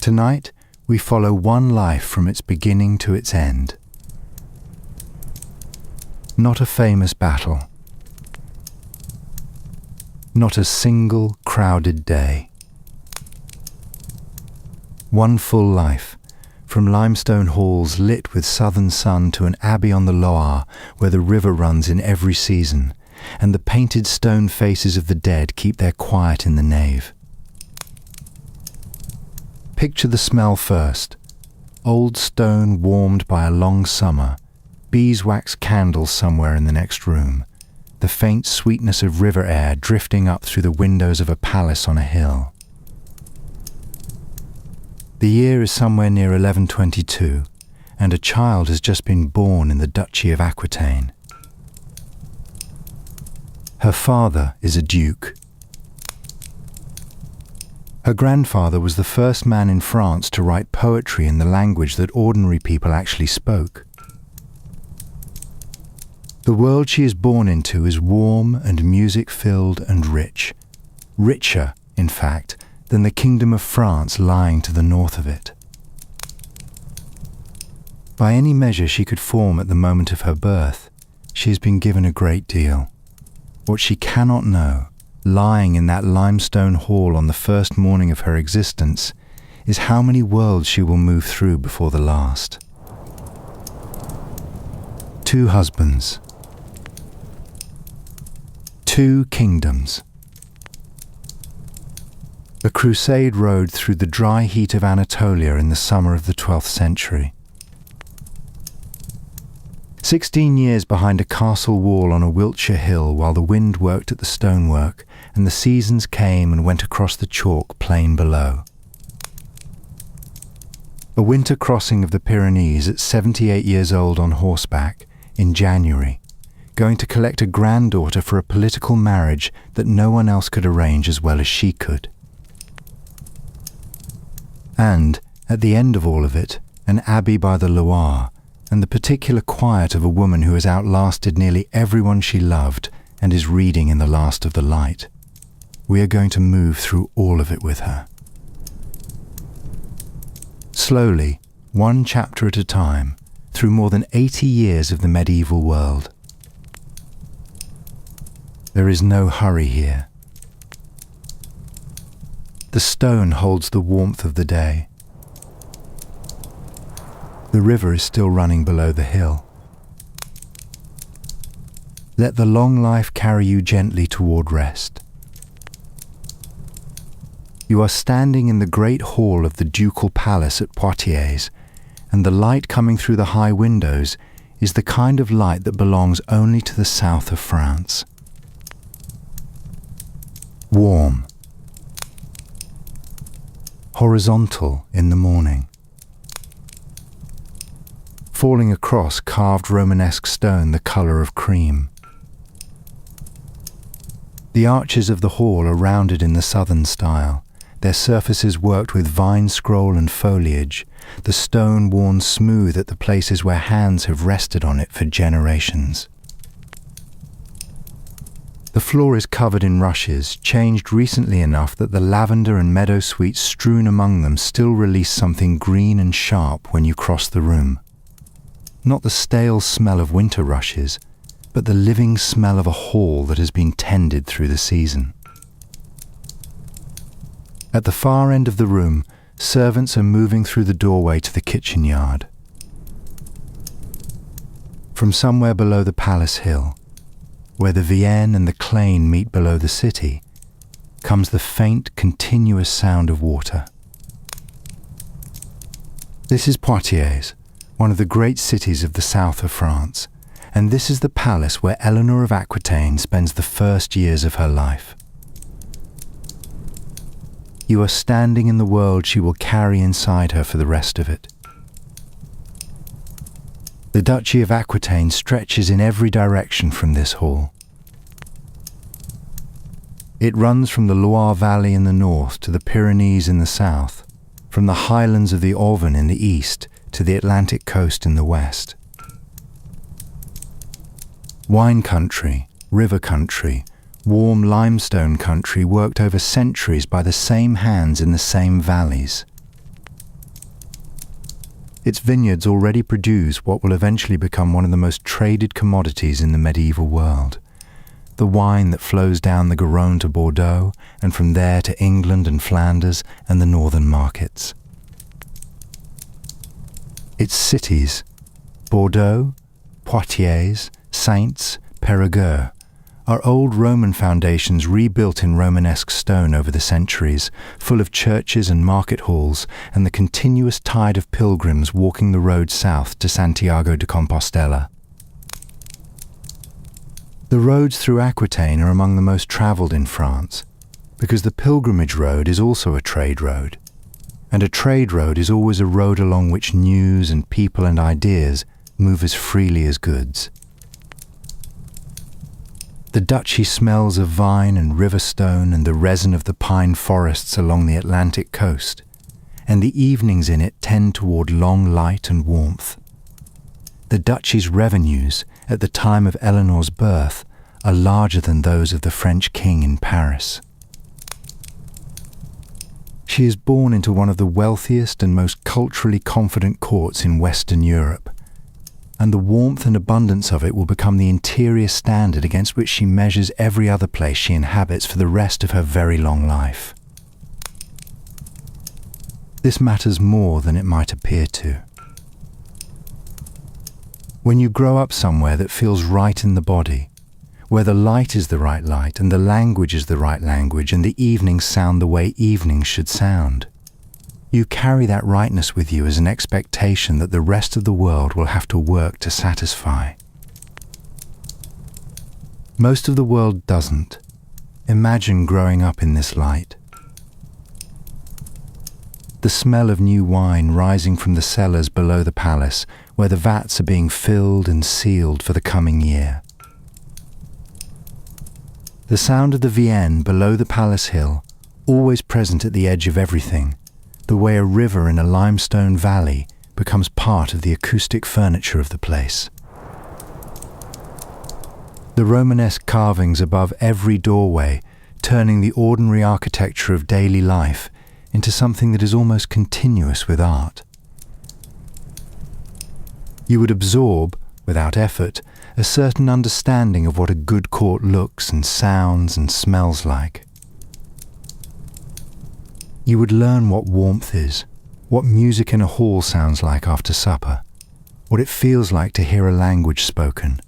Tonight, we follow one life from its beginning to its end. Not a famous battle. Not a single crowded day. One full life, from limestone halls lit with southern sun to an abbey on the Loire where the river runs in every season, and the painted stone faces of the dead keep their quiet in the nave. Picture the smell first. Old stone warmed by a long summer, beeswax candles somewhere in the next room, the faint sweetness of river air drifting up through the windows of a palace on a hill. The year is somewhere near 1122, and a child has just been born in the duchy of Aquitaine. Her father is a duke. Her grandfather was the first man in France to write poetry in the language that ordinary people actually spoke. The world she is born into is warm and music-filled and rich, richer, in fact, than the kingdom of France lying to the north of it. By any measure she could form at the moment of her birth, she has been given a great deal. What she cannot know, lying in that limestone hall on the first morning of her existence, is how many worlds she will move through before the last. 2 husbands. 2 kingdoms. The Crusade Road through the dry heat of Anatolia in the summer of the 12th century. 16 years behind a castle wall on a Wiltshire hill while the wind worked at the stonework and the seasons came and went across the chalk plain below. A winter crossing of the Pyrenees at 78 years old on horseback, in January, going to collect a granddaughter for a political marriage that no one else could arrange as well as she could. And, at the end of all of it, an abbey by the Loire, and the particular quiet of a woman who has outlasted nearly everyone she loved and is reading in the last of the light. We are going to move through all of it with her. Slowly, one chapter at a time, through more than 80 years of the medieval world. There is no hurry here. The stone holds the warmth of the day. The river is still running below the hill. Let the long life carry you gently toward rest. You are standing in the great hall of the ducal palace at Poitiers, and the light coming through the high windows is the kind of light that belongs only to the south of France. Warm. Horizontal in the morning. Falling across carved Romanesque stone the colour of cream. The arches of the hall are rounded in the southern style, their surfaces worked with vine scroll and foliage, the stone worn smooth at the places where hands have rested on it for generations. The floor is covered in rushes, changed recently enough that the lavender and meadowsweet strewn among them still release something green and sharp when you cross the room. Not the stale smell of winter rushes, but the living smell of a hall that has been tended through the season. At the far end of the room, servants are moving through the doorway to the kitchen yard. From somewhere below the palace hill, where the Vienne and the Claine meet below the city, comes the faint, continuous sound of water. This is Poitiers, one of the great cities of the south of France, and this is the palace where Eleanor of Aquitaine spends the first years of her life. You are standing in the world she will carry inside her for the rest of it. The Duchy of Aquitaine stretches in every direction from this hall. It runs from the Loire Valley in the north to the Pyrenees in the south, from the highlands of the Auvergne in the east to the Atlantic coast in the west. Wine country, river country, warm limestone country worked over centuries by the same hands in the same valleys. Its vineyards already produce what will eventually become one of the most traded commodities in the medieval world. The wine that flows down the Garonne to Bordeaux, and from there to England and Flanders and the northern markets. Its cities, Bordeaux, Poitiers, Saintes, Périgueux, are old Roman foundations rebuilt in Romanesque stone over the centuries, full of churches and market halls and the continuous tide of pilgrims walking the road south to Santiago de Compostela. The roads through Aquitaine are among the most travelled in France, because the pilgrimage road is also a trade road, and a trade road is always a road along which news and people and ideas move as freely as goods. The duchy smells of vine and river stone and the resin of the pine forests along the Atlantic coast, and the evenings in it tend toward long light and warmth. The duchy's revenues, at the time of Eleanor's birth, are larger than those of the French king in Paris. She is born into one of the wealthiest and most culturally confident courts in Western Europe, and the warmth and abundance of it will become the interior standard against which she measures every other place she inhabits for the rest of her very long life. This matters more than it might appear to. When you grow up somewhere that feels right in the body, where the light is the right light and the language is the right language and the evenings sound the way evenings should sound, you carry that rightness with you as an expectation that the rest of the world will have to work to satisfy. Most of the world doesn't. Imagine growing up in this light. The smell of new wine rising from the cellars below the palace, where the vats are being filled and sealed for the coming year. The sound of the Vienne below the palace hill, always present at the edge of everything, the way a river in a limestone valley becomes part of the acoustic furniture of the place. The Romanesque carvings above every doorway, turning the ordinary architecture of daily life into something that is almost continuous with art. You would absorb, without effort, a certain understanding of what a good court looks and sounds and smells like. You would learn what warmth is, what music in a hall sounds like after supper, what it feels like to hear a language spoken.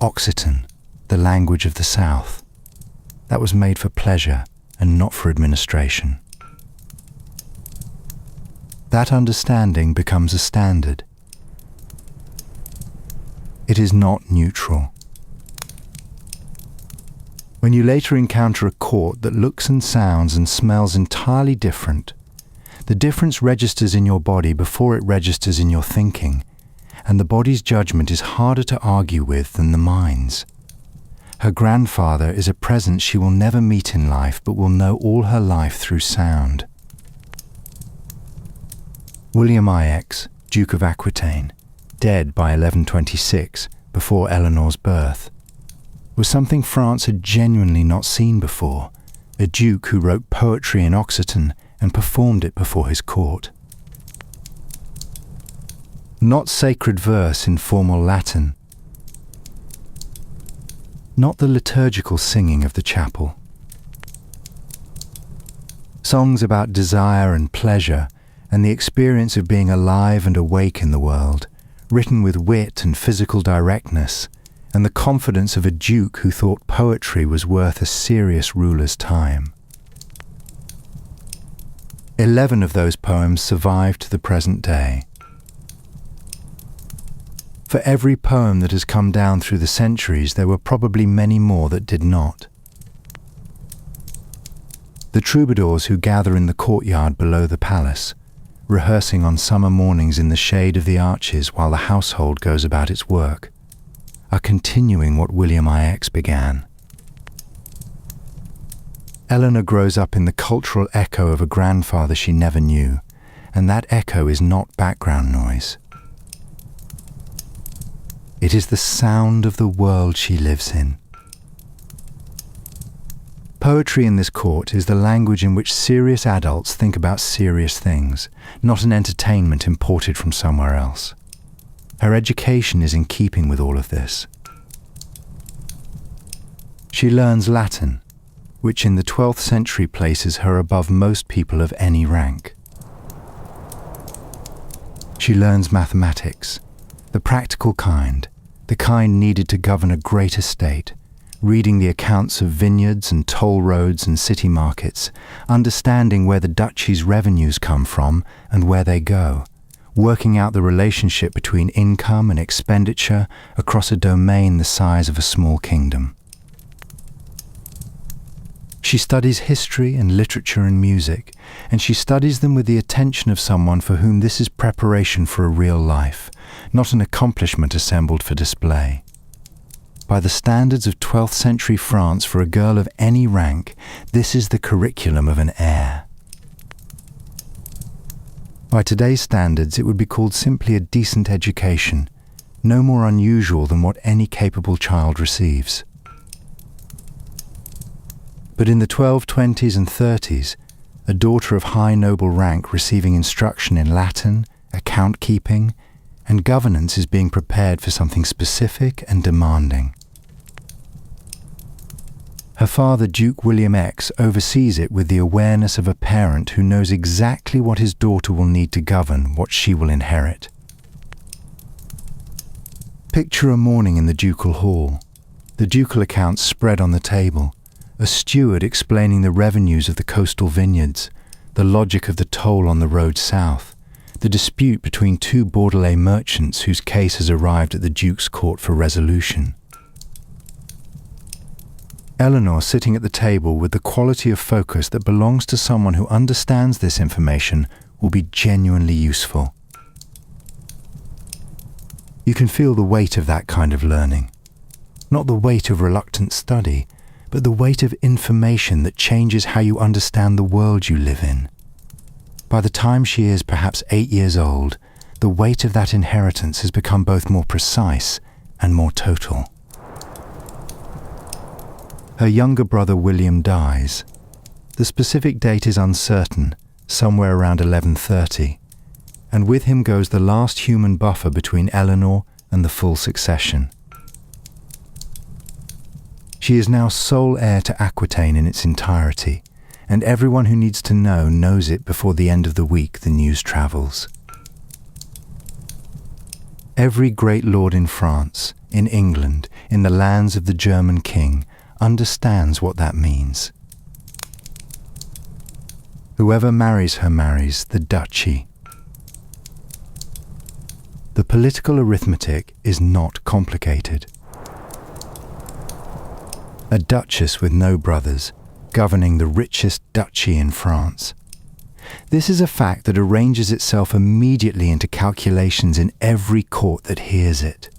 Occitan, the language of the South. That was made for pleasure and not for administration. That understanding becomes a standard. It is not neutral. When you later encounter a court that looks and sounds and smells entirely different, the difference registers in your body before it registers in your thinking, and the body's judgment is harder to argue with than the mind's. Her grandfather is a presence she will never meet in life but will know all her life through sound. William Ix, Duke of Aquitaine, dead by 1126, before Eleanor's birth, was something France had genuinely not seen before, a duke who wrote poetry in Occitan and performed it before his court. Not sacred verse in formal Latin, not the liturgical singing of the chapel. Songs about desire and pleasure and the experience of being alive and awake in the world, written with wit and physical directness, and the confidence of a duke who thought poetry was worth a serious ruler's time. 11 of those poems survive to the present day. For every poem that has come down through the centuries, there were probably many more that did not. The troubadours who gather in the courtyard below the palace, rehearsing on summer mornings in the shade of the arches while the household goes about its work, are continuing what William Ix began. Eleanor grows up in the cultural echo of a grandfather she never knew, and that echo is not background noise. It is the sound of the world she lives in. Poetry in this court is the language in which serious adults think about serious things, not an entertainment imported from somewhere else. Her education is in keeping with all of this. She learns Latin, which in the 12th century places her above most people of any rank. She learns mathematics, the practical kind, the kind needed to govern a great estate, reading the accounts of vineyards and toll roads and city markets, understanding where the duchy's revenues come from and where they go, working out the relationship between income and expenditure across a domain the size of a small kingdom. She studies history and literature and music, and she studies them with the attention of someone for whom this is preparation for a real life, not an accomplishment assembled for display. By the standards of 12th century France for a girl of any rank, this is the curriculum of an heir. By today's standards, it would be called simply a decent education, no more unusual than what any capable child receives. But in the 1220s and 30s, a daughter of high noble rank receiving instruction in Latin, account keeping, and governance is being prepared for something specific and demanding. Her father, Duke William X, oversees it with the awareness of a parent who knows exactly what his daughter will need to govern what she will inherit. Picture a morning in the ducal hall, the ducal accounts spread on the table, a steward explaining the revenues of the coastal vineyards, the logic of the toll on the road south, the dispute between two Bordelais merchants whose case has arrived at the Duke's court for resolution. Eleanor sitting at the table with the quality of focus that belongs to someone who understands this information will be genuinely useful. You can feel the weight of that kind of learning, not the weight of reluctant study, but the weight of information that changes how you understand the world you live in. By the time she is perhaps 8 years old, the weight of that inheritance has become both more precise and more total. Her younger brother William dies. The specific date is uncertain, somewhere around 1130, and with him goes the last human buffer between Eleanor and the full succession. She is now sole heir to Aquitaine in its entirety, and everyone who needs to know knows it before the end of the week the news travels. Every great lord in France, in England, in the lands of the German king, understands what that means. Whoever marries her marries the duchy. The political arithmetic is not complicated. A duchess with no brothers, governing the richest duchy in France. This is a fact that arranges itself immediately into calculations in every court that hears it.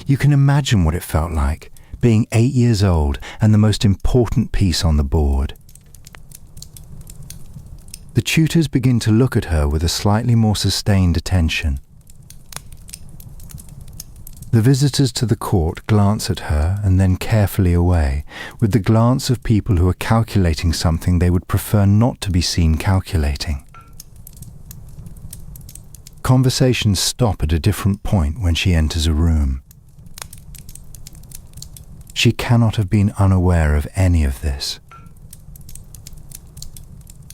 You can imagine what it felt like, being 8 years old and the most important piece on the board. The tutors begin to look at her with a slightly more sustained attention. The visitors to the court glance at her and then carefully away, with the glance of people who are calculating something they would prefer not to be seen calculating. Conversations stop at a different point when she enters a room. She cannot have been unaware of any of this.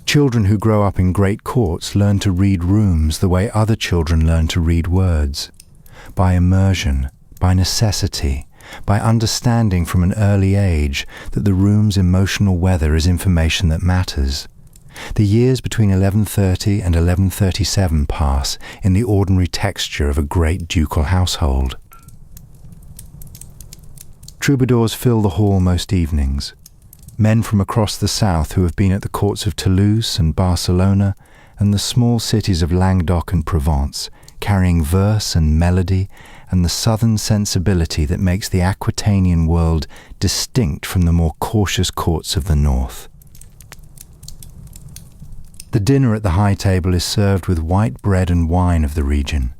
Children who grow up in great courts learn to read rooms the way other children learn to read words. By immersion, by necessity, by understanding from an early age that the room's emotional weather is information that matters. The years between 1130 and 1137 pass in the ordinary texture of a great ducal household. Troubadours fill the hall most evenings. Men from across the south who have been at the courts of Toulouse and Barcelona and the small cities of Languedoc and Provence, carrying verse and melody and the southern sensibility that makes the Aquitanian world distinct from the more cautious courts of the north. The dinner at the high table is served with white bread and wine of the region.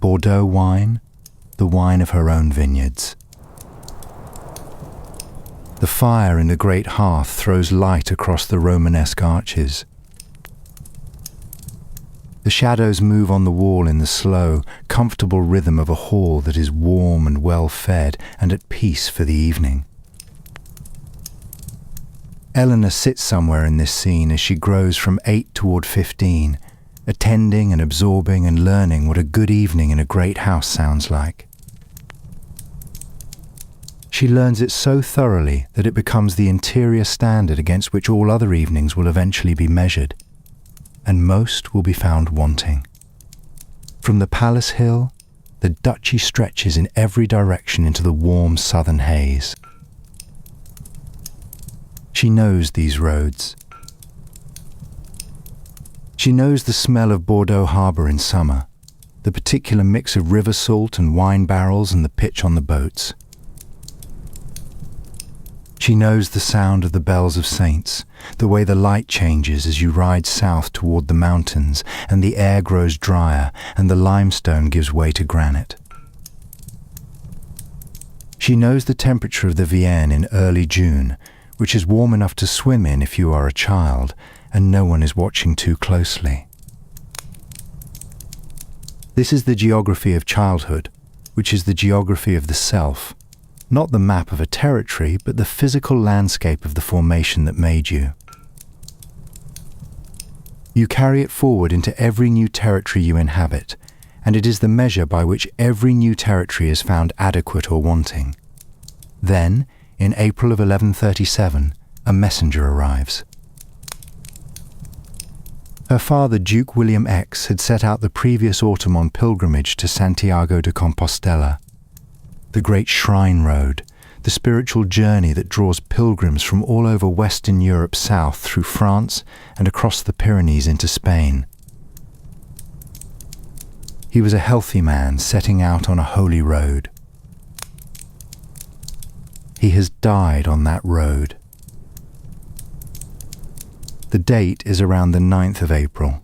Bordeaux wine, the wine of her own vineyards. The fire in the great hearth throws light across the Romanesque arches. The shadows move on the wall in the slow, comfortable rhythm of a hall that is warm and well fed and at peace for the evening. Eleanor sits somewhere in this scene as she grows from 8 toward 15, attending and absorbing and learning what a good evening in a great house sounds like. She learns it so thoroughly that it becomes the interior standard against which all other evenings will eventually be measured, and most will be found wanting. From the palace hill, the duchy stretches in every direction into the warm southern haze. She knows these roads. She knows the smell of Bordeaux harbour in summer, the particular mix of river salt and wine barrels and the pitch on the boats. She knows the sound of the bells of saints, the way the light changes as you ride south toward the mountains and the air grows drier and the limestone gives way to granite. She knows the temperature of the Vienne in early June, which is warm enough to swim in if you are a child and no one is watching too closely. This is the geography of childhood, which is the geography of the self, not the map of a territory, but the physical landscape of the formation that made you. You carry it forward into every new territory you inhabit, and it is the measure by which every new territory is found adequate or wanting. Then, in April of 1137, a messenger arrives. Her father, Duke William X, had set out the previous autumn on pilgrimage to Santiago de Compostela, the great shrine road, the spiritual journey that draws pilgrims from all over Western Europe south through France and across the Pyrenees into Spain. He was a healthy man setting out on a holy road. He has died on that road. The date is around the 9th of April.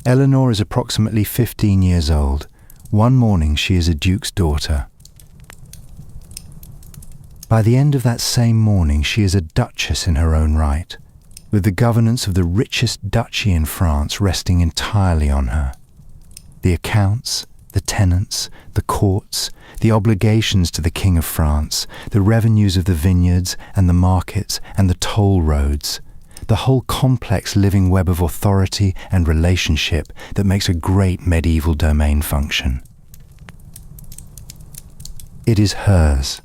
Eleanor is approximately 15 years old. One morning she is a duke's daughter. By the end of that same morning she is a duchess in her own right, with the governance of the richest duchy in France resting entirely on her. The accounts, the tenants, the courts, the obligations to the King of France, the revenues of the vineyards and the markets and the toll roads, the whole complex living web of authority and relationship that makes a great medieval domain function. It is hers.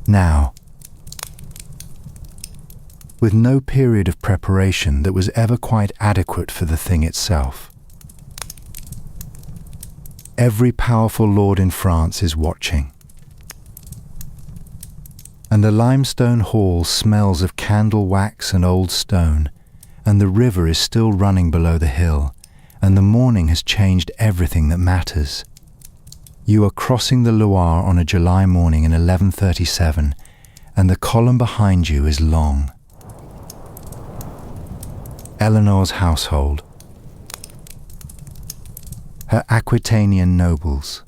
Now, with no period of preparation that was ever quite adequate for the thing itself. Every powerful lord in France is watching. And the limestone hall smells of candle wax and old stone, and the river is still running below the hill, and the morning has changed everything that matters. You are crossing the Loire on a July morning in 1137, and the column behind you is long. Eleanor's household. Her Aquitanian nobles.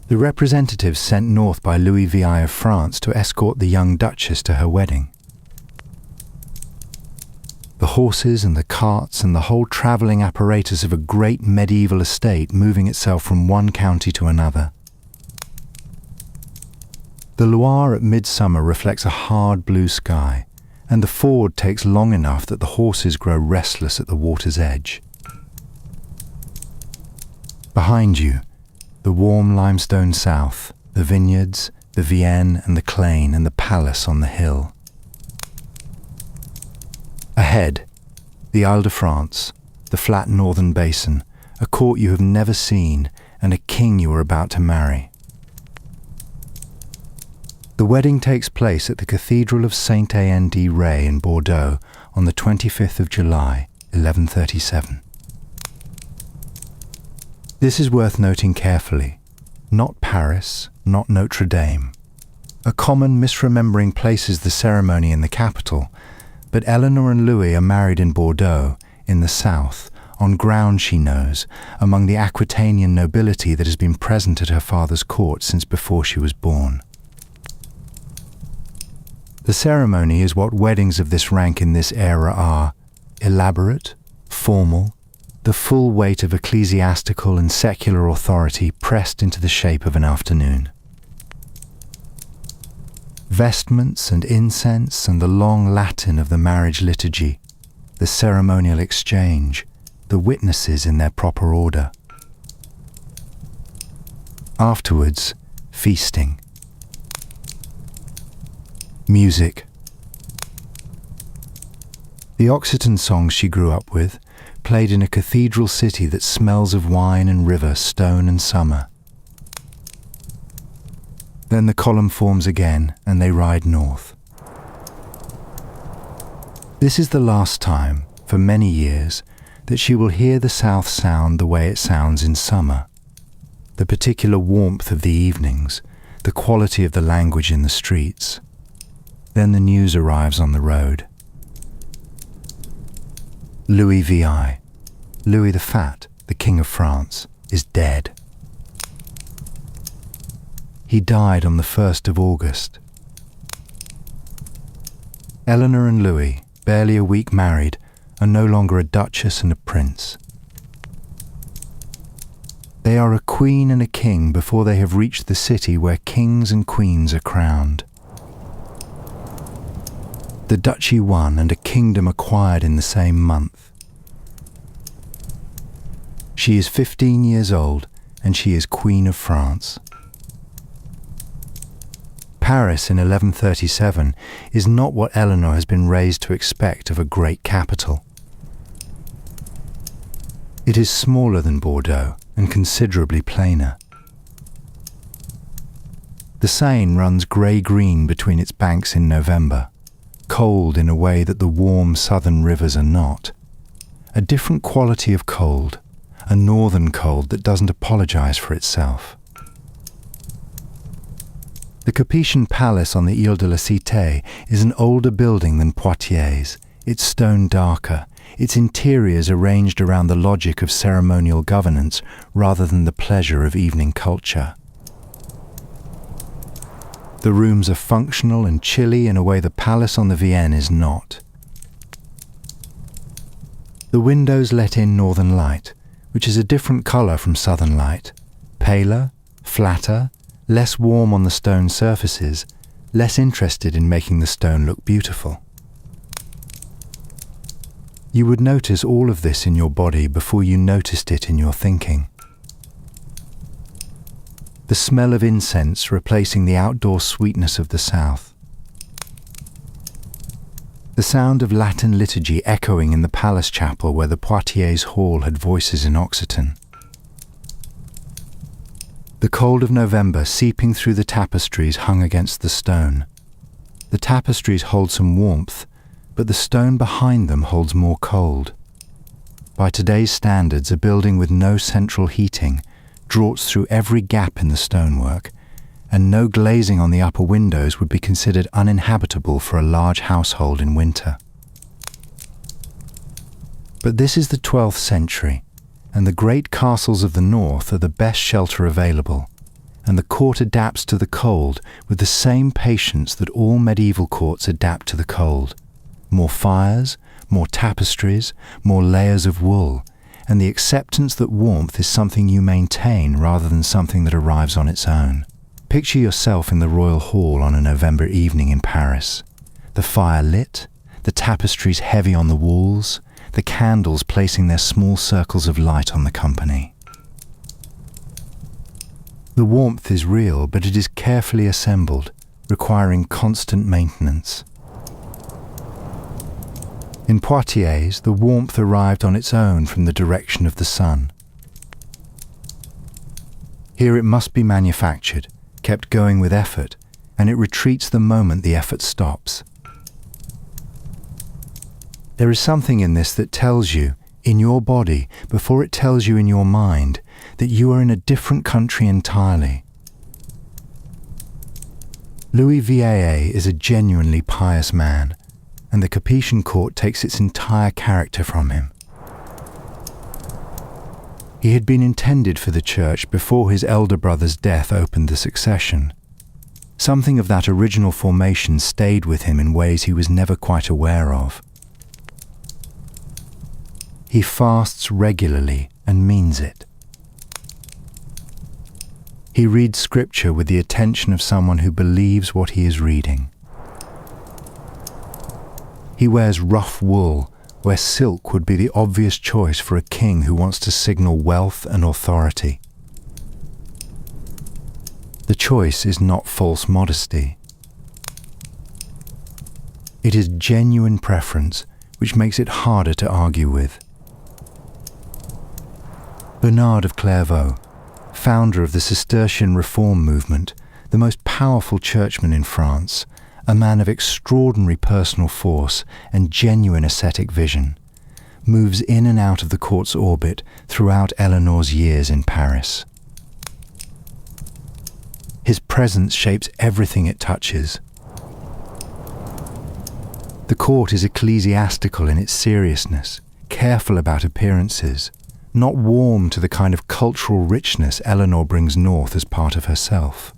The representatives sent north by Louis VI of France to escort the young duchess to her wedding. The horses and the carts and the whole travelling apparatus of a great medieval estate moving itself from one county to another. The Loire at midsummer reflects a hard blue sky, and the ford takes long enough that the horses grow restless at the water's edge. Behind you, the warm limestone south, the vineyards, the Vienne and the Claine and the palace on the hill. Ahead, the Isle de France, the flat northern basin, a court you have never seen and a king you are about to marry. The wedding takes place at the Cathedral of Saint-Étienne-de-Ré in Bordeaux on the 25th of July, 1137. This is worth noting carefully. Not Paris, not Notre Dame. A common misremembering places the ceremony in the capital, but Eleanor and Louis are married in Bordeaux, in the south, on ground she knows, among the Aquitanian nobility that has been present at her father's court since before she was born. The ceremony is what weddings of this rank in this era are: elaborate, formal, the full weight of ecclesiastical and secular authority pressed into the shape of an afternoon. Vestments and incense and the long Latin of the marriage liturgy, the ceremonial exchange, the witnesses in their proper order. Afterwards, feasting. Music. The Occitan songs she grew up with, played in a cathedral city that smells of wine and river, stone and summer. Then the column forms again and they ride north. This is the last time, for many years, that she will hear the south sound the way it sounds in summer. The particular warmth of the evenings, the quality of the language in the streets. Then the news arrives on the road. Louis VI, Louis the Fat, the King of France, is dead. He died on the 1st of August. Eleanor and Louis, barely a week married, are no longer a duchess and a prince. They are a queen and a king before they have reached the city where kings and queens are crowned. The duchy won and a kingdom acquired in the same month. She is 15 years old and she is Queen of France. Paris in 1137 is not what Eleanor has been raised to expect of a great capital. It is smaller than Bordeaux and considerably plainer. The Seine runs grey-green between its banks in November, cold in a way that the warm southern rivers are not. A different quality of cold, a northern cold that doesn't apologize for itself. The Capetian Palace on the Ile de la Cité is an older building than Poitiers, its stone darker, its interiors arranged around the logic of ceremonial governance rather than the pleasure of evening culture. The rooms are functional and chilly in a way the palace on the Vienne is not. The windows let in northern light, which is a different colour from southern light, paler, flatter, less warm on the stone surfaces, less interested in making the stone look beautiful. You would notice all of this in your body before you noticed it in your thinking. The smell of incense replacing the outdoor sweetness of the south. The sound of Latin liturgy echoing in the palace chapel where the Poitiers hall had voices in Occitan. The cold of November seeping through the tapestries hung against the stone. The tapestries hold some warmth, but the stone behind them holds more cold. By today's standards, a building with no central heating draughts through every gap in the stonework, and no glazing on the upper windows would be considered uninhabitable for a large household in winter. But this is the 12th century, and the great castles of the north are the best shelter available, and the court adapts to the cold with the same patience that all medieval courts adapt to the cold. More fires, more tapestries, more layers of wool, and the acceptance that warmth is something you maintain rather than something that arrives on its own. Picture yourself in the royal hall on a November evening in Paris. The fire lit, the tapestries heavy on the walls, the candles placing their small circles of light on the company. The warmth is real, but it is carefully assembled, requiring constant maintenance. In Poitiers, the warmth arrived on its own from the direction of the sun. Here it must be manufactured, kept going with effort, and it retreats the moment the effort stops. There is something in this that tells you, in your body, before it tells you in your mind, that you are in a different country entirely. Louis VIA is a genuinely pious man, and the Capetian court takes its entire character from him. He had been intended for the church before his elder brother's death opened the succession. Something of that original formation stayed with him in ways he was never quite aware of. He fasts regularly and means it. He reads scripture with the attention of someone who believes what he is reading. He wears rough wool where silk would be the obvious choice for a king who wants to signal wealth and authority. The choice is not false modesty. It is genuine preference, which makes it harder to argue with. Bernard of Clairvaux, founder of the Cistercian reform movement, the most powerful churchman in France, a man of extraordinary personal force and genuine ascetic vision, moves in and out of the court's orbit throughout Eleanor's years in Paris. His presence shapes everything it touches. The court is ecclesiastical in its seriousness, careful about appearances, not warm to the kind of cultural richness Eleanor brings north as part of herself.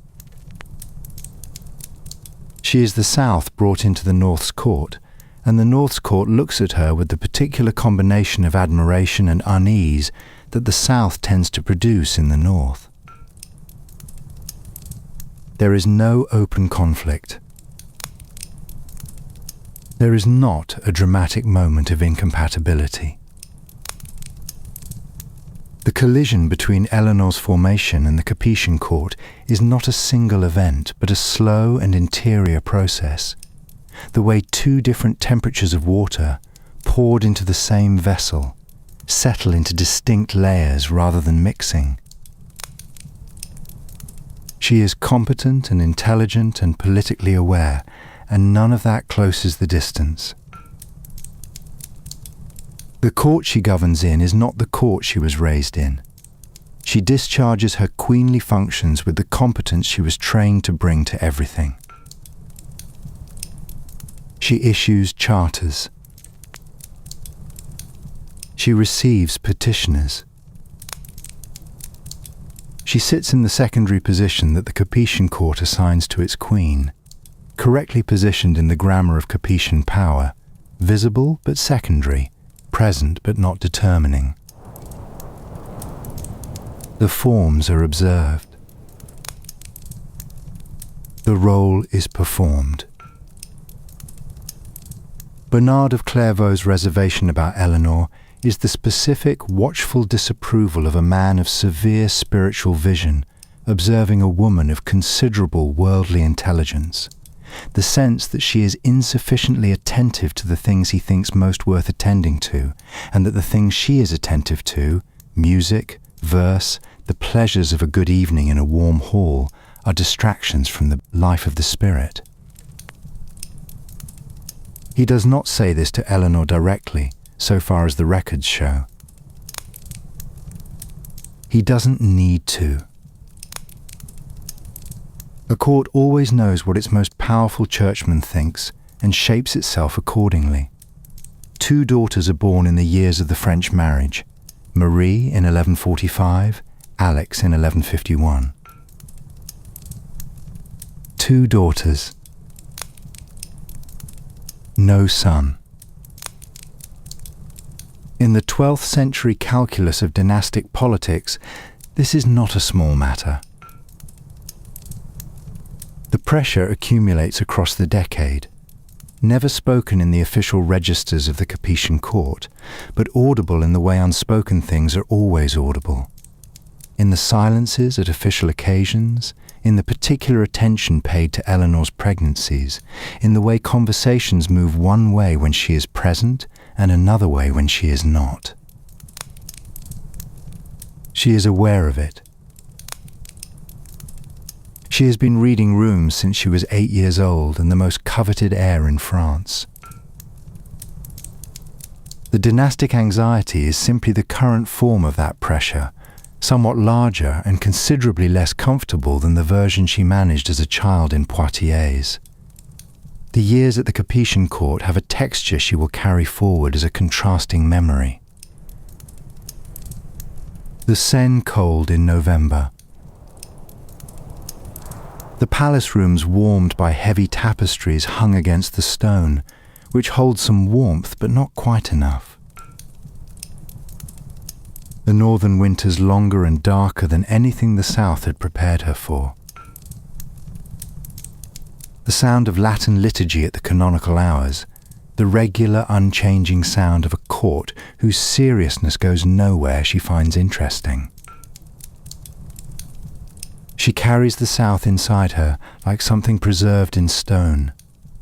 She is the South brought into the North's court, and the North's court looks at her with the particular combination of admiration and unease that the South tends to produce in the North. There is no open conflict. There is not a dramatic moment of incompatibility. The collision between Eleanor's formation and the Capetian court is not a single event, but a slow and interior process, the way two different temperatures of water, poured into the same vessel, settle into distinct layers rather than mixing. She is competent and intelligent and politically aware, and none of that closes the distance. The court she governs in is not the court she was raised in. She discharges her queenly functions with the competence she was trained to bring to everything. She issues charters. She receives petitioners. She sits in the secondary position that the Capetian court assigns to its queen, correctly positioned in the grammar of Capetian power, visible but secondary, present but not determining. The forms are observed. The role is performed. Bernard of Clairvaux's reservation about Eleanor is the specific, watchful disapproval of a man of severe spiritual vision observing a woman of considerable worldly intelligence, the sense that she is insufficiently attentive to the things he thinks most worth attending to, and that the things she is attentive to, music, verse, the pleasures of a good evening in a warm hall, are distractions from the life of the spirit. He does not say this to Eleanor directly, so far as the records show. He doesn't need to. A court always knows what its most powerful churchman thinks and shapes itself accordingly. Two daughters are born in the years of the French marriage, Marie in 1145, Alex in 1151. Two daughters. No son. In the 12th century calculus of dynastic politics, this is not a small matter. The pressure accumulates across the decade, never spoken in the official registers of the Capetian court, but audible in the way unspoken things are always audible. In the silences at official occasions, in the particular attention paid to Eleanor's pregnancies, in the way conversations move one way when she is present and another way when she is not. She is aware of it. She has been reading rooms since she was 8 years old and the most coveted heir in France. The dynastic anxiety is simply the current form of that pressure, somewhat larger and considerably less comfortable than the version she managed as a child in Poitiers. The years at the Capetian court have a texture she will carry forward as a contrasting memory. The Seine cold in November. The palace rooms warmed by heavy tapestries hung against the stone, which hold some warmth but not quite enough. The northern winters longer and darker than anything the south had prepared her for. The sound of Latin liturgy at the canonical hours, the regular unchanging sound of a court whose seriousness goes nowhere she finds interesting. She carries the south inside her like something preserved in stone,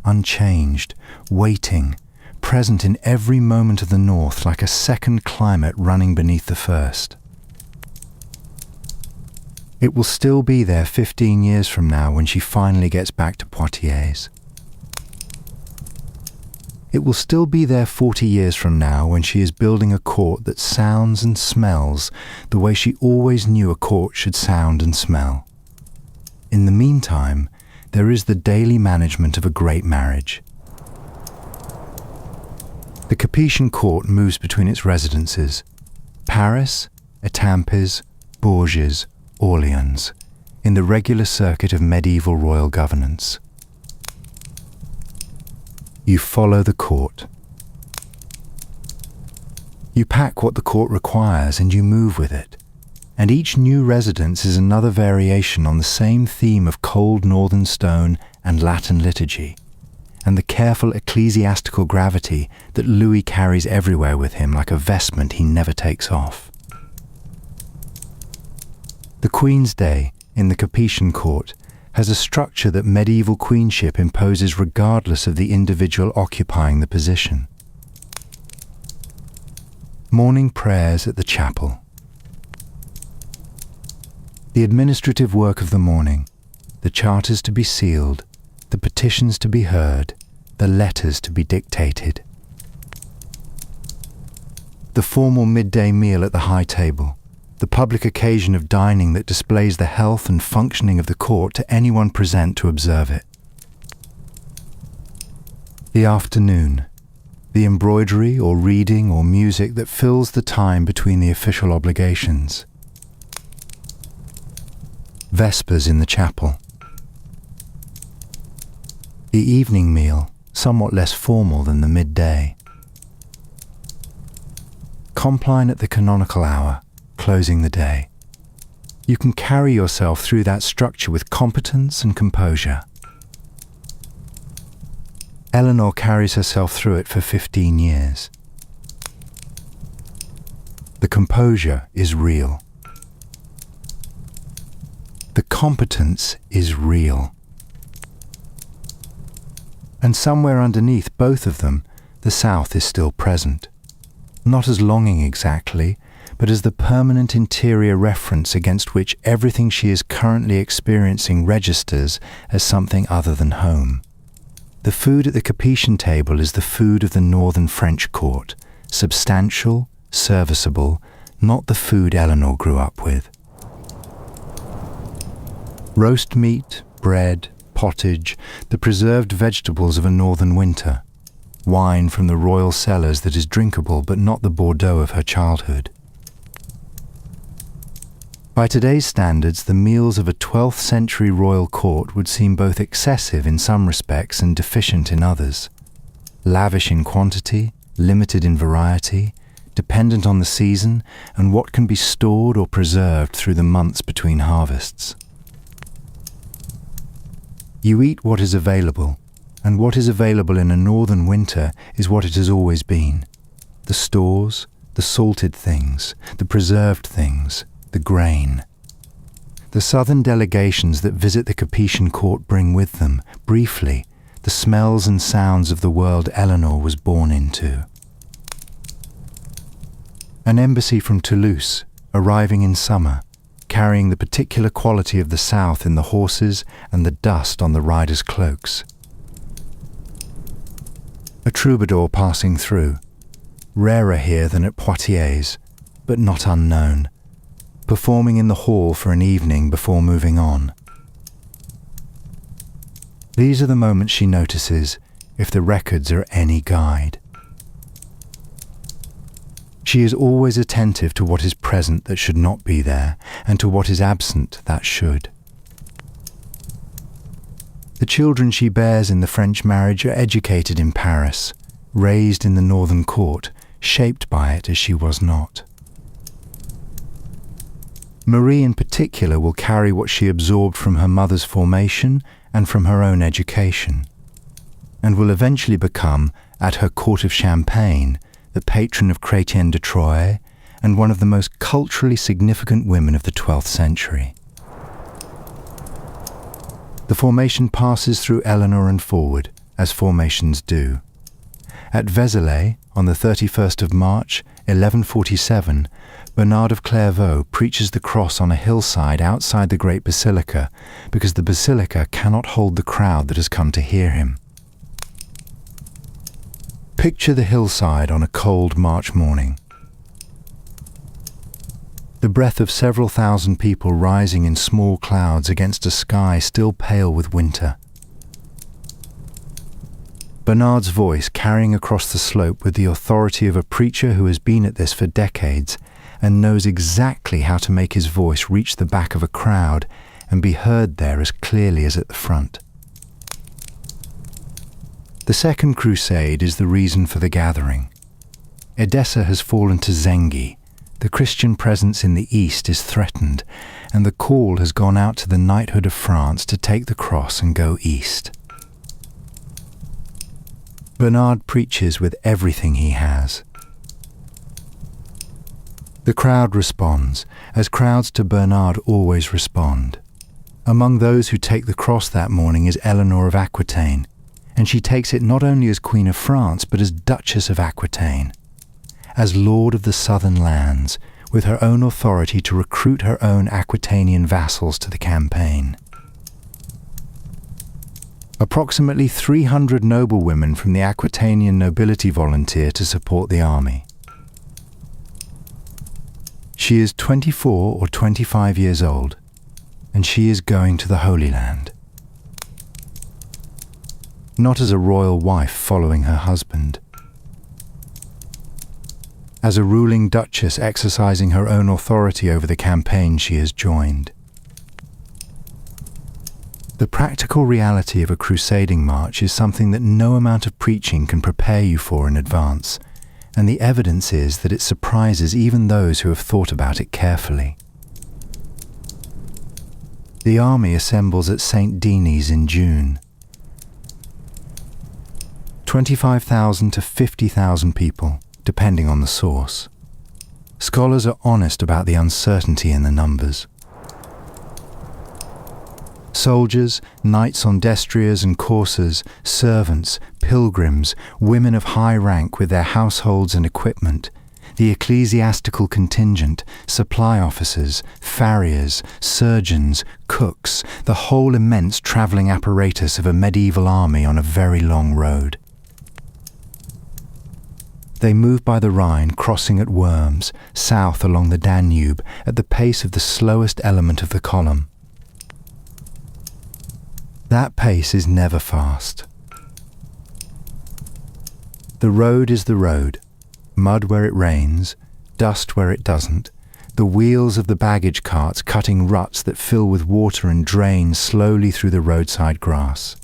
unchanged, waiting, present in every moment of the north like a second climate running beneath the first. It will still be there 15 years from now when she finally gets back to Poitiers. It will still be there 40 years from now when she is building a court that sounds and smells the way she always knew a court should sound and smell. In the meantime, there is the daily management of a great marriage. The Capetian court moves between its residences, Paris, Étampes, Bourges, Orleans, in the regular circuit of medieval royal governance. You follow the court. You pack what the court requires and you move with it, and each new residence is another variation on the same theme of cold northern stone and Latin liturgy, and the careful ecclesiastical gravity that Louis carries everywhere with him like a vestment he never takes off. The Queen's Day in the Capetian court has a structure that medieval queenship imposes regardless of the individual occupying the position. Morning prayers at the chapel. The administrative work of the morning, the charters to be sealed, the petitions to be heard, the letters to be dictated. The formal midday meal at the high table, the public occasion of dining that displays the health and functioning of the court to anyone present to observe it. The afternoon, the embroidery or reading or music that fills the time between the official obligations. Vespers in the chapel. The evening meal, somewhat less formal than the midday. Compline at the canonical hour, closing the day. You can carry yourself through that structure with competence and composure. Eleanor carries herself through it for 15 years. The composure is real. The competence is real. And somewhere underneath both of them, the South is still present. Not as longing exactly, but as the permanent interior reference against which everything she is currently experiencing registers as something other than home. The food at the Capetian table is the food of the northern French court, substantial, serviceable, not the food Eleanor grew up with. Roast meat, bread, pottage, the preserved vegetables of a northern winter, wine from the royal cellars that is drinkable but not the Bordeaux of her childhood. By today's standards, the meals of a 12th century royal court would seem both excessive in some respects and deficient in others, lavish in quantity, limited in variety, dependent on the season and what can be stored or preserved through the months between harvests. You eat what is available, and what is available in a northern winter is what it has always been. The stores, the salted things, the preserved things, the grain. The southern delegations that visit the Capetian court bring with them, briefly, the smells and sounds of the world Eleanor was born into. An embassy from Toulouse, arriving in summer, carrying the particular quality of the south in the horses and the dust on the riders' cloaks. A troubadour passing through, rarer here than at Poitiers, but not unknown, performing in the hall for an evening before moving on. These are the moments she notices, if the records are any guide. She is always attentive to what is present that should not be there, and to what is absent that should. The children she bears in the French marriage are educated in Paris, raised in the northern court, shaped by it as she was not. Marie in particular will carry what she absorbed from her mother's formation and from her own education, and will eventually become, at her court of Champagne, the patron of Chrétien de Troyes and one of the most culturally significant women of the 12th century. The formation passes through Eleanor and forward, as formations do. At Vézelay, on the 31st of March, 1147, Bernard of Clairvaux preaches the cross on a hillside outside the great basilica because the basilica cannot hold the crowd that has come to hear him. Picture the hillside on a cold March morning. The breath of several thousand people rising in small clouds against a sky still pale with winter. Bernard's voice carrying across the slope with the authority of a preacher who has been at this for decades and knows exactly how to make his voice reach the back of a crowd and be heard there as clearly as at the front. The Second Crusade is the reason for the gathering. Edessa has fallen to Zengi, the Christian presence in the east is threatened, and the call has gone out to the knighthood of France to take the cross and go east. Bernard preaches with everything he has. The crowd responds, as crowds to Bernard always respond. Among those who take the cross that morning is Eleanor of Aquitaine, and she takes it not only as Queen of France, but as Duchess of Aquitaine, as Lord of the southern lands, with her own authority to recruit her own Aquitanian vassals to the campaign. Approximately 300 noblewomen from the Aquitanian nobility volunteer to support the army. She is 24 or 25 years old, and she is going to the Holy Land. Not as a royal wife following her husband. As a ruling duchess exercising her own authority over the campaign she has joined. The practical reality of a crusading march is something that no amount of preaching can prepare you for in advance, and the evidence is that it surprises even those who have thought about it carefully. The army assembles at St. Denis in June. 25,000 to 50,000 people, depending on the source. Scholars are honest about the uncertainty in the numbers. Soldiers, knights on destriers and coursers, servants, pilgrims, women of high rank with their households and equipment, the ecclesiastical contingent, supply officers, farriers, surgeons, cooks, the whole immense travelling apparatus of a medieval army on a very long road. They move by the Rhine, crossing at Worms, south along the Danube, at the pace of the slowest element of the column. That pace is never fast. The road is the road, mud where it rains, dust where it doesn't, the wheels of the baggage carts cutting ruts that fill with water and drain slowly through the roadside grass.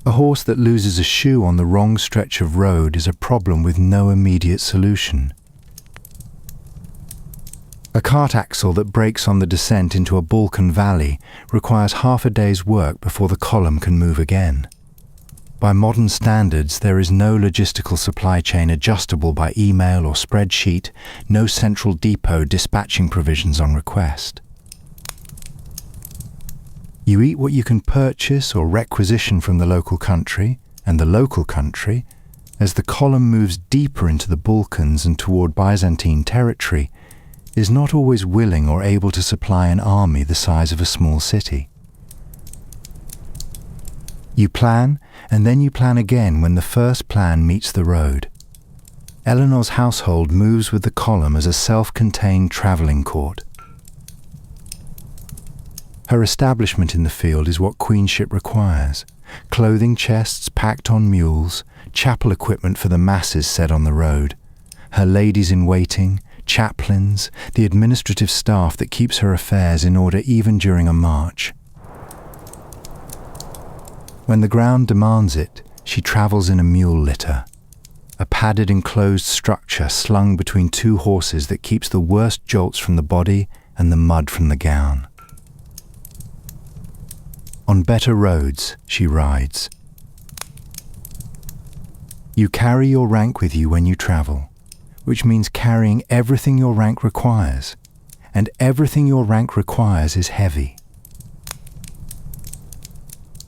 A horse that loses a shoe on the wrong stretch of road is a problem with no immediate solution. A cart axle that breaks on the descent into a Balkan valley requires half a day's work before the column can move again. By modern standards, there is no logistical supply chain adjustable by email or spreadsheet, no central depot dispatching provisions on request. You eat what you can purchase or requisition from the local country, and the local country, as the column moves deeper into the Balkans and toward Byzantine territory, is not always willing or able to supply an army the size of a small city. You plan, and then you plan again when the first plan meets the road. Eleanor's household moves with the column as a self-contained travelling court. Her establishment in the field is what queenship requires, clothing chests packed on mules, chapel equipment for the masses set on the road, her ladies-in-waiting, chaplains, the administrative staff that keeps her affairs in order even during a march. When the ground demands it, she travels in a mule litter, a padded enclosed structure slung between two horses that keeps the worst jolts from the body and the mud from the gown. On better roads, she rides. You carry your rank with you when you travel, which means carrying everything your rank requires, and everything your rank requires is heavy.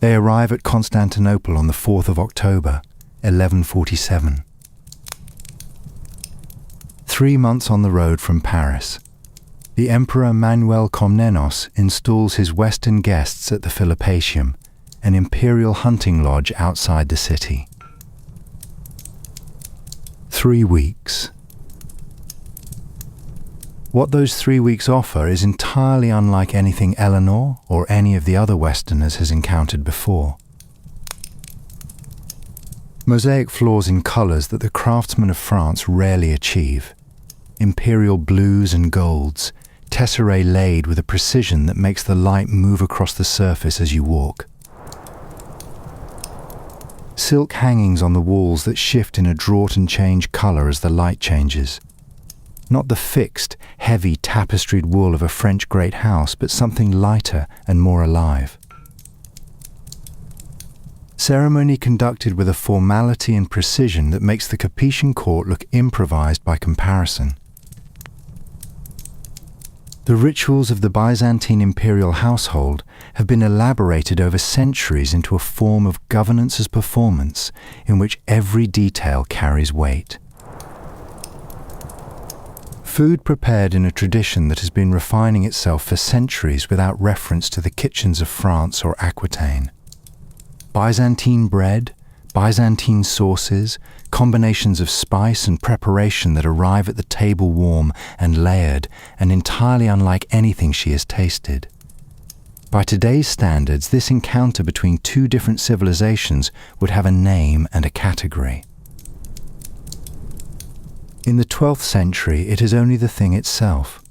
They arrive at Constantinople on the 4th of October, 1147. 3 months on the road from Paris, the Emperor Manuel Komnenos installs his Western guests at the Philippatium, an imperial hunting lodge outside the city. 3 weeks. What those 3 weeks offer is entirely unlike anything Eleanor or any of the other Westerners has encountered before. Mosaic flaws in colours that the craftsmen of France rarely achieve. Imperial blues and golds, tesserae laid with a precision that makes the light move across the surface as you walk. Silk hangings on the walls that shift in a draught-and-change colour as the light changes. Not the fixed, heavy, tapestried wool of a French great house, but something lighter and more alive. Ceremony conducted with a formality and precision that makes the Capetian court look improvised by comparison. The rituals of the Byzantine imperial household have been elaborated over centuries into a form of governance as performance in which every detail carries weight. Food prepared in a tradition that has been refining itself for centuries without reference to the kitchens of France or Aquitaine. Byzantine bread, Byzantine sauces, combinations of spice and preparation that arrive at the table warm and layered and entirely unlike anything she has tasted. By today's standards, this encounter between two different civilizations would have a name and a category. In the 12th century, it is only the thing itself,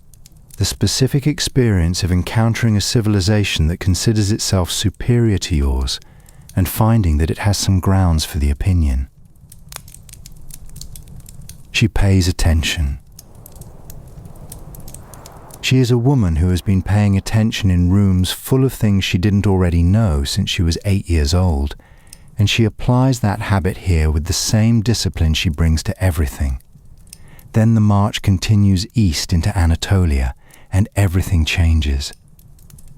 the specific experience of encountering a civilization that considers itself superior to yours and finding that it has some grounds for the opinion. She pays attention. She is a woman who has been paying attention in rooms full of things she didn't already know since she was 8 years old, and she applies that habit here with the same discipline she brings to everything. Then the march continues east into Anatolia, and everything changes.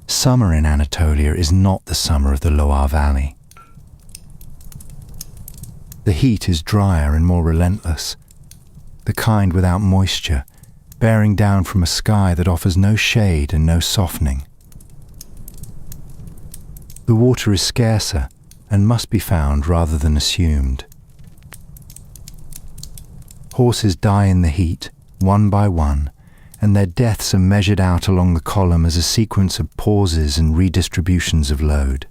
Summer in Anatolia is not the summer of the Loire Valley. The heat is drier and more relentless, the kind without moisture, bearing down from a sky that offers no shade and no softening. The water is scarcer and must be found rather than assumed. Horses die in the heat, one by one, and their deaths are measured out along the column as a sequence of pauses and redistributions of load.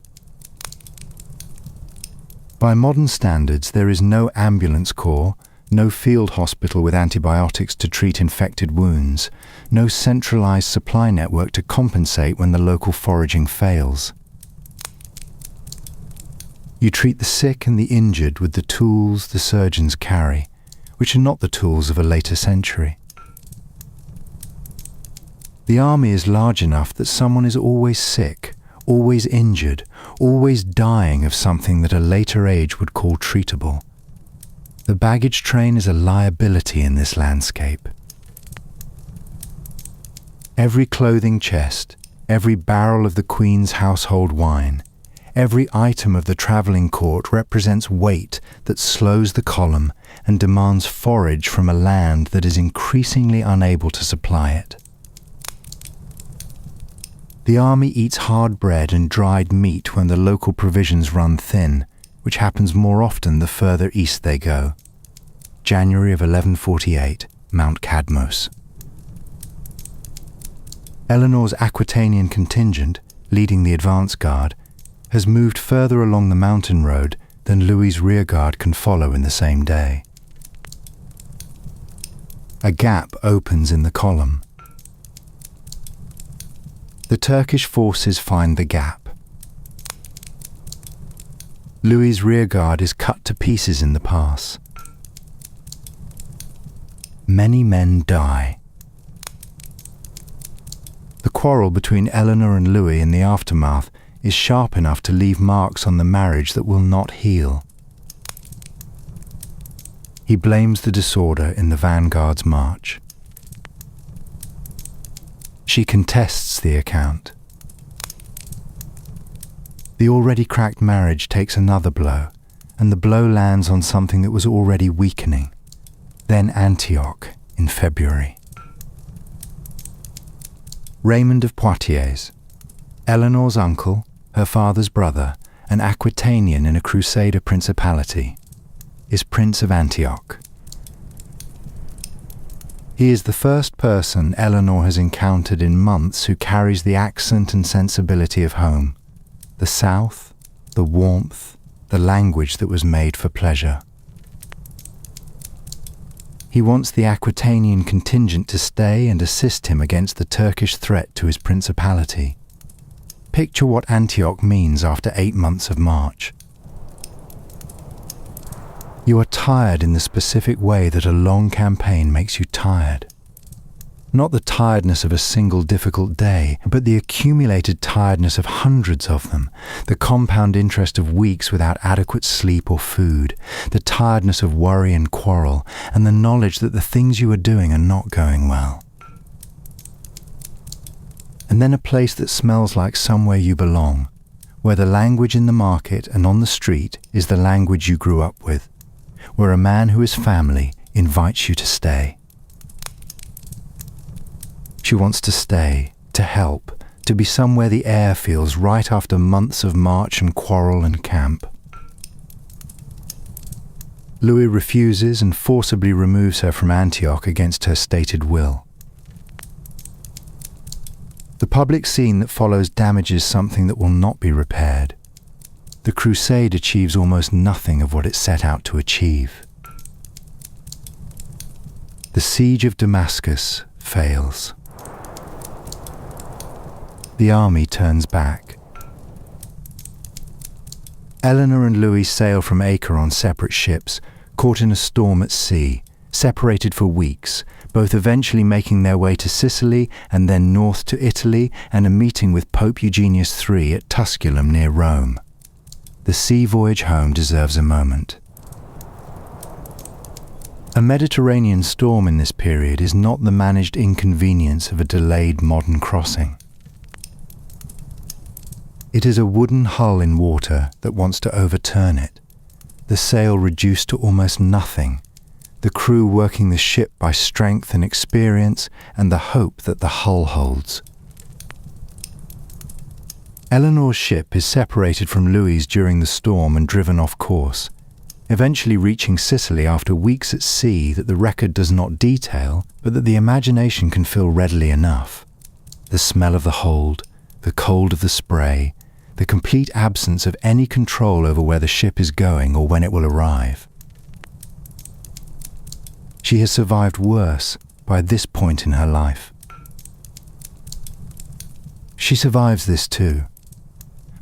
By modern standards, there is no ambulance corps, no field hospital with antibiotics to treat infected wounds, no centralized supply network to compensate when the local foraging fails. You treat the sick and the injured with the tools the surgeons carry, which are not the tools of a later century. The army is large enough that someone is always sick, always injured, always dying of something that a later age would call treatable. The baggage train is a liability in this landscape. Every clothing chest, every barrel of the Queen's household wine, every item of the travelling court represents weight that slows the column and demands forage from a land that is increasingly unable to supply it. The army eats hard bread and dried meat when the local provisions run thin, which happens more often the further east they go. January of 1148, Mount Cadmos. Eleanor's Aquitanian contingent, leading the advance guard, has moved further along the mountain road than Louis's rearguard can follow in the same day. A gap opens in the column. The Turkish forces find the gap. Louis's rearguard is cut to pieces in the pass. Many men die. The quarrel between Eleanor and Louis in the aftermath is sharp enough to leave marks on the marriage that will not heal. He blames the disorder in the vanguard's march. She contests the account. The already cracked marriage takes another blow, and the blow lands on something that was already weakening. Then Antioch in February. Raymond of Poitiers, Eleanor's uncle, her father's brother, an Aquitanian in a Crusader principality, is Prince of Antioch. He is the first person Eleanor has encountered in months who carries the accent and sensibility of home, the south, the warmth, the language that was made for pleasure. He wants the Aquitanian contingent to stay and assist him against the Turkish threat to his principality. Picture what Antioch means after 8 months of march. You are tired in the specific way that a long campaign makes you tired. Not the tiredness of a single difficult day, but the accumulated tiredness of hundreds of them, the compound interest of weeks without adequate sleep or food, the tiredness of worry and quarrel, and the knowledge that the things you are doing are not going well. And then a place that smells like somewhere you belong, where the language in the market and on the street is the language you grew up with, where a man who is family invites you to stay. She wants to stay, to help, to be somewhere the air feels right after months of march and quarrel and camp. Louis refuses and forcibly removes her from Antioch against her stated will. The public scene that follows damages something that will not be repaired. The crusade achieves almost nothing of what it set out to achieve. The siege of Damascus fails. The army turns back. Eleanor and Louis sail from Acre on separate ships, caught in a storm at sea, separated for weeks, both eventually making their way to Sicily and then north to Italy and a meeting with Pope Eugenius III at Tusculum near Rome. The sea voyage home deserves a moment. A Mediterranean storm in this period is not the managed inconvenience of a delayed modern crossing. It is a wooden hull in water that wants to overturn it, the sail reduced to almost nothing, the crew working the ship by strength and experience and the hope that the hull holds. Eleanor's ship is separated from Louis's during the storm and driven off course, eventually reaching Sicily after weeks at sea that the record does not detail, but that the imagination can fill readily enough. The smell of the hold, the cold of the spray, the complete absence of any control over where the ship is going or when it will arrive. She has survived worse by this point in her life. She survives this too.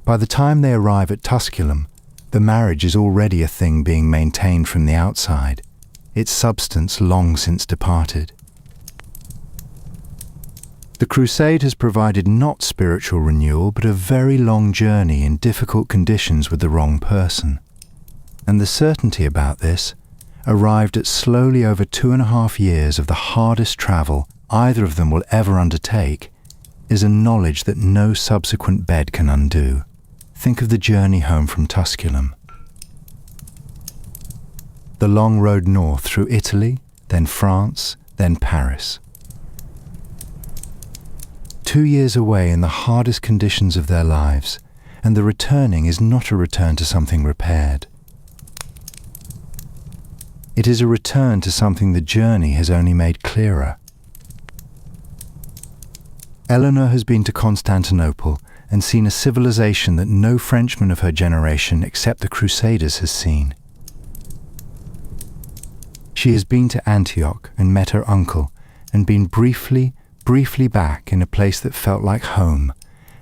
By the time they arrive at Tusculum, the marriage is already a thing being maintained from the outside, its substance long since departed. The crusade has provided not spiritual renewal, but a very long journey in difficult conditions with the wrong person. And the certainty about this, arrived at slowly over 2.5 years of the hardest travel either of them will ever undertake, is a knowledge that no subsequent bed can undo. Think of the journey home from Tusculum. The long road north through Italy, then France, then Paris. 2 years away in the hardest conditions of their lives, and the returning is not a return to something repaired. It is a return to something the journey has only made clearer. Eleanor has been to Constantinople and seen a civilization that no Frenchman of her generation except the Crusaders has seen. She has been to Antioch and met her uncle, and been briefly back in a place that felt like home,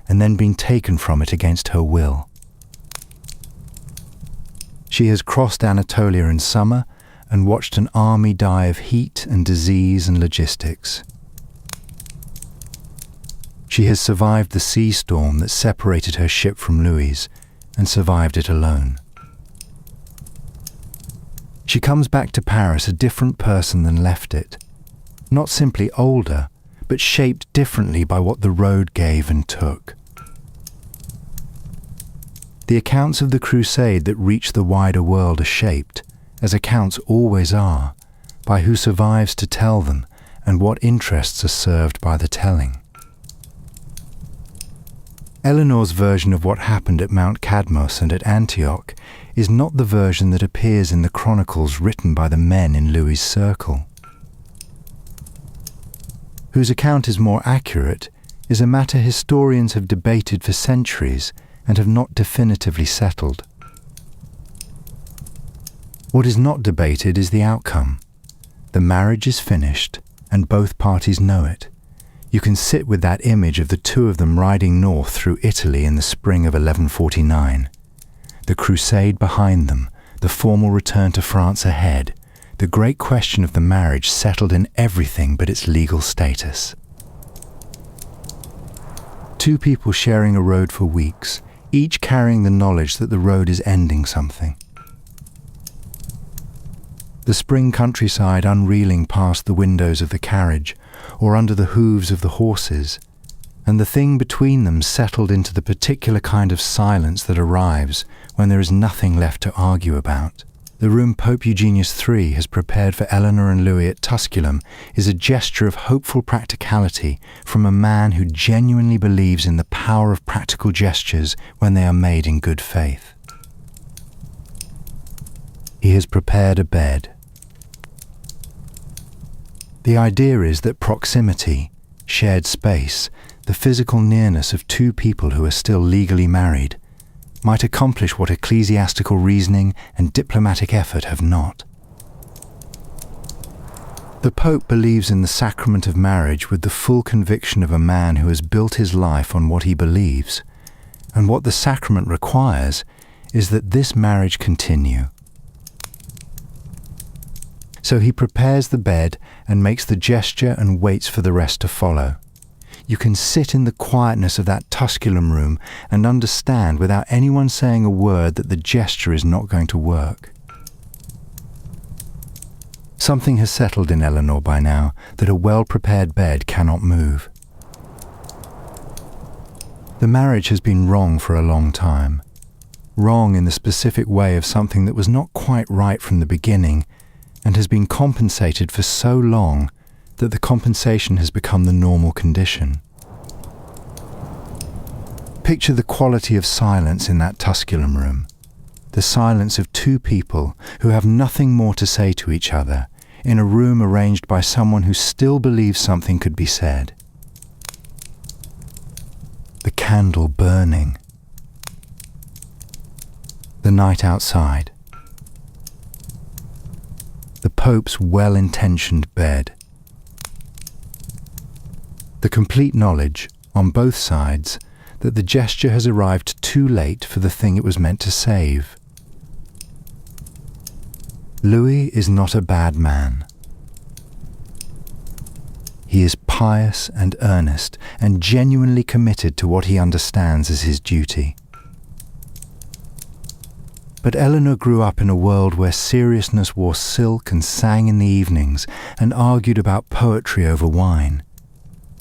and then been taken from it against her will. She has crossed Anatolia in summer and watched an army die of heat and disease and logistics. She has survived the sea storm that separated her ship from Louis, and survived it alone. She comes back to Paris a different person than left it, not simply older, but shaped differently by what the road gave and took. The accounts of the Crusade that reach the wider world are shaped, as accounts always are, by who survives to tell them and what interests are served by the telling. Eleanor's version of what happened at Mount Cadmos and at Antioch is not the version that appears in the chronicles written by the men in Louis's circle. Whose account is more accurate is a matter historians have debated for centuries and have not definitively settled. What is not debated is the outcome. The marriage is finished, and both parties know it. You can sit with that image of the two of them riding north through Italy in the spring of 1149. The crusade behind them, the formal return to France ahead, the great question of the marriage settled in everything but its legal status. Two people sharing a road for weeks, each carrying the knowledge that the road is ending something. The spring countryside unreeling past the windows of the carriage, or under the hooves of the horses, and the thing between them settled into the particular kind of silence that arrives when there is nothing left to argue about. The room Pope Eugenius III has prepared for Eleanor and Louis at Tusculum is a gesture of hopeful practicality from a man who genuinely believes in the power of practical gestures when they are made in good faith. He has prepared a bed. The idea is that proximity, shared space, the physical nearness of two people who are still legally married, might accomplish what ecclesiastical reasoning and diplomatic effort have not. The Pope believes in the sacrament of marriage with the full conviction of a man who has built his life on what he believes, and what the sacrament requires is that this marriage continue. So he prepares the bed and makes the gesture and waits for the rest to follow. You can sit in the quietness of that Tusculum room and understand without anyone saying a word that the gesture is not going to work. Something has settled in Eleanor by now that a well-prepared bed cannot move. The marriage has been wrong for a long time. Wrong in the specific way of something that was not quite right from the beginning, and has been compensated for so long that the compensation has become the normal condition. Picture the quality of silence in that Tusculum room, the silence of two people who have nothing more to say to each other, in a room arranged by someone who still believes something could be said. The candle burning. The night outside. The Pope's well-intentioned bed. The complete knowledge, on both sides, that the gesture has arrived too late for the thing it was meant to save. Louis is not a bad man. He is pious and earnest and genuinely committed to what he understands as his duty. But Eleanor grew up in a world where seriousness wore silk and sang in the evenings and argued about poetry over wine.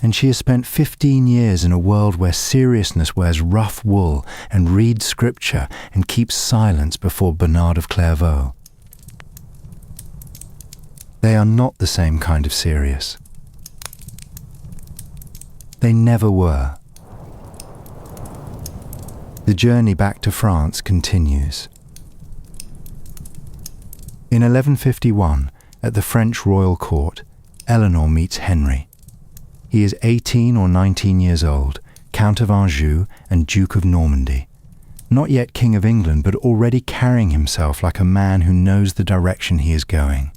And she has spent 15 years in a world where seriousness wears rough wool and reads scripture and keeps silence before Bernard of Clairvaux. They are not the same kind of serious. They never were. The journey back to France continues. In 1151, at the French royal court, Eleanor meets Henry. He is 18 or 19 years old, Count of Anjou and Duke of Normandy, not yet King of England, but already carrying himself like a man who knows the direction he is going.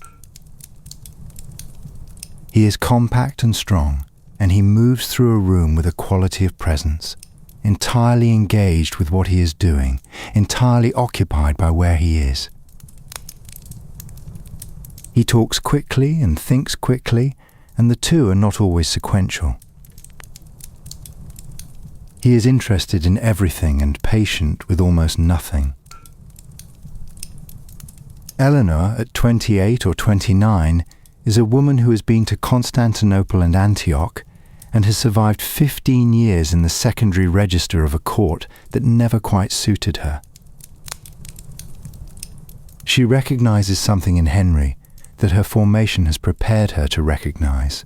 He is compact and strong, and he moves through a room with a quality of presence, entirely engaged with what he is doing, entirely occupied by where he is. He talks quickly and thinks quickly, and the two are not always sequential. He is interested in everything and patient with almost nothing. Eleanor, at 28 or 29, is a woman who has been to Constantinople and Antioch and has survived 15 years in the secondary register of a court that never quite suited her. She recognizes something in Henry that her formation has prepared her to recognize.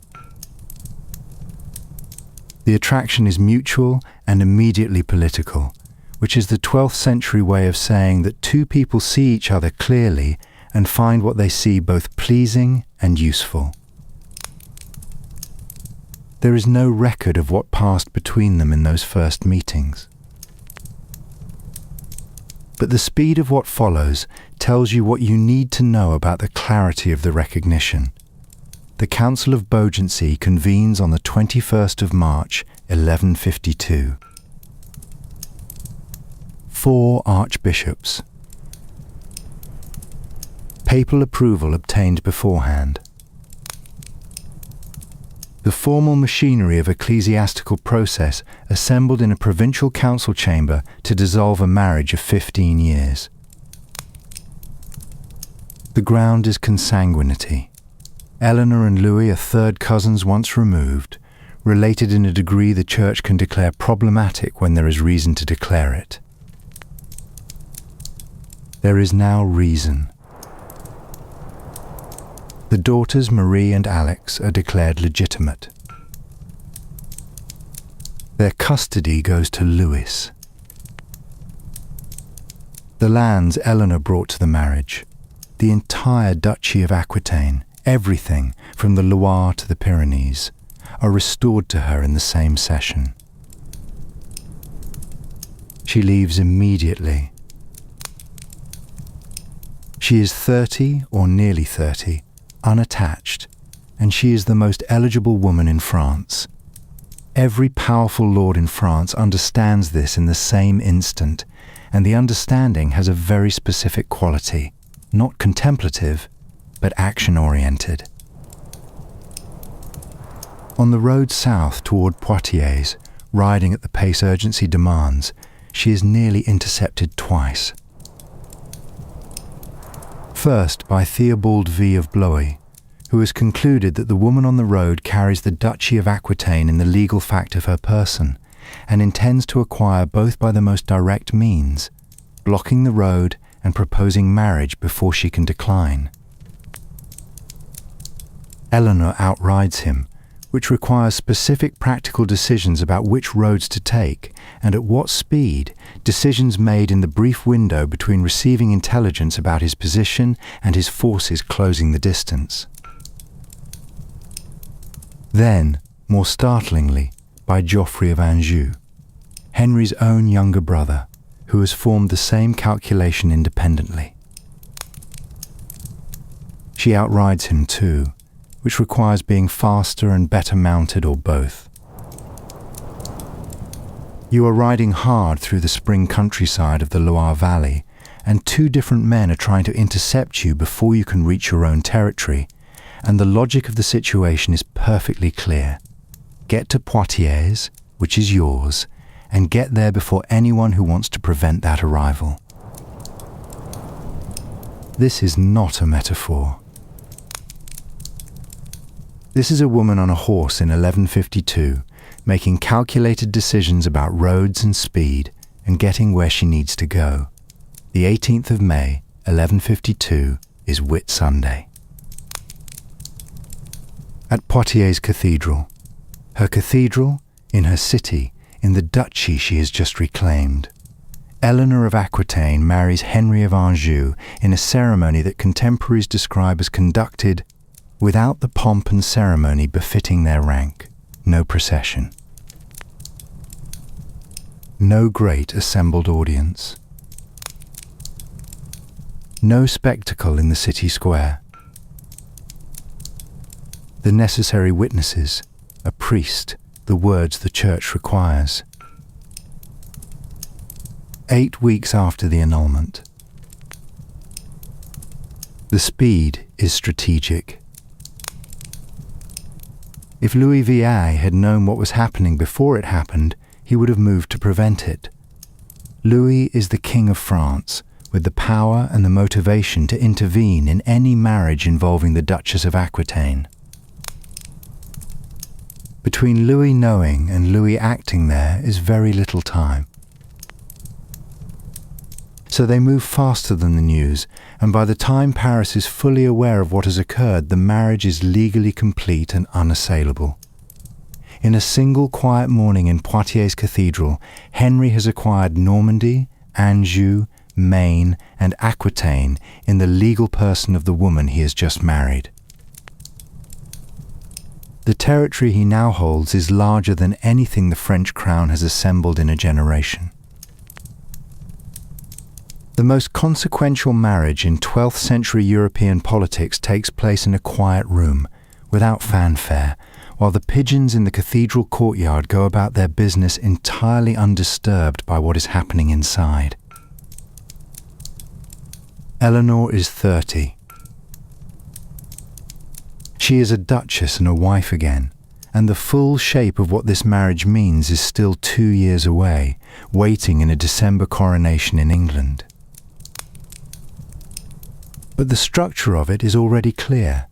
The attraction is mutual and immediately political, which is the 12th century way of saying that two people see each other clearly and find what they see both pleasing and useful. There is no record of what passed between them in those first meetings. But the speed of what follows tells you what you need to know about the clarity of the recognition. The Council of Beaugency convenes on the 21st of March, 1152. 4 archbishops. Papal approval obtained beforehand. The formal machinery of ecclesiastical process assembled in a provincial council chamber to dissolve a marriage of 15 years. The ground is consanguinity. Eleanor and Louis are third cousins once removed, related in a degree the Church can declare problematic when there is reason to declare it. There is now reason. The daughters Marie and Alex are declared legitimate. Their custody goes to Louis. The lands Eleanor brought to the marriage, the entire duchy of Aquitaine, everything from the Loire to the Pyrenees, are restored to her in the same session. She leaves immediately. She is 30 or nearly 30, unattached, and she is the most eligible woman in France. Every powerful lord in France understands this in the same instant, and the understanding has a very specific quality, not contemplative, but action-oriented. On the road south toward Poitiers, riding at the pace urgency demands, she is nearly intercepted twice. First by Theobald V of Blois, who has concluded that the woman on the road carries the Duchy of Aquitaine in the legal fact of her person, and intends to acquire both by the most direct means, blocking the road and proposing marriage before she can decline. Eleanor outrides him, which requires specific practical decisions about which roads to take and at what speed, decisions made in the brief window between receiving intelligence about his position and his forces closing the distance. Then, more startlingly, by Geoffrey of Anjou, Henry's own younger brother, who has formed the same calculation independently. She outrides him too, which requires being faster and better mounted or both. You are riding hard through the spring countryside of the Loire Valley, and 2 different men are trying to intercept you before you can reach your own territory, and the logic of the situation is perfectly clear. Get to Poitiers, which is yours, and get there before anyone who wants to prevent that arrival. This is not a metaphor. This is a woman on a horse in 1152, making calculated decisions about roads and speed and getting where she needs to go. The 18th of May, 1152, is Whit Sunday. At Poitiers Cathedral, in her city, in the duchy she has just reclaimed, Eleanor of Aquitaine marries Henry of Anjou in a ceremony that contemporaries describe as conducted without the pomp and ceremony befitting their rank, no procession. No great assembled audience. No spectacle in the city square. The necessary witnesses, a priest, the words the church requires. 8 weeks after the annulment. The speed is strategic. If Louis VI had known what was happening before it happened, he would have moved to prevent it. Louis is the King of France, with the power and the motivation to intervene in any marriage involving the Duchess of Aquitaine. Between Louis knowing and Louis acting there is very little time. So they move faster than the news, and by the time Paris is fully aware of what has occurred, the marriage is legally complete and unassailable. In a single quiet morning in Poitiers Cathedral, Henry has acquired Normandy, Anjou, Maine, and Aquitaine in the legal person of the woman he has just married. The territory he now holds is larger than anything the French crown has assembled in a generation. The most consequential marriage in 12th century European politics takes place in a quiet room, without fanfare, while the pigeons in the cathedral courtyard go about their business entirely undisturbed by what is happening inside. Eleanor is 30. She is a duchess and a wife again, and the full shape of what this marriage means is still 2 years away, waiting in a December coronation in England. But the structure of it is already clear,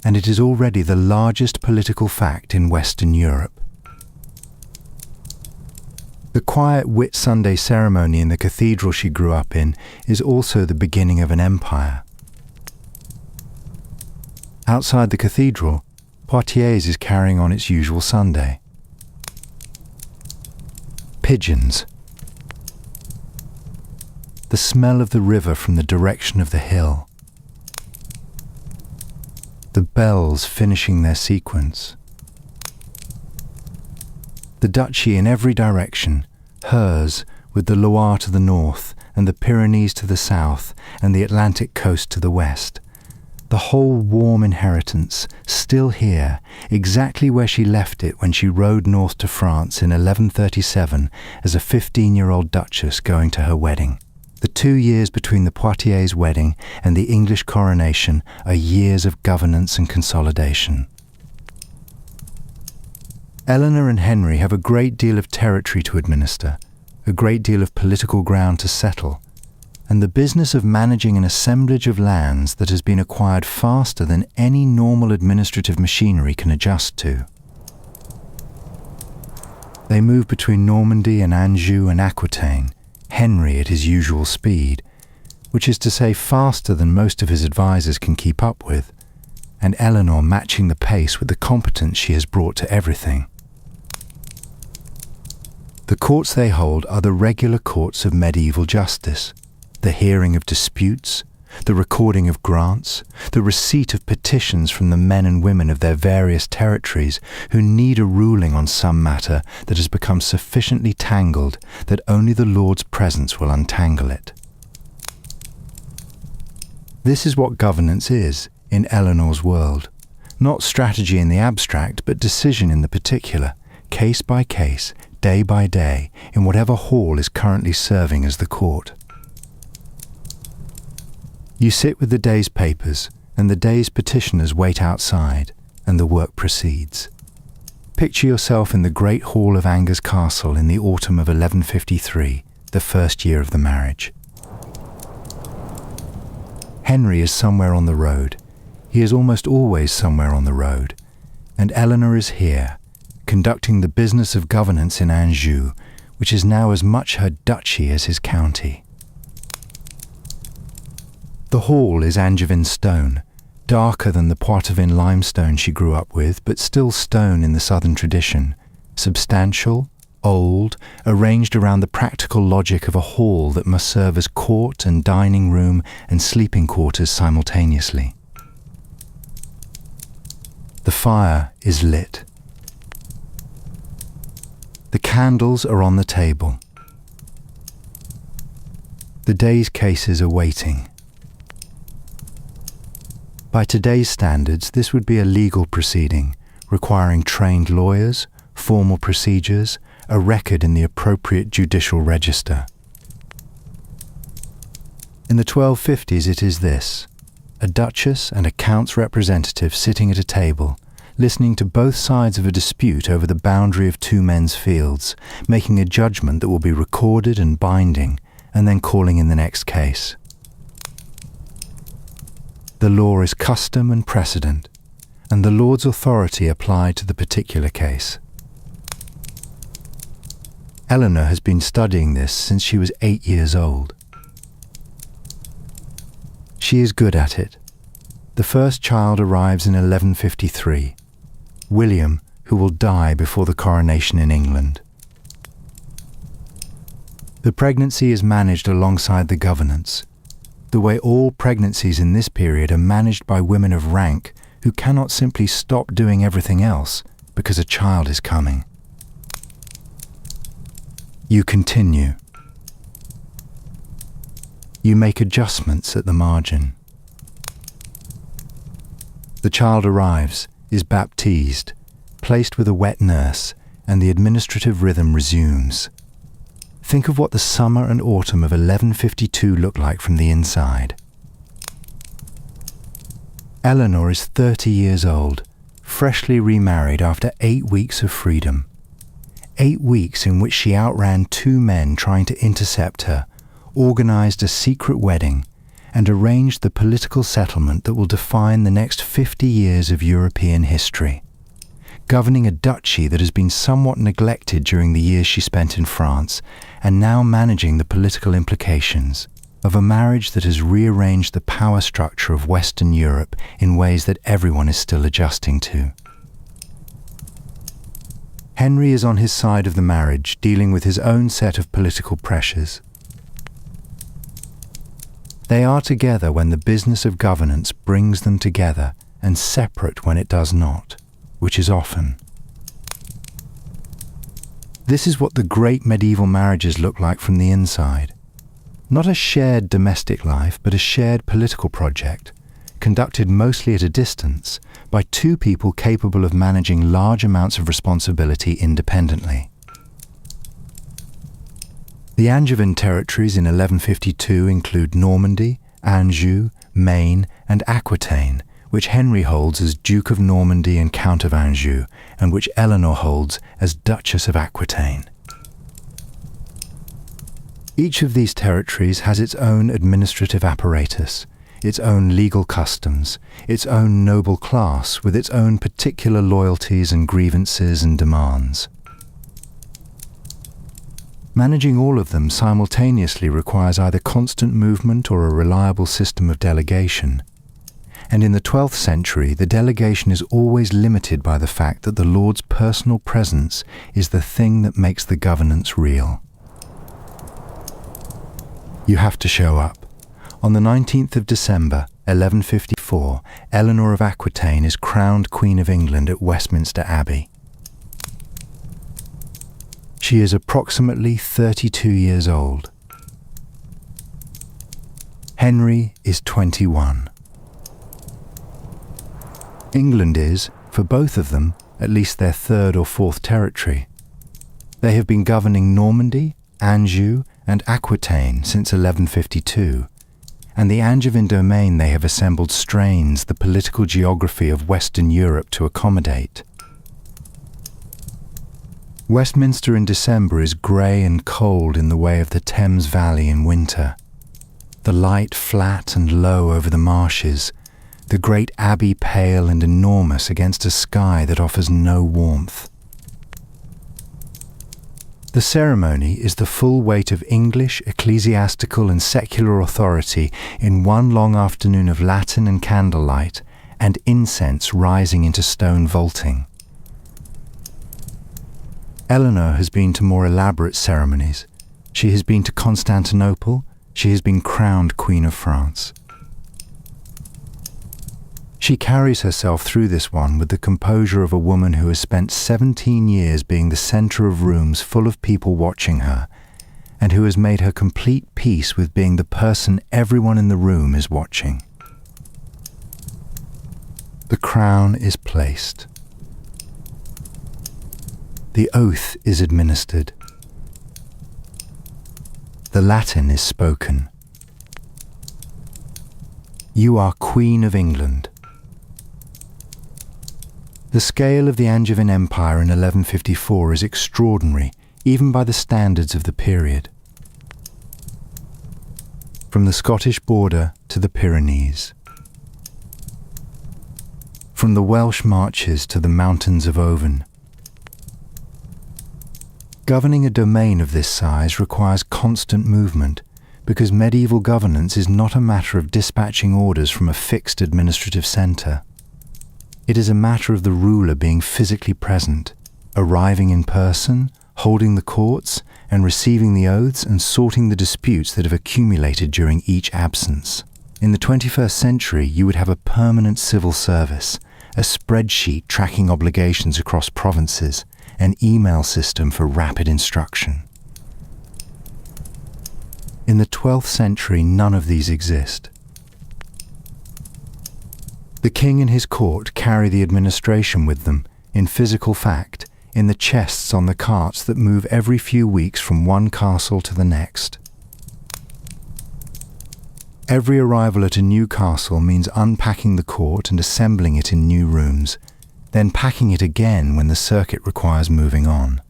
and it is already the largest political fact in Western Europe. The quiet Whit Sunday ceremony in the cathedral she grew up in is also the beginning of an empire. Outside the cathedral, Poitiers is carrying on its usual Sunday. Pigeons. The smell of the river from the direction of the hill. The bells finishing their sequence. The duchy in every direction, hers with the Loire to the north and the Pyrenees to the south and the Atlantic coast to the west. The whole warm inheritance, still here, exactly where she left it when she rode north to France in 1137 as a 15-year-old duchess going to her wedding. The 2 years between the Poitiers wedding and the English coronation are years of governance and consolidation. Eleanor and Henry have a great deal of territory to administer, a great deal of political ground to settle, and the business of managing an assemblage of lands that has been acquired faster than any normal administrative machinery can adjust to. They move between Normandy and Anjou and Aquitaine, Henry at his usual speed, which is to say faster than most of his advisers can keep up with, and Eleanor matching the pace with the competence she has brought to everything. The courts they hold are the regular courts of medieval justice, the hearing of disputes, the recording of grants, the receipt of petitions from the men and women of their various territories who need a ruling on some matter that has become sufficiently tangled that only the Lord's presence will untangle it. This is what governance is in Eleanor's world. Not strategy in the abstract, but decision in the particular, case by case, day by day, in whatever hall is currently serving as the court. You sit with the day's papers, and the day's petitioners wait outside, and the work proceeds. Picture yourself in the great hall of Angers Castle in the autumn of 1153, the first year of the marriage. Henry is somewhere on the road. He is almost always somewhere on the road. And Eleanor is here, conducting the business of governance in Anjou, which is now as much her duchy as his county. The hall is Angevin stone, darker than the Poitevin limestone she grew up with, but still stone in the southern tradition, substantial, old, arranged around the practical logic of a hall that must serve as court and dining room and sleeping quarters simultaneously. The fire is lit. The candles are on the table. The day's cases are waiting. By today's standards, this would be a legal proceeding, requiring trained lawyers, formal procedures, a record in the appropriate judicial register. In the 1250s it is this: a duchess and a count's representative sitting at a table, listening to both sides of a dispute over the boundary of two men's fields, making a judgment that will be recorded and binding, and then calling in the next case. The law is custom and precedent, and the Lord's authority applied to the particular case. Eleanor has been studying this since she was 8 years old. She is good at it. The first child arrives in 1153, William, who will die before the coronation in England. The pregnancy is managed alongside the governance, the way all pregnancies in this period are managed by women of rank who cannot simply stop doing everything else because a child is coming. You continue. You make adjustments at the margin. The child arrives, is baptized, placed with a wet nurse, and the administrative rhythm resumes. Think of what the summer and autumn of 1152 look like from the inside. Eleanor is 30 years old, freshly remarried after 8 weeks of freedom. 8 weeks in which she outran 2 men trying to intercept her, organized a secret wedding, and arranged the political settlement that will define the next 50 years of European history, governing a duchy that has been somewhat neglected during the years she spent in France, and now managing the political implications of a marriage that has rearranged the power structure of Western Europe in ways that everyone is still adjusting to. Henry is on his side of the marriage, dealing with his own set of political pressures. They are together when the business of governance brings them together, and separate when it does not, which is often. This is what the great medieval marriages look like from the inside. Not a shared domestic life, but a shared political project, conducted mostly at a distance by 2 people capable of managing large amounts of responsibility independently. The Angevin territories in 1152 include Normandy, Anjou, Maine, and Aquitaine, which Henry holds as Duke of Normandy and Count of Anjou, and which Eleanor holds as Duchess of Aquitaine. Each of these territories has its own administrative apparatus, its own legal customs, its own noble class with its own particular loyalties and grievances and demands. Managing all of them simultaneously requires either constant movement or a reliable system of delegation. And in the 12th century, the delegation is always limited by the fact that the Lord's personal presence is the thing that makes the governance real. You have to show up. On the 19th of December, 1154, Eleanor of Aquitaine is crowned Queen of England at Westminster Abbey. She is approximately 32 years old. Henry is 21. England is, for both of them, at least their 3rd or 4th territory. They have been governing Normandy, Anjou, and Aquitaine since 1152, and the Angevin domain they have assembled strains the political geography of Western Europe to accommodate. Westminster in December is grey and cold in the way of the Thames Valley in winter. The light flat and low over the marshes, the great Abbey pale and enormous against a sky that offers no warmth. The ceremony is the full weight of English, ecclesiastical and secular authority in one long afternoon of Latin and candlelight, and incense rising into stone vaulting. Eleanor has been to more elaborate ceremonies. She has been to Constantinople. She has been crowned Queen of France. She carries herself through this one with the composure of a woman who has spent 17 years being the centre of rooms full of people watching her, and who has made her complete peace with being the person everyone in the room is watching. The crown is placed. The oath is administered. The Latin is spoken. You are Queen of England. The scale of the Angevin Empire in 1154 is extraordinary, even by the standards of the period. From the Scottish border to the Pyrenees. From the Welsh marches to the mountains of Oven. Governing a domain of this size requires constant movement, because medieval governance is not a matter of dispatching orders from a fixed administrative centre. It is a matter of the ruler being physically present, arriving in person, holding the courts, and receiving the oaths and sorting the disputes that have accumulated during each absence. In the 21st century, you would have a permanent civil service, a spreadsheet tracking obligations across provinces, an email system for rapid instruction. In the 12th century, none of these exist. The king and his court carry the administration with them, in physical fact, in the chests on the carts that move every few weeks from one castle to the next. Every arrival at a new castle means unpacking the court and assembling it in new rooms, then packing it again when the circuit requires moving on.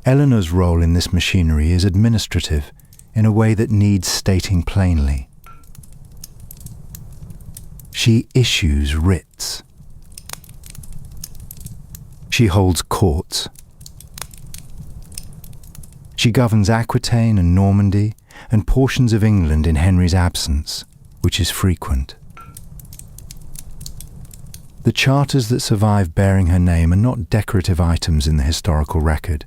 Eleanor's role in this machinery is administrative, in a way that needs stating plainly. She issues writs. She holds courts. She governs Aquitaine and Normandy and portions of England in Henry's absence, which is frequent. The charters that survive bearing her name are not decorative items in the historical record.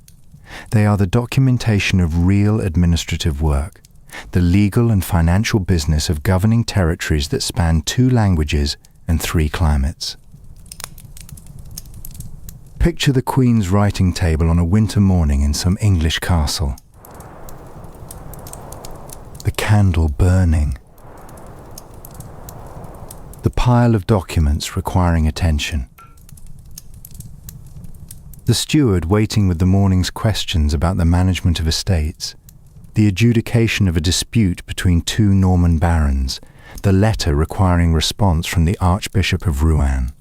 They are the documentation of real administrative work, the legal and financial business of governing territories that span 2 languages and 3 climates. Picture the Queen's writing table on a winter morning in some English castle. The candle burning. The pile of documents requiring attention. The steward waiting with the morning's questions about the management of estates, the adjudication of a dispute between 2 Norman barons, the letter requiring response from the Archbishop of Rouen.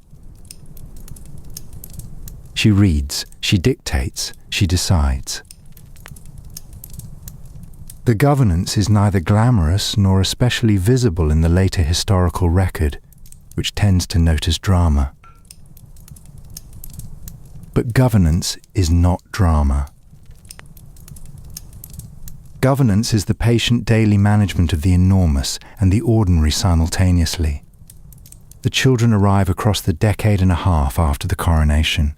She reads, she dictates, she decides. The governance is neither glamorous nor especially visible in the later historical record, which tends to notice drama. But governance is not drama. Governance is the patient daily management of the enormous and the ordinary simultaneously. The children arrive across the decade and a half after the coronation.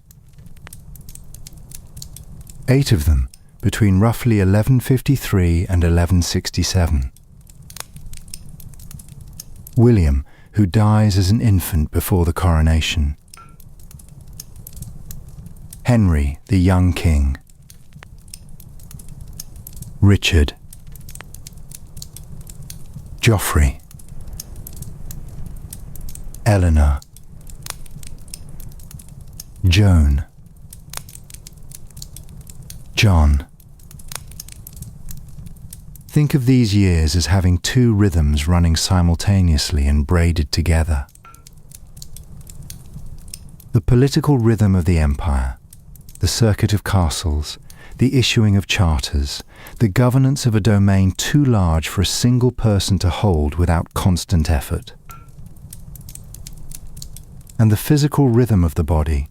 8 of them between roughly 1153 and 1167. William, who dies as an infant before the coronation. Henry, the young king. Richard. Geoffrey. Eleanor. Joan. John. Think of these years as having 2 rhythms running simultaneously and braided together. The political rhythm of the empire, the circuit of castles, the issuing of charters, the governance of a domain too large for a single person to hold without constant effort. And the physical rhythm of the body,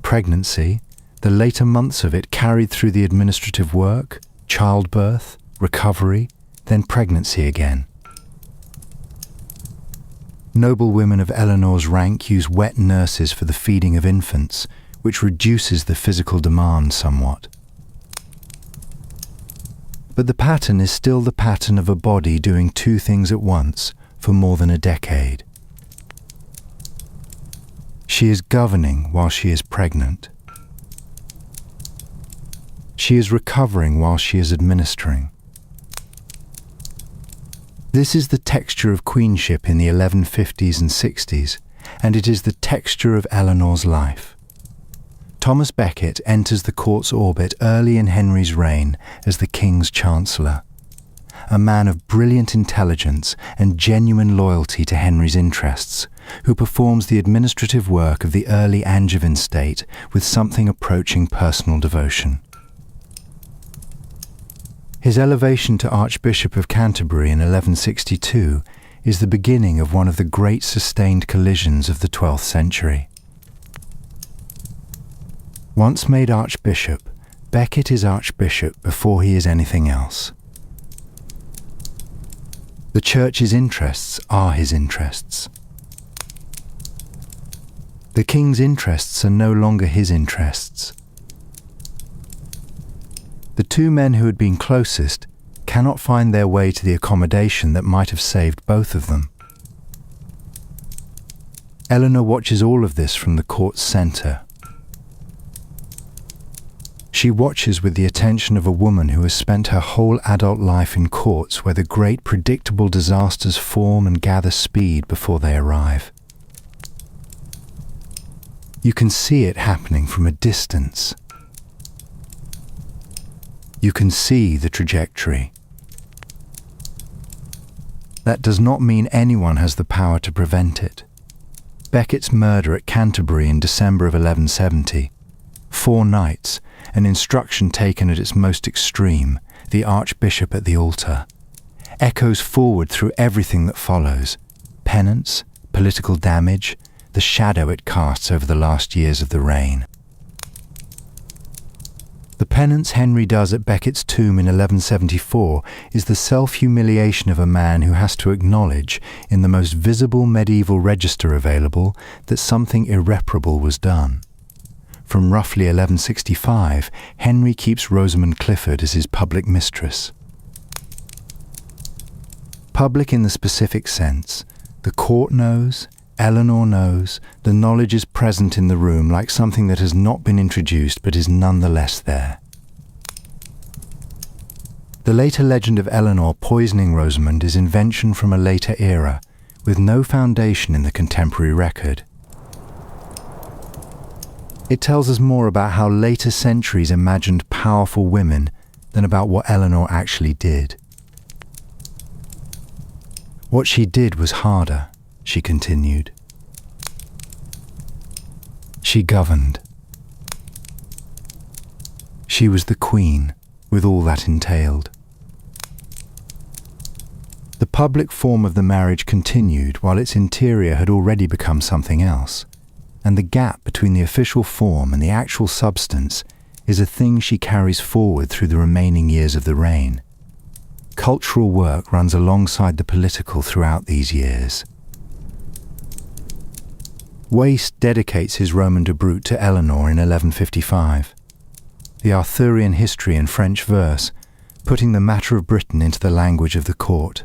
pregnancy, the later months of it carried through the administrative work, childbirth, recovery, then pregnancy again. Noble women of Eleanor's rank use wet nurses for the feeding of infants, which reduces the physical demand somewhat. But the pattern is still the pattern of a body doing 2 things at once for more than a decade. She is governing while she is pregnant. She is recovering while she is administering. This is the texture of queenship in the 1150s and 60s, and it is the texture of Eleanor's life. Thomas Becket enters the court's orbit early in Henry's reign as the King's Chancellor, a man of brilliant intelligence and genuine loyalty to Henry's interests, who performs the administrative work of the early Angevin state with something approaching personal devotion. His elevation to Archbishop of Canterbury in 1162 is the beginning of one of the great sustained collisions of the 12th century. Once made Archbishop, Becket is Archbishop before he is anything else. The Church's interests are his interests. The King's interests are no longer his interests. The two men who had been closest cannot find their way to the accommodation that might have saved both of them. Eleanor watches all of this from the court's centre. She watches with the attention of a woman who has spent her whole adult life in courts where the great predictable disasters form and gather speed before they arrive. You can see it happening from a distance. You can see the trajectory. That does not mean anyone has the power to prevent it. Becket's murder at Canterbury in December of 1170, 4 nights, an instruction taken at its most extreme, the Archbishop at the altar, echoes forward through everything that follows: penance, political damage, the shadow it casts over the last years of the reign. The penance Henry does at Becket's tomb in 1174 is the self-humiliation of a man who has to acknowledge, in the most visible medieval register available, that something irreparable was done. From roughly 1165, Henry keeps Rosamund Clifford as his public mistress. Public in the specific sense, the court knows, Eleanor knows, the knowledge is present in the room like something that has not been introduced but is nonetheless there. The later legend of Eleanor poisoning Rosamund is invention from a later era, with no foundation in the contemporary record. It tells us more about how later centuries imagined powerful women than about what Eleanor actually did. What she did was harder, she continued. She governed. She was the queen, with all that entailed. The public form of the marriage continued while its interior had already become something else, and the gap between the official form and the actual substance is a thing she carries forward through the remaining years of the reign. Cultural work runs alongside the political throughout these years. Wace dedicates his Roman de Brut to Eleanor in 1155. The Arthurian history in French verse, putting the matter of Britain into the language of the court.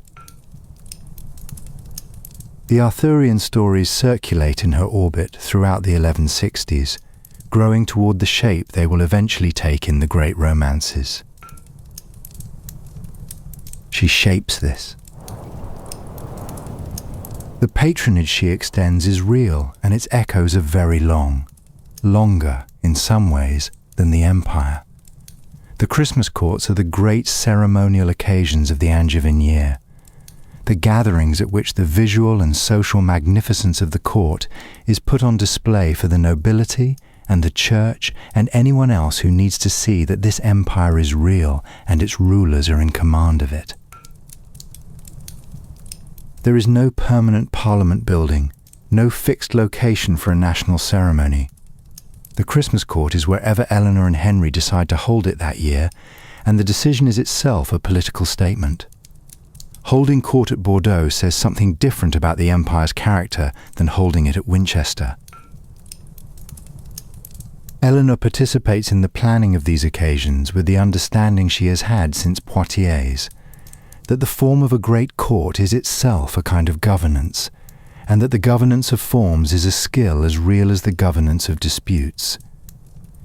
The Arthurian stories circulate in her orbit throughout the 1160s, growing toward the shape they will eventually take in the great romances. She shapes this. The patronage she extends is real, and its echoes are very long, longer, in some ways, than the empire. The Christmas courts are the great ceremonial occasions of the Angevin year, the gatherings at which the visual and social magnificence of the court is put on display for the nobility and the church and anyone else who needs to see that this empire is real and its rulers are in command of it. There is no permanent parliament building, no fixed location for a national ceremony. The Christmas court is wherever Eleanor and Henry decide to hold it that year, and the decision is itself a political statement. Holding court at Bordeaux says something different about the empire's character than holding it at Winchester. Eleanor participates in the planning of these occasions with the understanding she has had since Poitiers, that the form of a great court is itself a kind of governance, and that the governance of forms is a skill as real as the governance of disputes.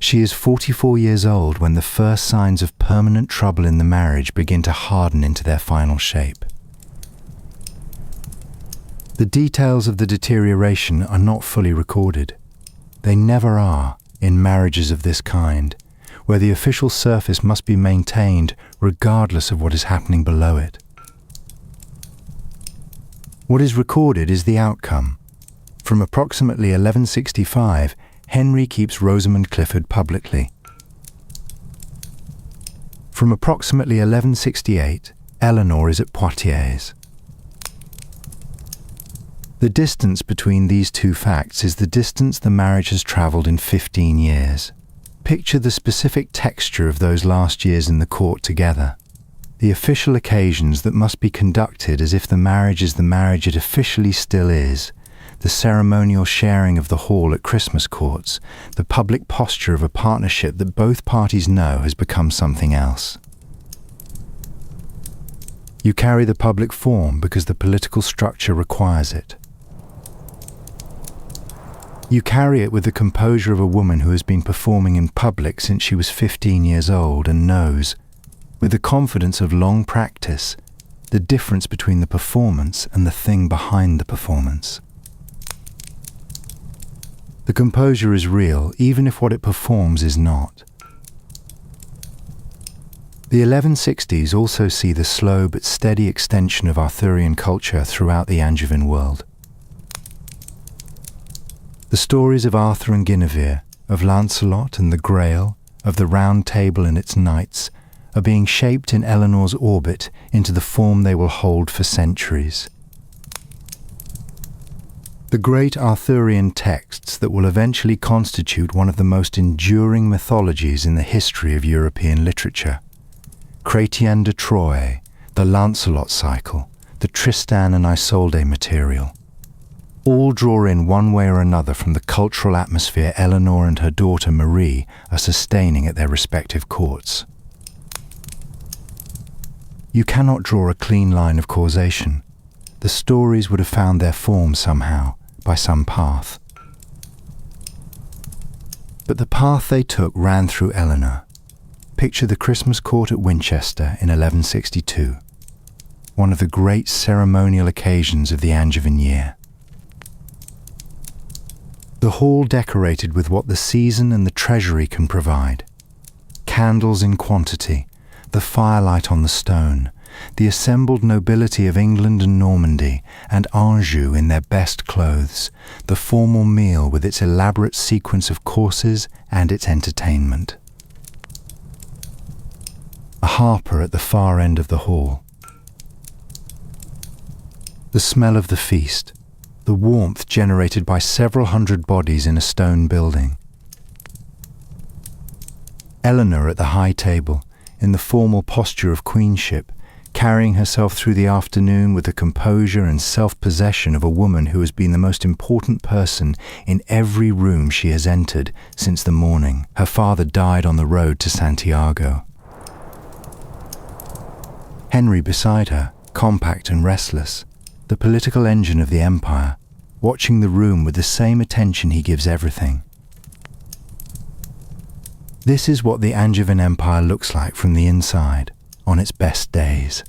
She is 44 years old when the first signs of permanent trouble in the marriage begin to harden into their final shape. The details of the deterioration are not fully recorded. They never are in marriages of this kind, where the official surface must be maintained regardless of what is happening below it. What is recorded is the outcome. From approximately 1165, Henry keeps Rosamund Clifford publicly. From approximately 1168, Eleanor is at Poitiers. The distance between these two facts is the distance the marriage has travelled in 15 years. Picture the specific texture of those last years in the court together. The official occasions that must be conducted as if the marriage is the marriage it officially still is, the ceremonial sharing of the hall at Christmas courts, the public posture of a partnership that both parties know has become something else. You carry the public form because the political structure requires it. You carry it with the composure of a woman who has been performing in public since she was 15 years old and knows, with the confidence of long practice, the difference between the performance and the thing behind the performance. The composure is real, even if what it performs is not. The 1160s also see the slow but steady extension of Arthurian culture throughout the Angevin world. The stories of Arthur and Guinevere, of Lancelot and the Grail, of the Round Table and its knights, are being shaped in Eleanor's orbit into the form they will hold for centuries. The great Arthurian texts that will eventually constitute one of the most enduring mythologies in the history of European literature. Chrétien de Troyes, the Lancelot cycle, the Tristan and Isolde material. All draw in one way or another from the cultural atmosphere Eleanor and her daughter Marie are sustaining at their respective courts. You cannot draw a clean line of causation. The stories would have found their form somehow, by some path. But the path they took ran through Eleanor. Picture the Christmas court at Winchester in 1162, one of the great ceremonial occasions of the Angevin year. The hall decorated with what the season and the treasury can provide. Candles in quantity, the firelight on the stone, the assembled nobility of England and Normandy, and Anjou in their best clothes, the formal meal with its elaborate sequence of courses and its entertainment. A harper at the far end of the hall. The smell of the feast, the warmth generated by several hundred bodies in a stone building. Eleanor at the high table, in the formal posture of queenship, carrying herself through the afternoon with the composure and self-possession of a woman who has been the most important person in every room she has entered since the morning her father died on the road to Santiago. Henry beside her, compact and restless, the political engine of the empire, watching the room with the same attention he gives everything. This is what the Angevin Empire looks like from the inside, on its best days.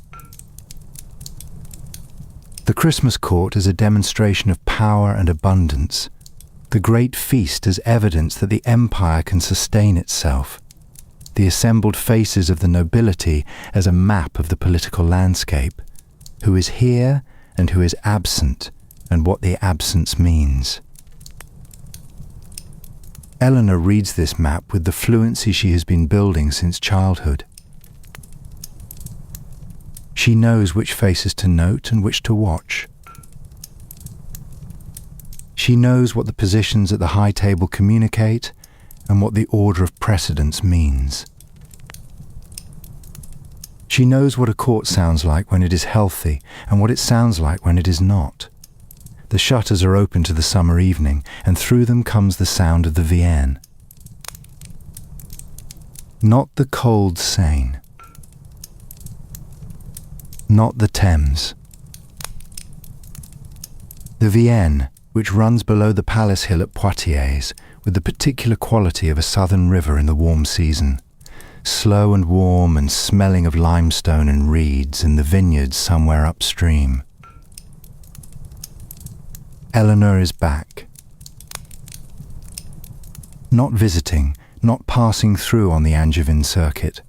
The Christmas court is a demonstration of power and abundance, the great feast as evidence that the empire can sustain itself, the assembled faces of the nobility as a map of the political landscape, who is here and who is absent, and what the absence means. Eleanor reads this map with the fluency she has been building since childhood. She knows which faces to note and which to watch. She knows what the positions at the high table communicate and what the order of precedence means. She knows what a court sounds like when it is healthy and what it sounds like when it is not. The shutters are open to the summer evening, and through them comes the sound of the Vienne. Not the cold Seine. Not the Thames. The Vienne, which runs below the palace hill at Poitiers with the particular quality of a southern river in the warm season, slow and warm and smelling of limestone and reeds in the vineyards somewhere upstream. Eleanor is back. Not visiting, not passing through on the Angevin circuit.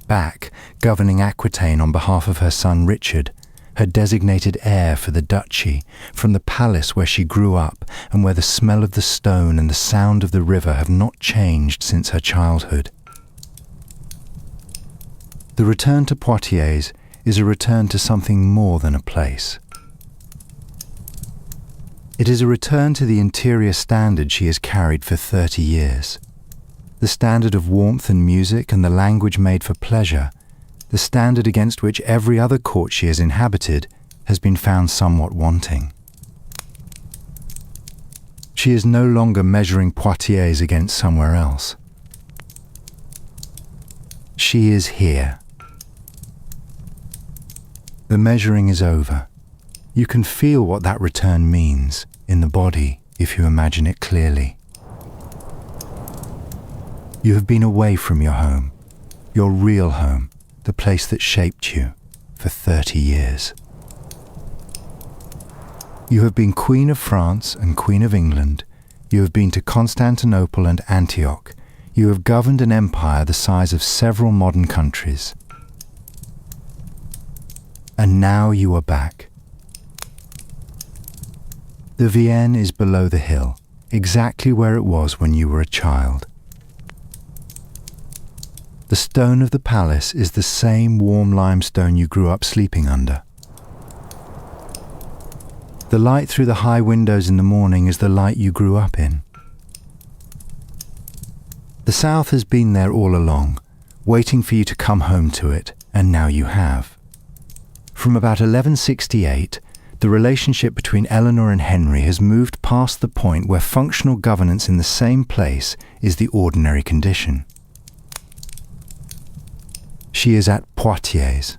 Back, governing Aquitaine on behalf of her son Richard, her designated heir for the duchy, from the palace where she grew up and where the smell of the stone and the sound of the river have not changed since her childhood. The return to Poitiers is a return to something more than a place. It is a return to the interior standard she has carried for 30 years. The standard of warmth and music and the language made for pleasure, the standard against which every other court she has inhabited has been found somewhat wanting. She is no longer measuring Poitiers against somewhere else. She is here. The measuring is over. You can feel what that return means in the body if you imagine it clearly. You have been away from your home, your real home, the place that shaped you, for 30 years. You have been Queen of France and Queen of England. You have been to Constantinople and Antioch. You have governed an empire the size of several modern countries. And now you are back. The Vienne is below the hill, exactly where it was when you were a child. The stone of the palace is the same warm limestone you grew up sleeping under. The light through the high windows in the morning is the light you grew up in. The south has been there all along, waiting for you to come home to it, and now you have. From about 1168, the relationship between Eleanor and Henry has moved past the point where functional governance in the same place is the ordinary condition. She is at Poitiers.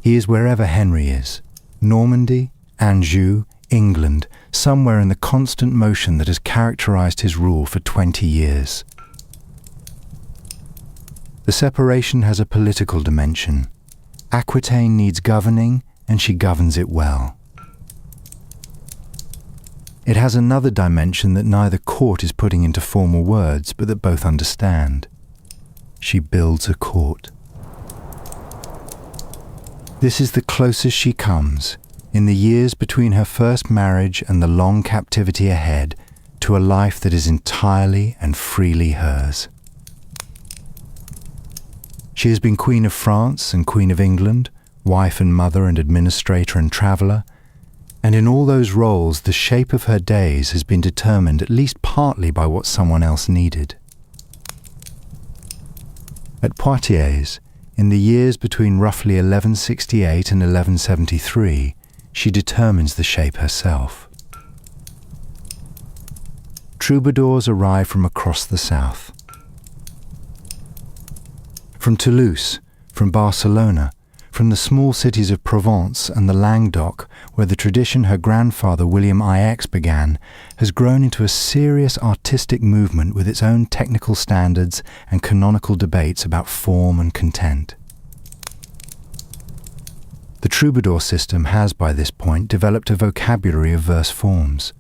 He is wherever Henry is, Normandy, Anjou, England, somewhere in the constant motion that has characterized his rule for 20 years. The separation has a political dimension. Aquitaine needs governing, and she governs it well. It has another dimension that neither court is putting into formal words, but that both understand. She builds a court. This is the closest she comes, in the years between her first marriage and the long captivity ahead, to a life that is entirely and freely hers. She has been Queen of France and Queen of England, wife and mother and administrator and traveller, and in all those roles the shape of her days has been determined at least partly by what someone else needed. At Poitiers, in the years between roughly 1168 and 1173, she determines the shape herself. Troubadours arrive from across the south. From Toulouse, from Barcelona, from the small cities of Provence and the Languedoc, where the tradition her grandfather William IX began, has grown into a serious artistic movement with its own technical standards and canonical debates about form and content. The troubadour system has by this point developed a vocabulary of verse forms: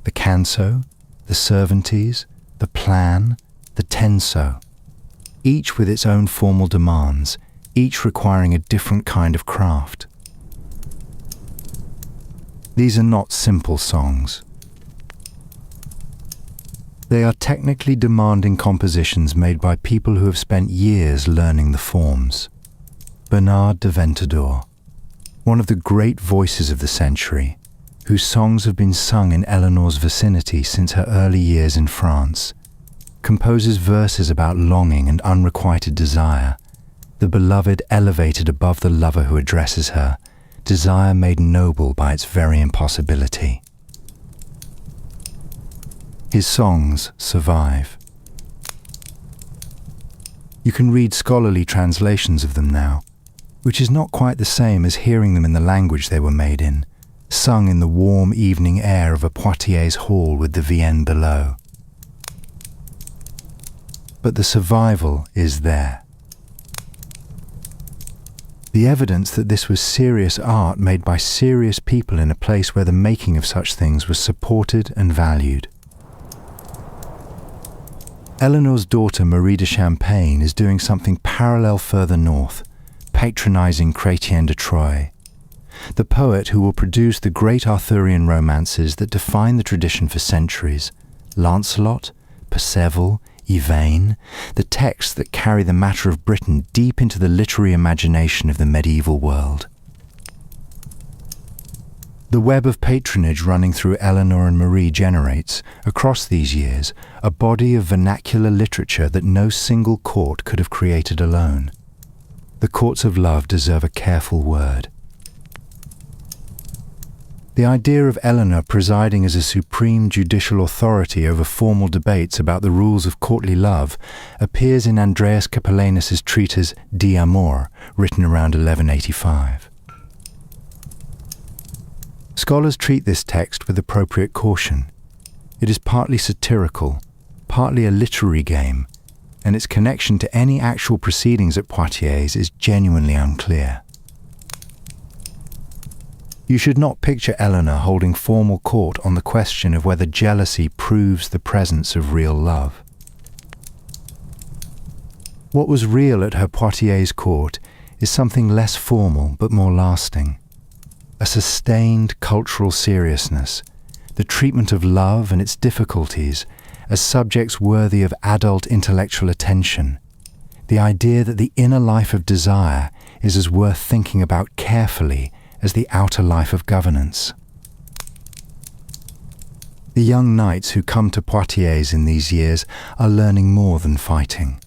the canso, the servantes, the plan, the tenso, each with its own formal demands, each requiring a different kind of craft. These are not simple songs. They are technically demanding compositions made by people who have spent years learning the forms. Bernard de Ventadour, one of the great voices of the century, whose songs have been sung in Eleanor's vicinity since her early years in France, composes verses about longing and unrequited desire, the beloved elevated above the lover who addresses her, desire made noble by its very impossibility. His songs survive. You can read scholarly translations of them now, which is not quite the same as hearing them in the language they were made in, sung in the warm evening air of a Poitiers hall with the Vienne below. But the survival is there. The evidence that this was serious art made by serious people in a place where the making of such things was supported and valued. Eleanor's daughter Marie de Champagne is doing something parallel further north, patronising Chrétien de Troyes, the poet who will produce the great Arthurian romances that define the tradition for centuries: Lancelot, Perceval, Yvain, the texts that carry the matter of Britain deep into the literary imagination of the medieval world. The web of patronage running through Eleanor and Marie generates, across these years, a body of vernacular literature that no single court could have created alone. The courts of love deserve a careful word. The idea of Eleanor presiding as a supreme judicial authority over formal debates about the rules of courtly love appears in Andreas Capellanus' treatise De Amor, written around 1185. Scholars treat this text with appropriate caution. It is partly satirical, partly a literary game, and its connection to any actual proceedings at Poitiers is genuinely unclear. You should not picture Eleanor holding formal court on the question of whether jealousy proves the presence of real love. What was real at her Poitiers court is something less formal but more lasting. A sustained cultural seriousness, the treatment of love and its difficulties as subjects worthy of adult intellectual attention, the idea that the inner life of desire is as worth thinking about carefully as the outer life of governance. The young knights who come to Poitiers in these years are learning more than fighting.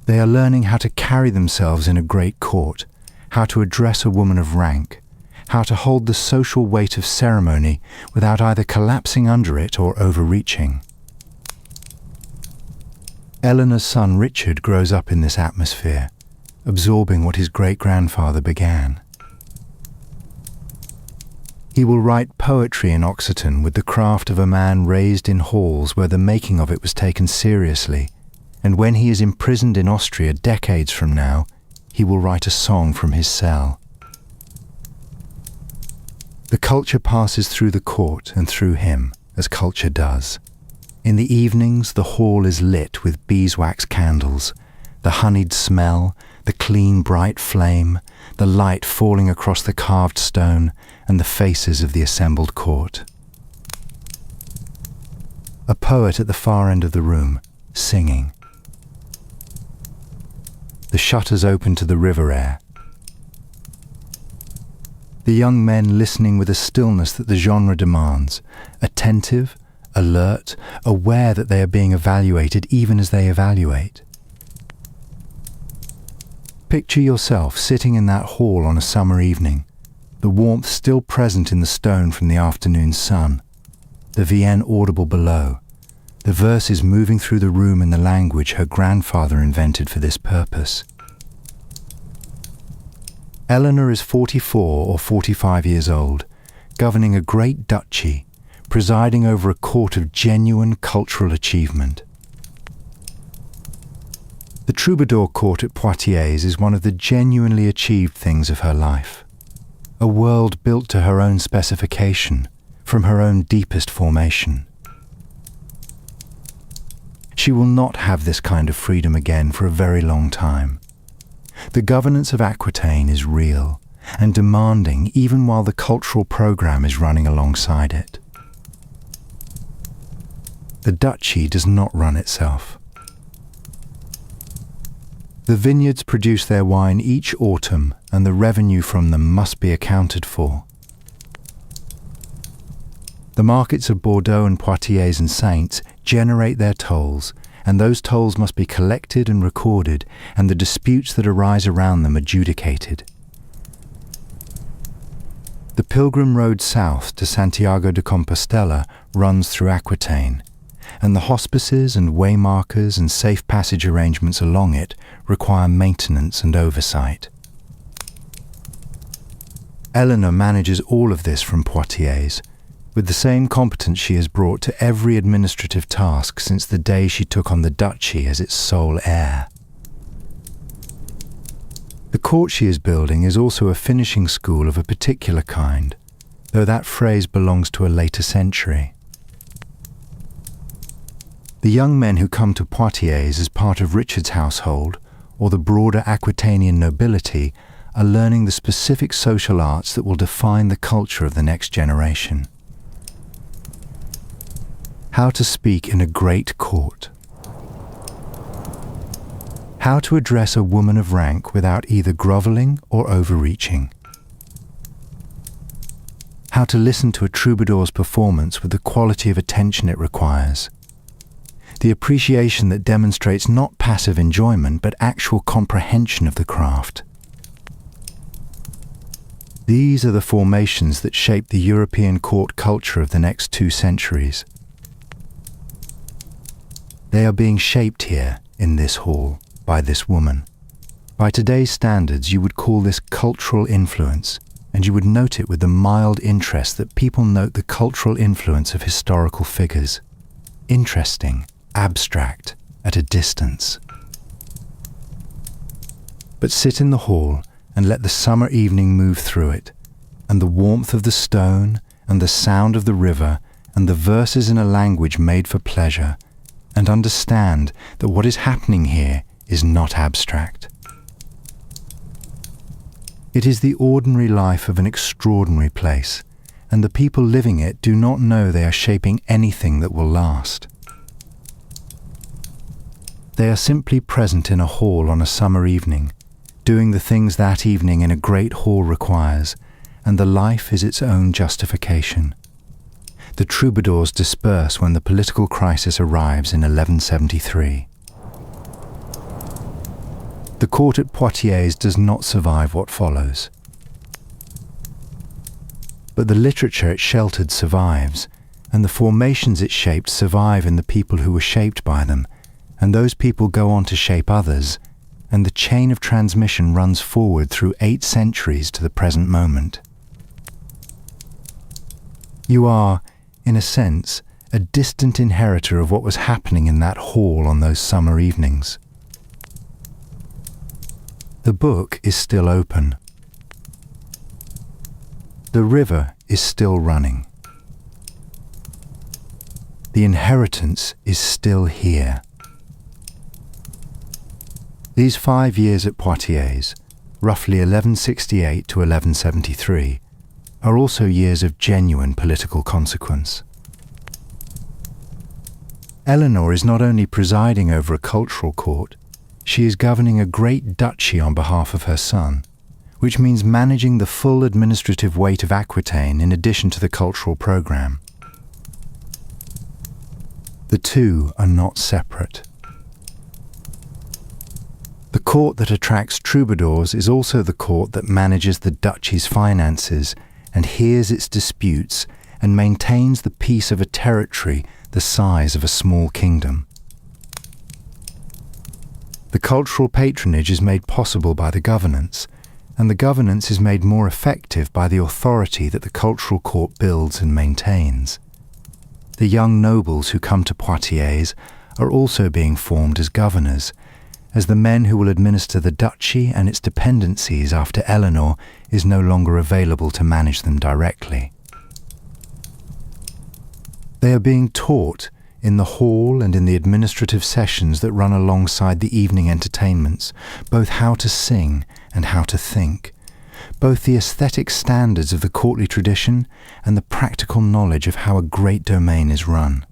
They are learning how to carry themselves in a great court, how to address a woman of rank, how to hold the social weight of ceremony without either collapsing under it or overreaching. Eleanor's son Richard grows up in this atmosphere, absorbing what his great-grandfather began. He will write poetry in Occitan with the craft of a man raised in halls where the making of it was taken seriously, and when he is imprisoned in Austria decades from now, he will write a song from his cell. The culture passes through the court and through him, as culture does. In the evenings, the hall is lit with beeswax candles, the honeyed smell, the clean bright flame, the light falling across the carved stone, and the faces of the assembled court. A poet at the far end of the room, singing. The shutters open to the river air. The young men listening with a stillness that the genre demands, attentive, alert, aware that they are being evaluated even as they evaluate. Picture yourself sitting in that hall on a summer evening, the warmth still present in the stone from the afternoon sun, the Vienne audible below, the verses moving through the room in the language her grandfather invented for this purpose. Eleanor is 44 or 45 years old, governing a great duchy, presiding over a court of genuine cultural achievement. The Troubadour court at Poitiers is one of the genuinely achieved things of her life. A world built to her own specification, from her own deepest formation. She will not have this kind of freedom again for a very long time. The governance of Aquitaine is real and demanding even while the cultural program is running alongside it. The duchy does not run itself. The vineyards produce their wine each autumn, and the revenue from them must be accounted for. The markets of Bordeaux and Poitiers and Saintes generate their tolls, and those tolls must be collected and recorded, and the disputes that arise around them adjudicated. The pilgrim road south to Santiago de Compostela runs through Aquitaine, and the hospices and waymarkers and safe passage arrangements along it require maintenance and oversight. Eleanor manages all of this from Poitiers, with the same competence she has brought to every administrative task since the day she took on the duchy as its sole heir. The court she is building is also a finishing school of a particular kind, though that phrase belongs to a later century. The young men who come to Poitiers as part of Richard's household, or the broader Aquitanian nobility, are learning the specific social arts that will define the culture of the next generation. How to speak in a great court. How to address a woman of rank without either grovelling or overreaching. How to listen to a troubadour's performance with the quality of attention it requires. The appreciation that demonstrates not passive enjoyment but actual comprehension of the craft. These are the formations that shape the European court culture of the next 2 centuries. They are being shaped here, in this hall, by this woman. By today's standards, you would call this cultural influence, and you would note it with the mild interest that people note the cultural influence of historical figures. Interesting, abstract, at a distance. But sit in the hall and let the summer evening move through it, and the warmth of the stone, and the sound of the river, and the verses in a language made for pleasure, and understand that what is happening here is not abstract. It is the ordinary life of an extraordinary place, and the people living it do not know they are shaping anything that will last. They are simply present in a hall on a summer evening, doing the things that evening in a great hall requires, and the life is its own justification. The troubadours disperse when the political crisis arrives in 1173. The court at Poitiers does not survive what follows. But the literature it sheltered survives, and the formations it shaped survive in the people who were shaped by them, and those people go on to shape others, and the chain of transmission runs forward through 8 centuries to the present moment. You are, in a sense, a distant inheritor of what was happening in that hall on those summer evenings. The book is still open. The river is still running. The inheritance is still here. These 5 years at Poitiers, roughly 1168 to 1173, are also years of genuine political consequence. Eleanor is not only presiding over a cultural court, she is governing a great duchy on behalf of her son, which means managing the full administrative weight of Aquitaine in addition to the cultural program. The two are not separate. The court that attracts troubadours is also the court that manages the duchy's finances and hears its disputes and maintains the peace of a territory the size of a small kingdom. The cultural patronage is made possible by the governance, and the governance is made more effective by the authority that the cultural court builds and maintains. The young nobles who come to Poitiers are also being formed as governors, as the men who will administer the duchy and its dependencies after Eleanor is no longer available to manage them directly. They are being taught in the hall and in the administrative sessions that run alongside the evening entertainments, both how to sing and how to think, both the aesthetic standards of the courtly tradition and the practical knowledge of how a great domain is run.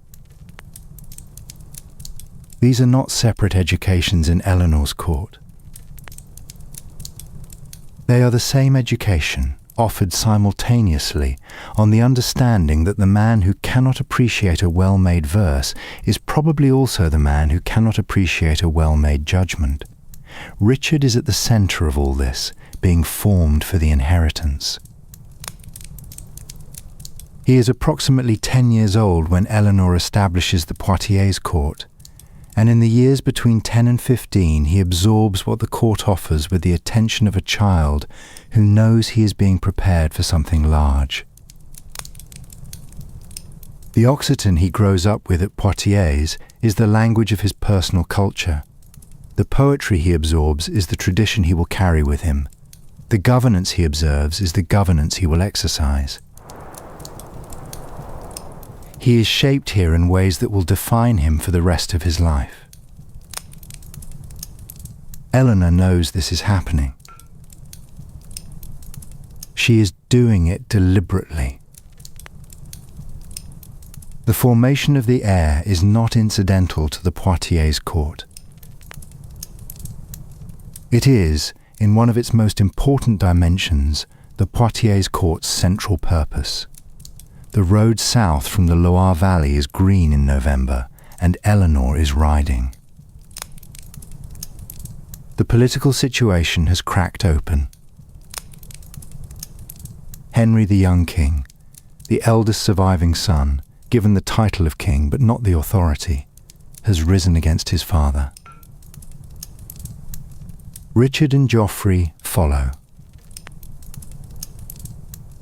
These are not separate educations in Eleanor's court. They are the same education, offered simultaneously, on the understanding that the man who cannot appreciate a well-made verse is probably also the man who cannot appreciate a well-made judgment. Richard is at the centre of all this, being formed for the inheritance. He is approximately 10 years old when Eleanor establishes the Poitiers court, and in the years between 10 and 15 he absorbs what the court offers with the attention of a child who knows he is being prepared for something large. The Occitan he grows up with at Poitiers is the language of his personal culture. The poetry he absorbs is the tradition he will carry with him. The governance he observes is the governance he will exercise. He is shaped here in ways that will define him for the rest of his life. Eleanor knows this is happening. She is doing it deliberately. The formation of the heir is not incidental to the Poitiers court. It is, in one of its most important dimensions, the Poitiers court's central purpose. The road south from the Loire Valley is green in November, and Eleanor is riding. The political situation has cracked open. Henry the young king, the eldest surviving son, given the title of king but not the authority, has risen against his father. Richard and Geoffrey follow.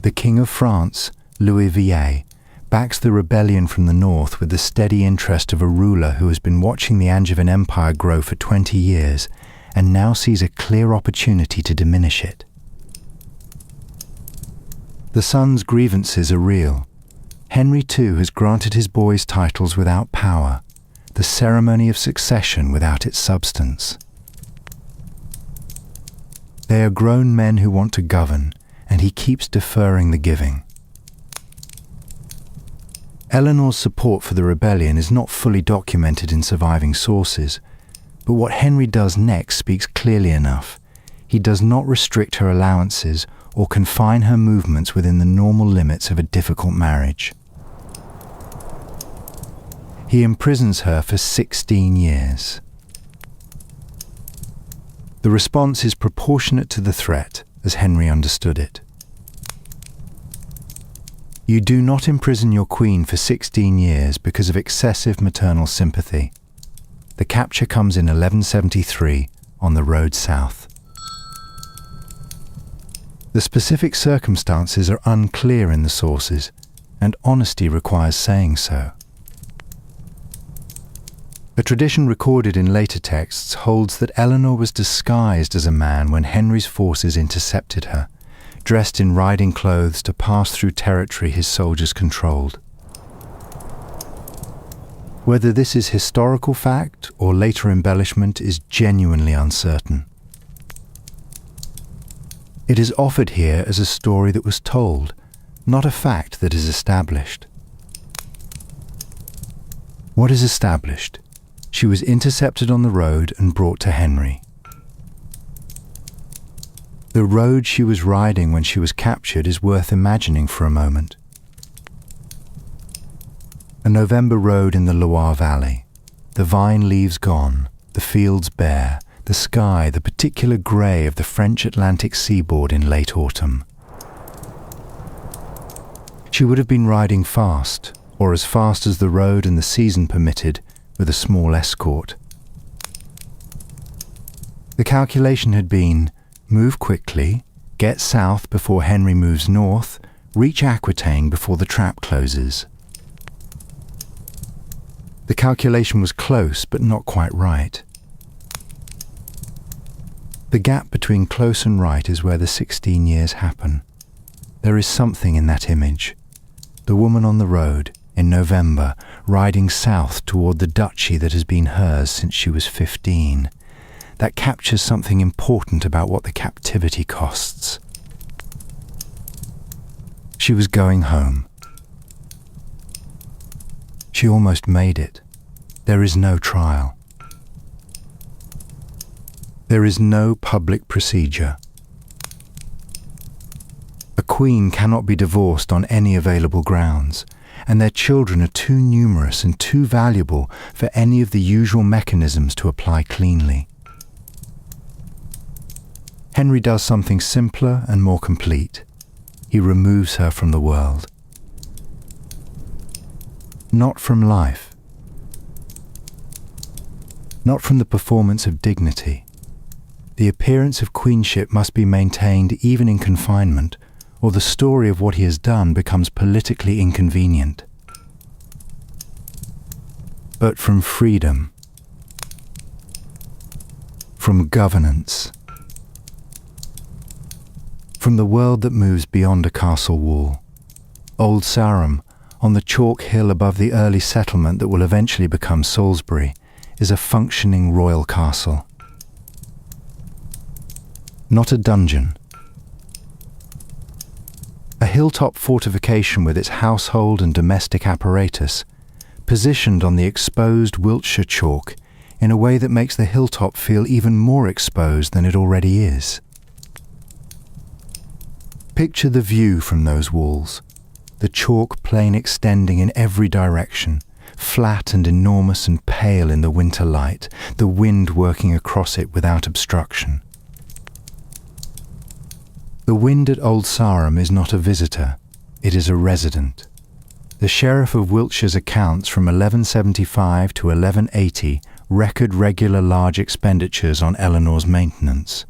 The King of France, Louis VIII, backs the rebellion from the north with the steady interest of a ruler who has been watching the Angevin Empire grow for 20 years and now sees a clear opportunity to diminish it. The son's grievances are real. Henry too has granted his boys titles without power, the ceremony of succession without its substance. They are grown men who want to govern, and he keeps deferring the giving. Eleanor's support for the rebellion is not fully documented in surviving sources, but what Henry does next speaks clearly enough. He does not restrict her allowances or confine her movements within the normal limits of a difficult marriage. He imprisons her for 16 years. The response is proportionate to the threat, as Henry understood it. You do not imprison your queen for 16 years because of excessive maternal sympathy. The capture comes in 1173 on the road south. The specific circumstances are unclear in the sources, and honesty requires saying so. A tradition recorded in later texts holds that Eleanor was disguised as a man when Henry's forces intercepted her, dressed in riding clothes to pass through territory his soldiers controlled. Whether this is historical fact or later embellishment is genuinely uncertain. It is offered here as a story that was told, not a fact that is established. What is established? She was intercepted on the road and brought to Henry. The road she was riding when she was captured is worth imagining for a moment. A November road in the Loire Valley, the vine leaves gone, the fields bare, the sky the particular grey of the French Atlantic seaboard in late autumn. She would have been riding fast, or as fast as the road and the season permitted, with a small escort. The calculation had been, move quickly, get south before Henry moves north, reach Aquitaine before the trap closes. The calculation was close but not quite right. The gap between close and right is where the 16 years happen. There is something in that image. The woman on the road, in November, riding south toward the duchy that has been hers since she was 15. That captures something important about what the captivity costs. She was going home. She almost made it. There is no trial. There is no public procedure. A queen cannot be divorced on any available grounds, and their children are too numerous and too valuable for any of the usual mechanisms to apply cleanly. Henry does something simpler and more complete. He removes her from the world. Not from life. not from the performance of dignity. The appearance of queenship must be maintained even in confinement, or the story of what he has done becomes politically inconvenient. But from freedom, from governance, from the world that moves beyond a castle wall. Old Sarum, on the chalk hill above the early settlement that will eventually become Salisbury, is a functioning royal castle. Not a dungeon. A hilltop fortification with its household and domestic apparatus, positioned on the exposed Wiltshire chalk in a way that makes the hilltop feel even more exposed than it already is. Picture the view from those walls, the chalk plain extending in every direction, flat and enormous and pale in the winter light, the wind working across it without obstruction. The wind at Old Sarum is not a visitor, it is a resident. The Sheriff of Wiltshire's accounts from 1175 to 1180 record regular large expenditures on Eleanor's maintenance.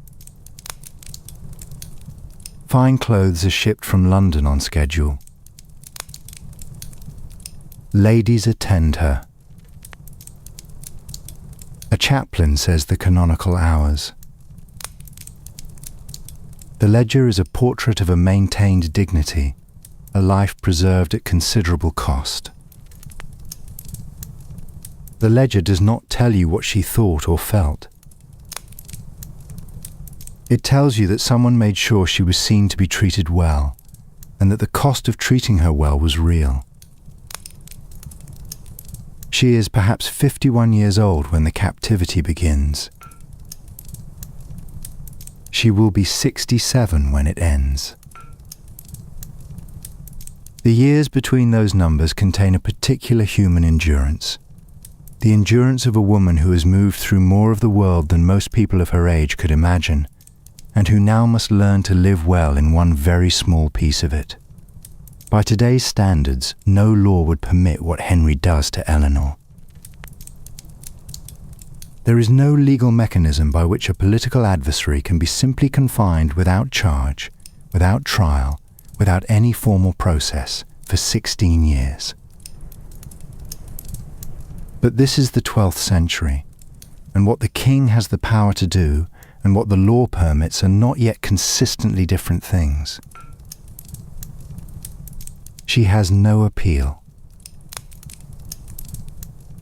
Fine clothes are shipped from London on schedule. Ladies attend her. A chaplain says the canonical hours. The ledger is a portrait of a maintained dignity, a life preserved at considerable cost. The ledger does not tell you what she thought or felt. It tells you that someone made sure she was seen to be treated well, and that the cost of treating her well was real. She is perhaps 51 years old when the captivity begins. She will be 67 when it ends. The years between those numbers contain a particular human endurance. The endurance of a woman who has moved through more of the world than most people of her age could imagine, and who now must learn to live well in one very small piece of it. By today's standards, no law would permit what Henry does to Eleanor. There is no legal mechanism by which a political adversary can be simply confined without charge, without trial, without any formal process, for 16 years. But this is the 12th century, and what the king has the power to do and what the law permits are not yet consistently different things. She has no appeal.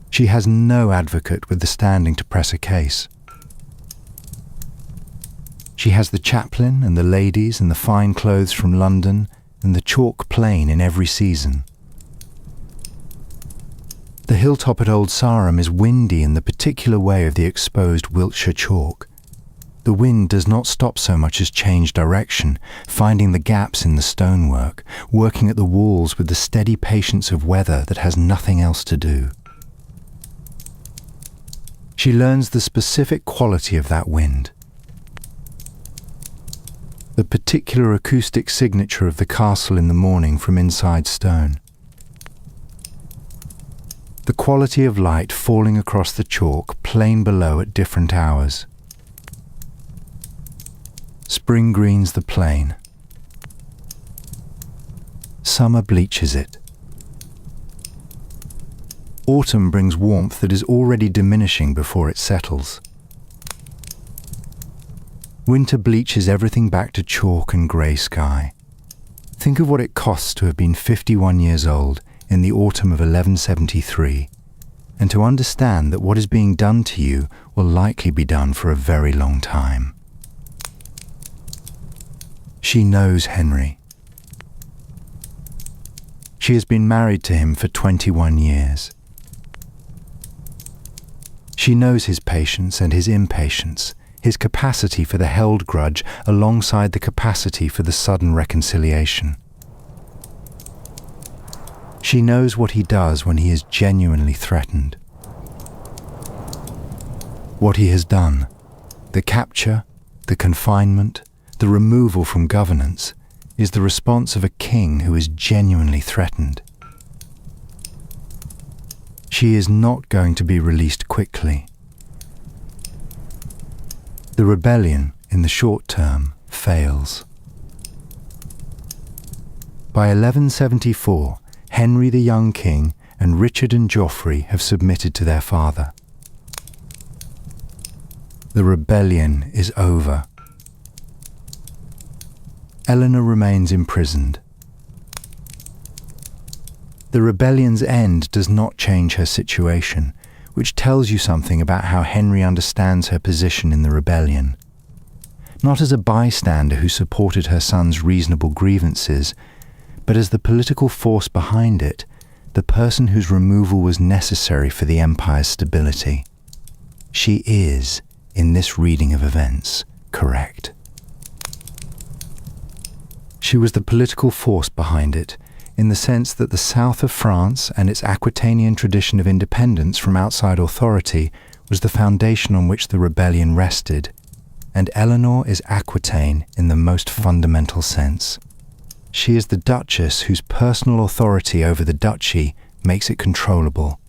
She has no advocate with the standing to press a case. She has the chaplain and the ladies and the fine clothes from London and the chalk plain in every season. The hilltop at Old Sarum is windy in the particular way of the exposed Wiltshire chalk. The wind does not stop so much as change direction, finding the gaps in the stonework, working at the walls with the steady patience of weather that has nothing else to do. She learns the specific quality of that wind, the particular acoustic signature of the castle in the morning from inside stone, the quality of light falling across the chalk plain below at different hours. Spring greens the plain. Summer bleaches it. Autumn brings warmth that is already diminishing before it settles. Winter bleaches everything back to chalk and grey sky. Think of what it costs to have been 51 years old in the autumn of 1173, and to understand that what is being done to you will likely be done for a very long time. She knows Henry. She has been married to him for 21 years. She knows his patience and his impatience, his capacity for the held grudge alongside the capacity for the sudden reconciliation. She knows what he does when he is genuinely threatened. What he has done, the capture, the confinement, the removal from governance, is the response of a king who is genuinely threatened. She is not going to be released quickly. The rebellion, in the short term, fails. By 1174, Henry the young king and Richard and Geoffrey have submitted to their father. The rebellion is over. Eleanor remains imprisoned. The rebellion's end does not change her situation, which tells you something about how Henry understands her position in the rebellion. Not as a bystander who supported her son's reasonable grievances, but as the political force behind it, the person whose removal was necessary for the empire's stability. She is, in this reading of events, correct. She was the political force behind it, in the sense that the south of France and its Aquitanian tradition of independence from outside authority was the foundation on which the rebellion rested, and Eleanor is Aquitaine in the most fundamental sense. She is the duchess whose personal authority over the duchy makes it controllable,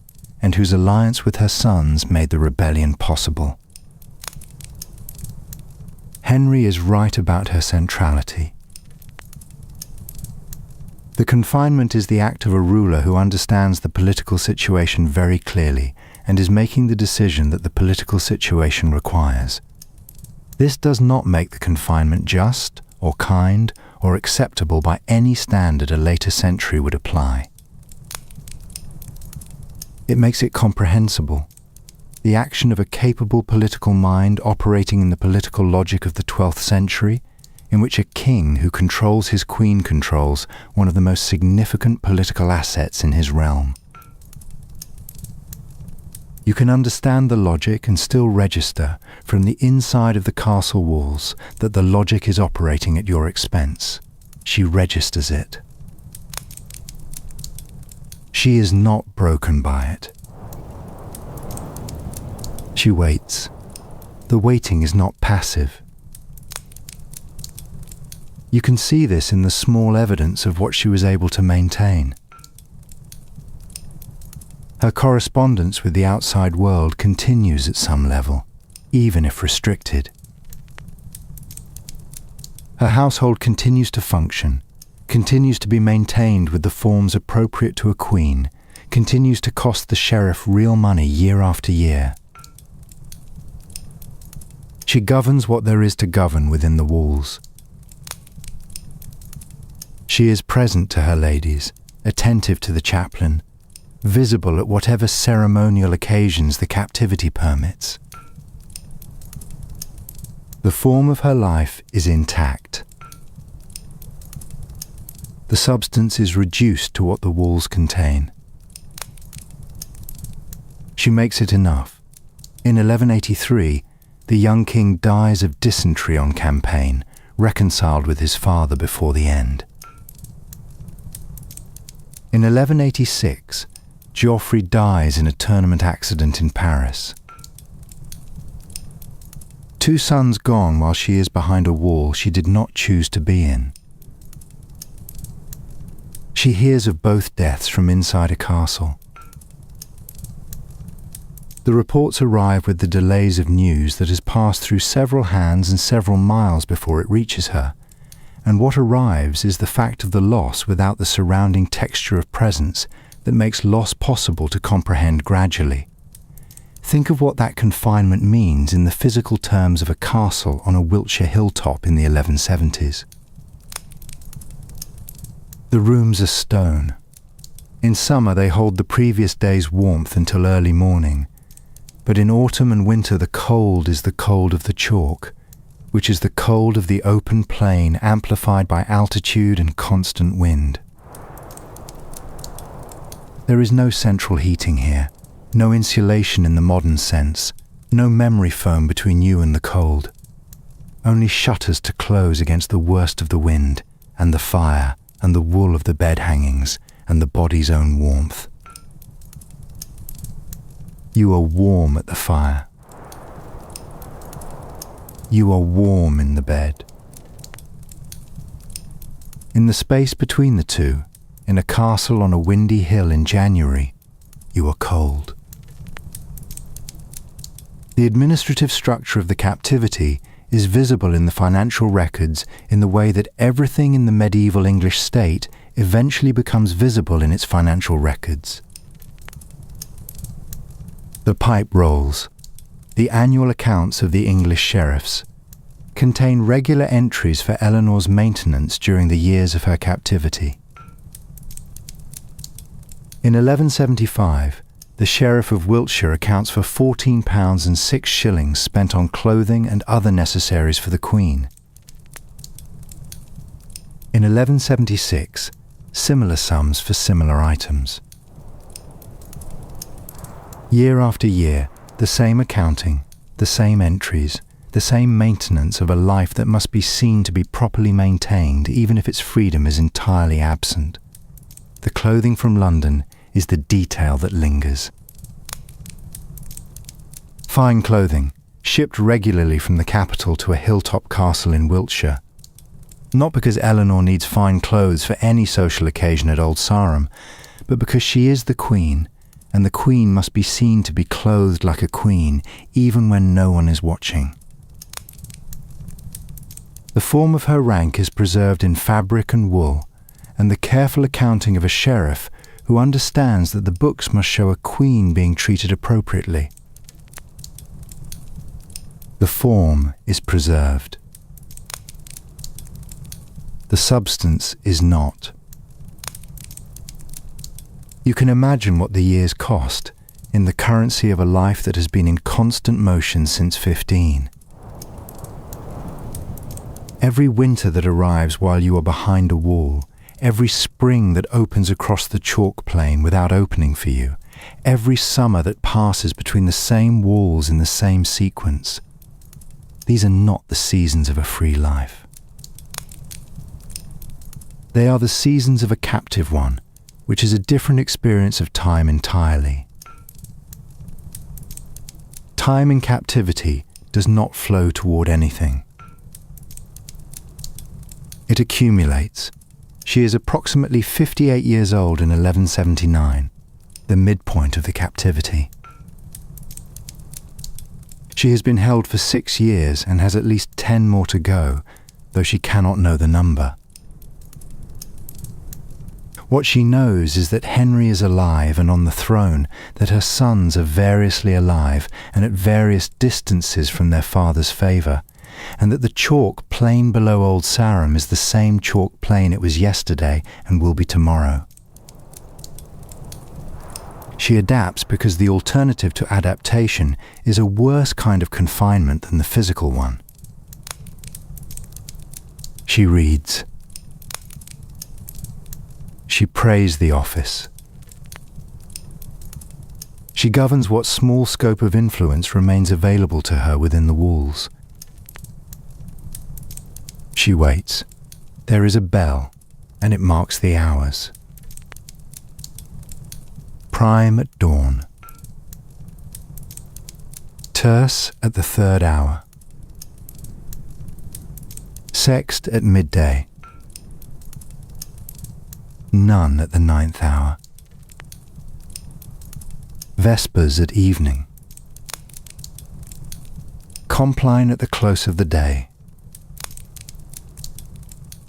and whose alliance with her sons made the rebellion possible. Henry is right about her centrality. The confinement is the act of a ruler who understands the political situation very clearly and is making the decision that the political situation requires. This does not make the confinement just, or kind, or acceptable by any standard a later century would apply. It makes it comprehensible, the action of a capable political mind operating in the political logic of the 12th century, in which a king who controls his queen controls one of the most significant political assets in his realm. You can understand the logic and still register from the inside of the castle walls that the logic is operating at your expense. She registers it. She is not broken by it. She waits. The waiting is not passive. You can see this in the small evidence of what she was able to maintain. Her correspondence with the outside world continues at some level, even if restricted. Her household continues to function, continues to be maintained with the forms appropriate to a queen, continues to cost the sheriff real money year after year. She governs what there is to govern within the walls. She is present to her ladies, attentive to the chaplain, visible at whatever ceremonial occasions the captivity permits. The form of her life is intact. The substance is reduced to what the walls contain. She makes it enough. In 1183, the young king dies of dysentery on campaign, reconciled with his father before the end. In 1186, Geoffrey dies in a tournament accident in Paris. 2 sons gone while she is behind a wall she did not choose to be in. She hears of both deaths from inside a castle. The reports arrive with the delays of news that has passed through several hands and several miles before it reaches her, and what arrives is the fact of the loss without the surrounding texture of presence that makes loss possible to comprehend gradually. Think of what that confinement means in the physical terms of a castle on a Wiltshire hilltop in the 1170s. The rooms are stone. In summer they hold the previous day's warmth until early morning, but in autumn and winter the cold is the cold of the chalk, which is the cold of the open plain amplified by altitude and constant wind. There is no central heating here, no insulation in the modern sense, no memory foam between you and the cold. Only shutters to close against the worst of the wind, and the fire, and the wool of the bed hangings, and the body's own warmth. You are warm at the fire. You are warm in the bed. In the space between the two, in a castle on a windy hill in January, you are cold. The administrative structure of the Captivity is visible in the financial records in the way that everything in the medieval English state eventually becomes visible in its financial records. The Pipe Rolls, the annual accounts of the English sheriffs, contain regular entries for Eleanor's maintenance during the years of her captivity. In 1175, the Sheriff of Wiltshire accounts for £14 and 6 shillings spent on clothing and other necessaries for the Queen. In 1176, similar sums for similar items. Year after year, the same accounting, the same entries, the same maintenance of a life that must be seen to be properly maintained even if its freedom is entirely absent. The clothing from London is the detail that lingers. Fine clothing, shipped regularly from the capital to a hilltop castle in Wiltshire. Not because Eleanor needs fine clothes for any social occasion at Old Sarum, but because she is the Queen, and the Queen must be seen to be clothed like a queen, even when no one is watching. The form of her rank is preserved in fabric and wool, and the careful accounting of a sheriff who understands that the books must show a queen being treated appropriately. The form is preserved. The substance is not. You can imagine what the years cost in the currency of a life that has been in constant motion since 15. Every winter that arrives while you are behind a wall, every spring that opens across the chalk plain without opening for you, every summer that passes between the same walls in the same sequence. These are not the seasons of a free life. They are the seasons of a captive one, which is a different experience of time entirely. Time in captivity does not flow toward anything. It accumulates. She is approximately 58 years old in 1179, the midpoint of the captivity. She has been held for 6 years and has at least 10 more to go, though she cannot know the number. What she knows is that Henry is alive and on the throne, that her sons are variously alive and at various distances from their father's favour, and that the chalk plain below Old Sarum is the same chalk plain it was yesterday and will be tomorrow. She adapts because the alternative to adaptation is a worse kind of confinement than the physical one. She reads. She prays the office. She governs what small scope of influence remains available to her within the walls. She waits. There is a bell, and it marks the hours. Prime at dawn. Terce at the 3rd hour. Sext at midday. None at the 9th hour. Vespers at evening. Compline at the close of the day.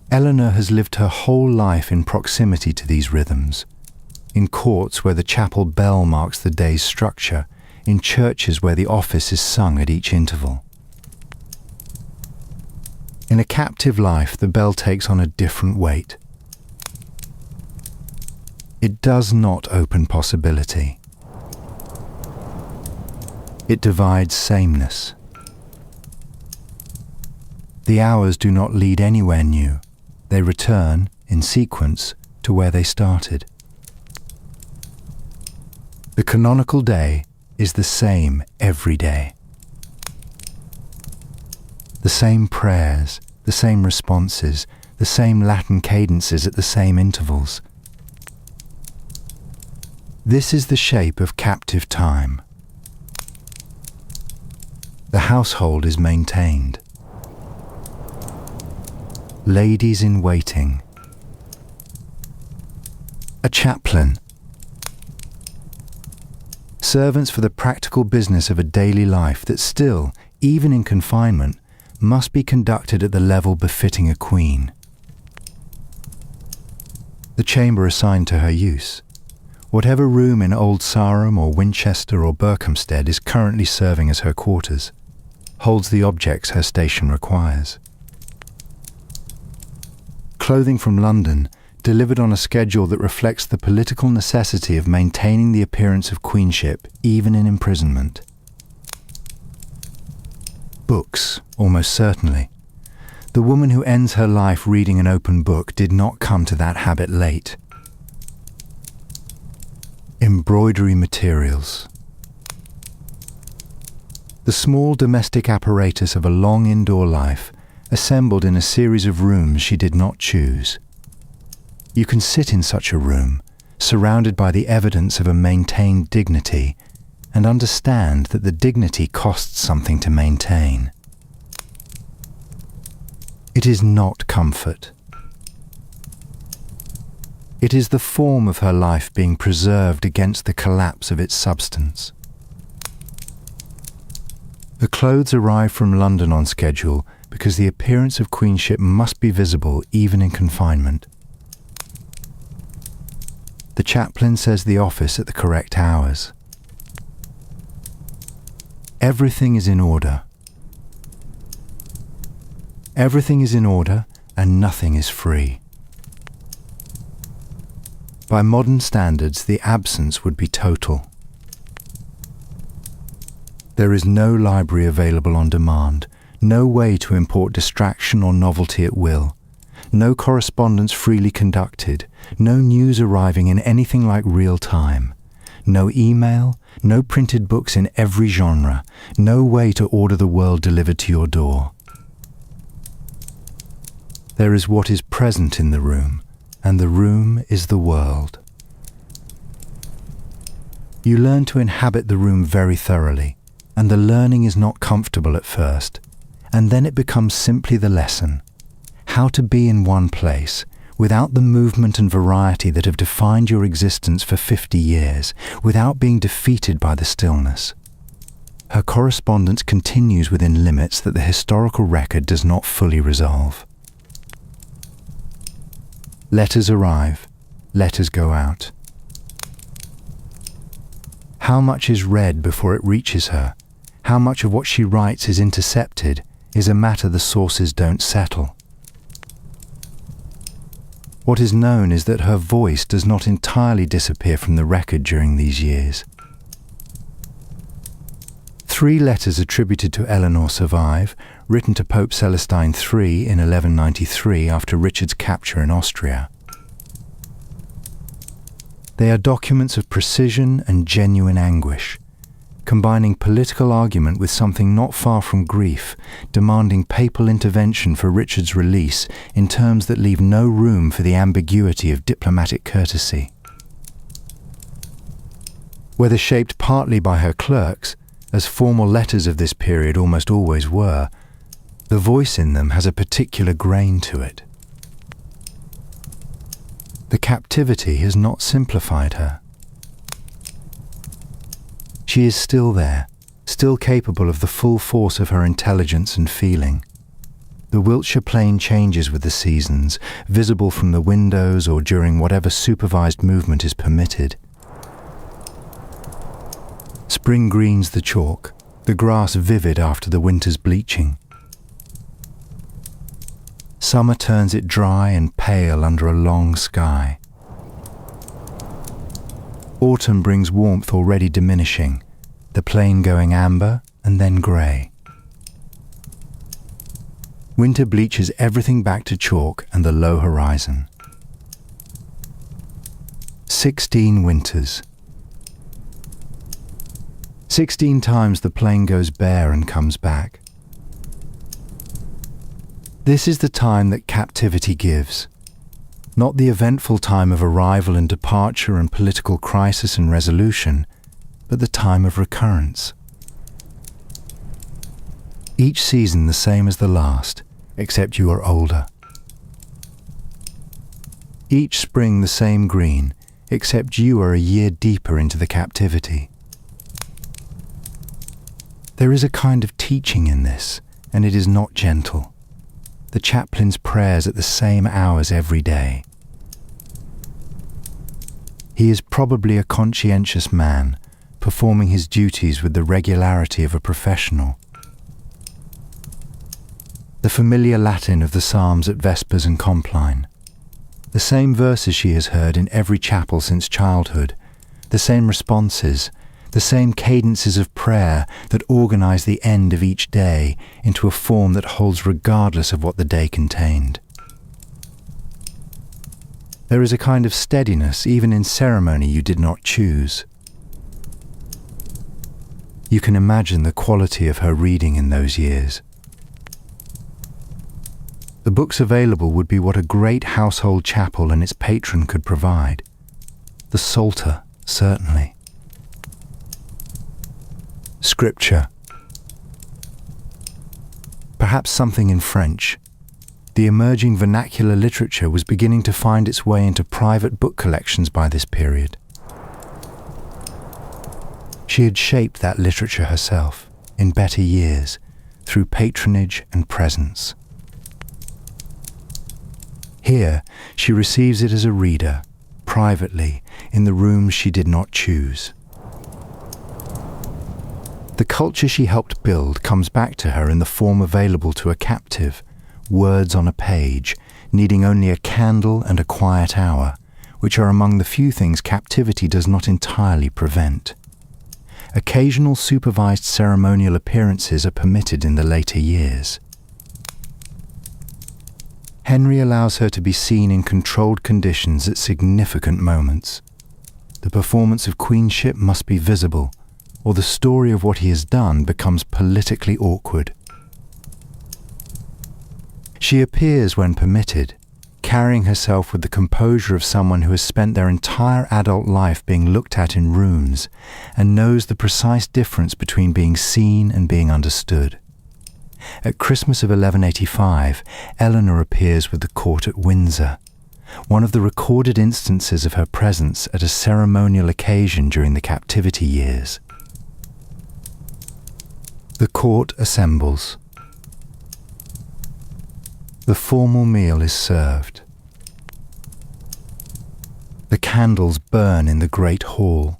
Eleanor has lived her whole life in proximity to these rhythms, in courts where the chapel bell marks the day's structure, in churches where the office is sung at each interval. In a captive life, the bell takes on a different weight. It does not open possibility. It divides sameness. The hours do not lead anywhere new. They return, in sequence, to where they started. The canonical day is the same every day. The same prayers, the same responses, the same Latin cadences at the same intervals. This is the shape of captive time. The household is maintained. Ladies in waiting. A chaplain. servants for the practical business of a daily life that still, even in confinement, must be conducted at the level befitting a queen. The chamber assigned to her use, whatever room in Old Sarum or Winchester or Berkhamsted is currently serving as her quarters, holds the objects her station requires. Clothing from London, delivered on a schedule that reflects the political necessity of maintaining the appearance of queenship even in imprisonment. Books, almost certainly. The woman who ends her life reading an open book did not come to that habit late. Embroidery materials. The small domestic apparatus of a long indoor life, assembled in a series of rooms she did not choose. You can sit in such a room, surrounded by the evidence of a maintained dignity, and understand that the dignity costs something to maintain. It is not comfort. It is the form of her life being preserved against the collapse of its substance. The clothes arrive from London on schedule because the appearance of queenship must be visible even in confinement. The chaplain says the office at the correct hours. Everything is in order. Everything is in order and nothing is free. By modern standards, the absence would be total. There is no library available on demand, no way to import distraction or novelty at will, no correspondence freely conducted, no news arriving in anything like real time, no email, no printed books in every genre, no way to order the world delivered to your door. There is what is present in the room, and the room is the world. You learn to inhabit the room very thoroughly, and the learning is not comfortable at first, and then it becomes simply the lesson. How to be in one place, without the movement and variety that have defined your existence for 50 years, without being defeated by the stillness. Her correspondence continues within limits that the historical record does not fully resolve. Letters arrive, letters go out. How much is read before it reaches her, how much of what she writes is intercepted, is a matter the sources don't settle. What is known is that her voice does not entirely disappear from the record during these years. 3 letters attributed to Eleanor survive, written to Pope Celestine III in 1193 after Richard's capture in Austria. They are documents of precision and genuine anguish, combining political argument with something not far from grief, demanding papal intervention for Richard's release in terms that leave no room for the ambiguity of diplomatic courtesy. Whether shaped partly by her clerks, as formal letters of this period almost always were, the voice in them has a particular grain to it. The captivity has not simplified her. She is still there, still capable of the full force of her intelligence and feeling. The Wiltshire plain changes with the seasons, visible from the windows or during whatever supervised movement is permitted. Spring greens the chalk, the grass vivid after the winter's bleaching. Summer turns it dry and pale under a long sky. Autumn brings warmth already diminishing, the plain going amber and then grey. Winter bleaches everything back to chalk and the low horizon. 16 winters. 16 times the plain goes bare and comes back. This is the time that captivity gives, not the eventful time of arrival and departure and political crisis and resolution, but the time of recurrence. Each season the same as the last, except you are older. Each spring the same green, except you are a year deeper into the captivity. There is a kind of teaching in this, and it is not gentle. The chaplain's prayers at the same hours every day. He is probably a conscientious man, performing his duties with the regularity of a professional. The familiar Latin of the Psalms at Vespers and Compline. The same verses she has heard in every chapel since childhood, the same responses, the same cadences of prayer that organize the end of each day into a form that holds regardless of what the day contained. There is a kind of steadiness even in ceremony you did not choose. You can imagine the quality of her reading in those years. The books available would be what a great household chapel and its patron could provide. The Psalter, certainly. Scripture. Perhaps something in French. The emerging vernacular literature was beginning to find its way into private book collections by this period. She had shaped that literature herself, in better years, through patronage and presence. Here, she receives it as a reader, privately, in the rooms she did not choose. The culture she helped build comes back to her in the form available to a captive, words on a page, needing only a candle and a quiet hour, which are among the few things captivity does not entirely prevent. Occasional supervised ceremonial appearances are permitted in the later years. Henry allows her to be seen in controlled conditions at significant moments. The performance of queenship must be visible, or the story of what he has done becomes politically awkward. She appears when permitted, carrying herself with the composure of someone who has spent their entire adult life being looked at in rooms and knows the precise difference between being seen and being understood. At Christmas of 1185, Eleanor appears with the court at Windsor, one of the recorded instances of her presence at a ceremonial occasion during the Captivity years. The court assembles. The formal meal is served. The candles burn in the great hall.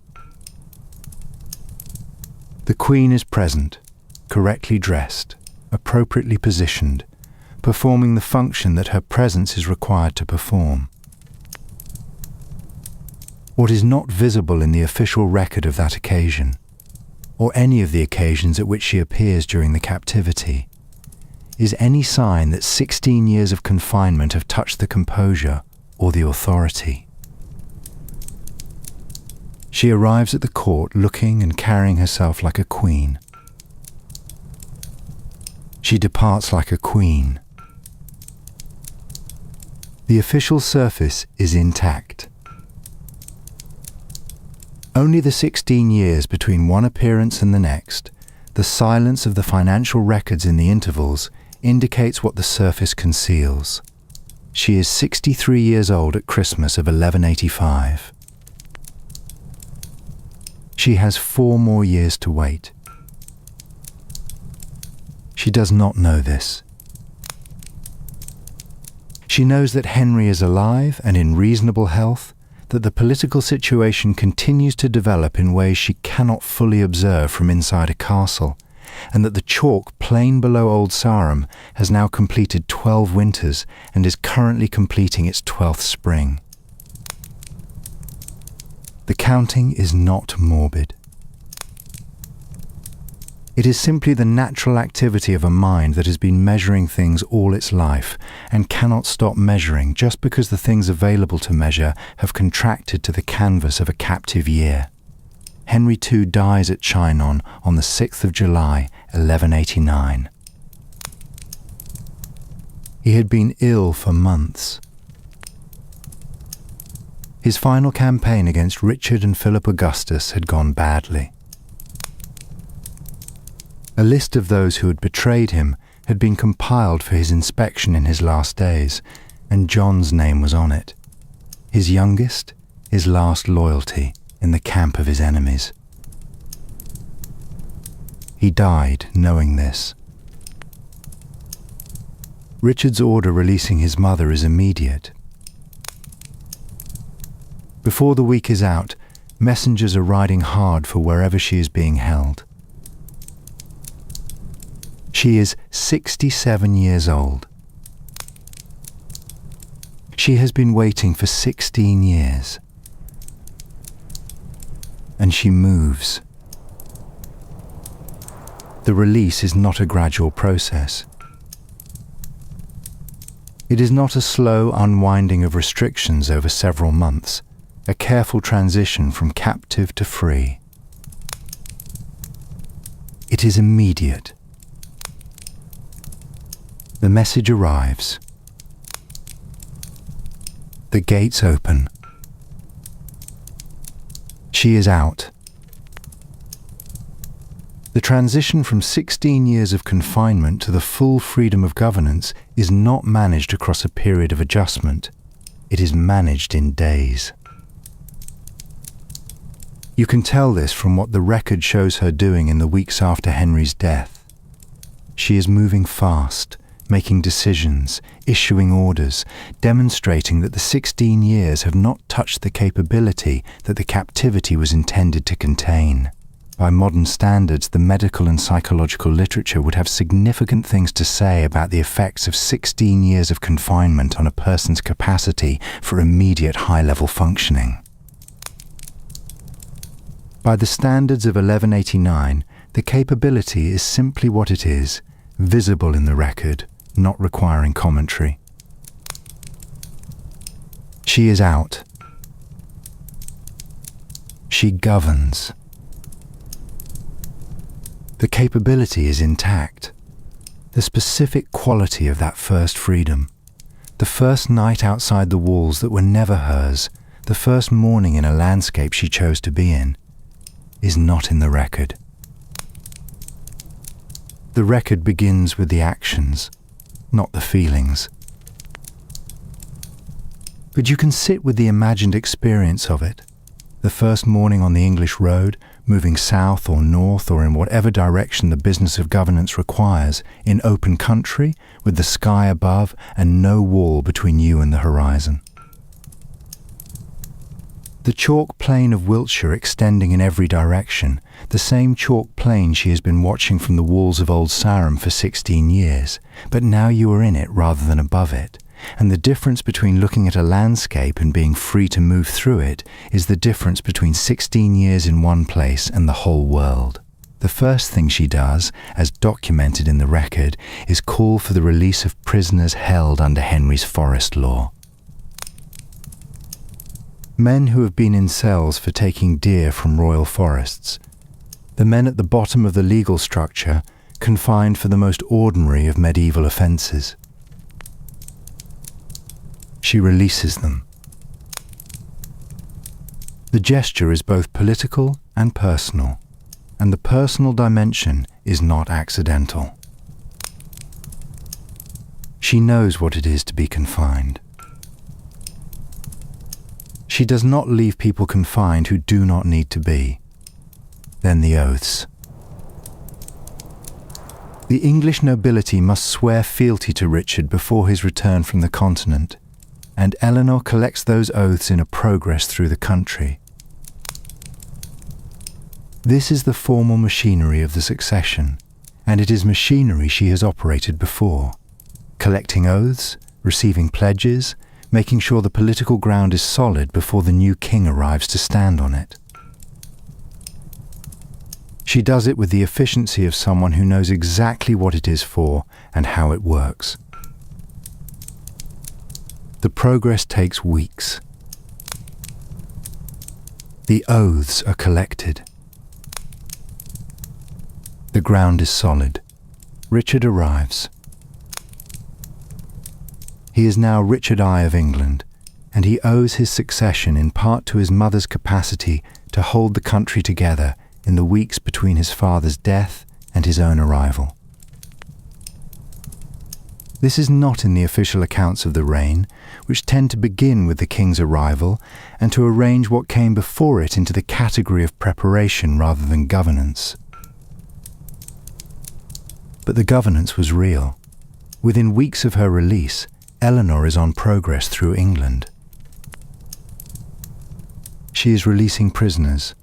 The Queen is present, correctly dressed, appropriately positioned, performing the function that her presence is required to perform. What is not visible in the official record of that occasion, or any of the occasions at which she appears during the Captivity, is any sign that 16 years of confinement have touched the composure or the authority. She arrives at the court looking and carrying herself like a queen. She departs like a queen. The official surface is intact. Only the 16 years between one appearance and the next, the silence of the financial records in the intervals, indicates what the surface conceals. She is 63 years old at Christmas of 1185. She has 4 more years to wait. She does not know this. She knows that Henry is alive and in reasonable health, that the political situation continues to develop in ways she cannot fully observe from inside a castle, and that the chalk plain below Old Sarum has now completed 12 winters and is currently completing its 12th spring. The counting is not morbid. It is simply the natural activity of a mind that has been measuring things all its life and cannot stop measuring just because the things available to measure have contracted to the canvas of a captive year. Henry II dies at Chinon on the 6th of July, 1189. He had been ill for months. His final campaign against Richard and Philip Augustus had gone badly. A list of those who had betrayed him had been compiled for his inspection in his last days, and John's name was on it. His youngest, his last loyalty in the camp of his enemies. He died knowing this. Richard's order releasing his mother is immediate. Before the week is out, messengers are riding hard for wherever she is being held. She is 67 years old. She has been waiting for 16 years. And she moves. The release is not a gradual process. It is not a slow unwinding of restrictions over several months, a careful transition from captive to free. It is immediate. The message arrives. The gates open. She is out. The transition from 16 years of confinement to the full freedom of governance is not managed across a period of adjustment. It is managed in days. You can tell this from what the record shows her doing in the weeks after Henry's death. She is moving fast, making decisions, issuing orders, demonstrating that the 16 years have not touched the capability that the captivity was intended to contain. By modern standards, the medical and psychological literature would have significant things to say about the effects of 16 years of confinement on a person's capacity for immediate high-level functioning. By the standards of 1189, the capability is simply what it is, visible in the record, not requiring commentary. She is out. She governs. The capability is intact. The specific quality of that first freedom, the first night outside the walls that were never hers, the first morning in a landscape she chose to be in, is not in the record. The record begins with the actions, not the feelings. But you can sit with the imagined experience of it. The first morning on the English road, moving south or north or in whatever direction the business of governance requires, in open country, with the sky above and no wall between you and the horizon. The chalk plain of Wiltshire extending in every direction, the same chalk plain she has been watching from the walls of Old Sarum for 16 years, but now you are in it rather than above it, and the difference between looking at a landscape and being free to move through it is the difference between 16 years in one place and the whole world. The first thing she does, as documented in the record, is call for the release of prisoners held under Henry's forest law. Men who have been in cells for taking deer from royal forests. The men at the bottom of the legal structure, confined for the most ordinary of medieval offences. She releases them. The gesture is both political and personal, and the personal dimension is not accidental. She knows what it is to be confined. She does not leave people confined who do not need to be. Then the oaths. The English nobility must swear fealty to Richard before his return from the continent, and Eleanor collects those oaths in a progress through the country. This is the formal machinery of the succession, and it is machinery she has operated before, collecting oaths, receiving pledges, making sure the political ground is solid before the new king arrives to stand on it. She does it with the efficiency of someone who knows exactly what it is for and how it works. The progress takes weeks. The oaths are collected. The ground is solid. Richard arrives. He is now Richard I of England, and he owes his succession in part to his mother's capacity to hold the country together in the weeks between his father's death and his own arrival. This is not in the official accounts of the reign, which tend to begin with the king's arrival and to arrange what came before it into the category of preparation rather than governance. But the governance was real. Within weeks of her release, Eleanor is on progress through England. She is releasing prisoners,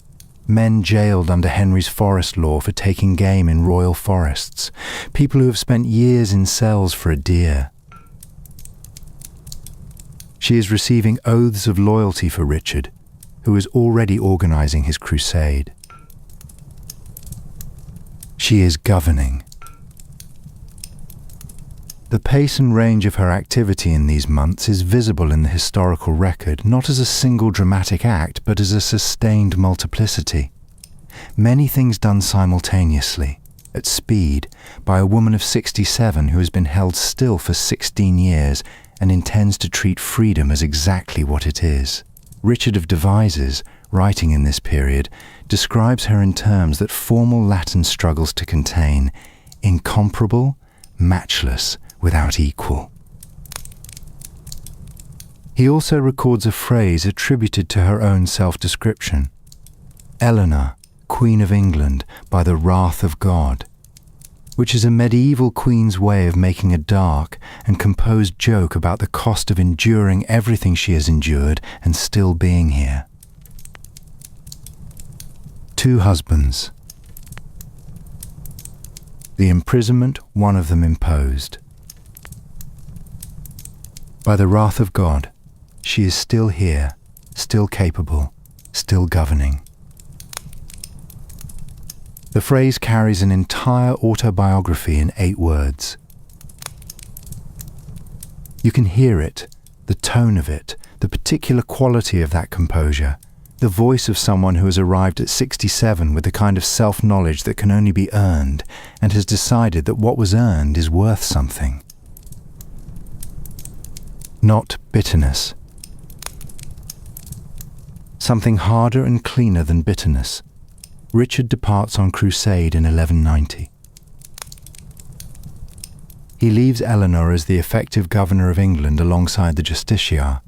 men jailed under Henry's forest law for taking game in royal forests, people who have spent years in cells for a deer. She is receiving oaths of loyalty for Richard, who is already organising his crusade. She is governing. The pace and range of her activity in these months is visible in the historical record, not as a single dramatic act, but as a sustained multiplicity. Many things done simultaneously, at speed, by a woman of 67 who has been held still for 16 years and intends to treat freedom as exactly what it is. Richard of Devizes, writing in this period, describes her in terms that formal Latin struggles to contain: incomparable, matchless, without equal. He also records a phrase attributed to her own self-description: Eleanor, Queen of England, by the wrath of God, which is a medieval queen's way of making a dark and composed joke about the cost of enduring everything she has endured and still being here. 2 husbands. The imprisonment one of them imposed. By the wrath of God, she is still here, still capable, still governing. The phrase carries an entire autobiography in 8 words. You can hear it, the tone of it, the particular quality of that composure, the voice of someone who has arrived at 67 with the kind of self-knowledge that can only be earned and has decided that what was earned is worth something. Not bitterness. Something harder and cleaner than bitterness. Richard departs on crusade in 1190. He leaves Eleanor as the effective governor of England alongside the justiciar,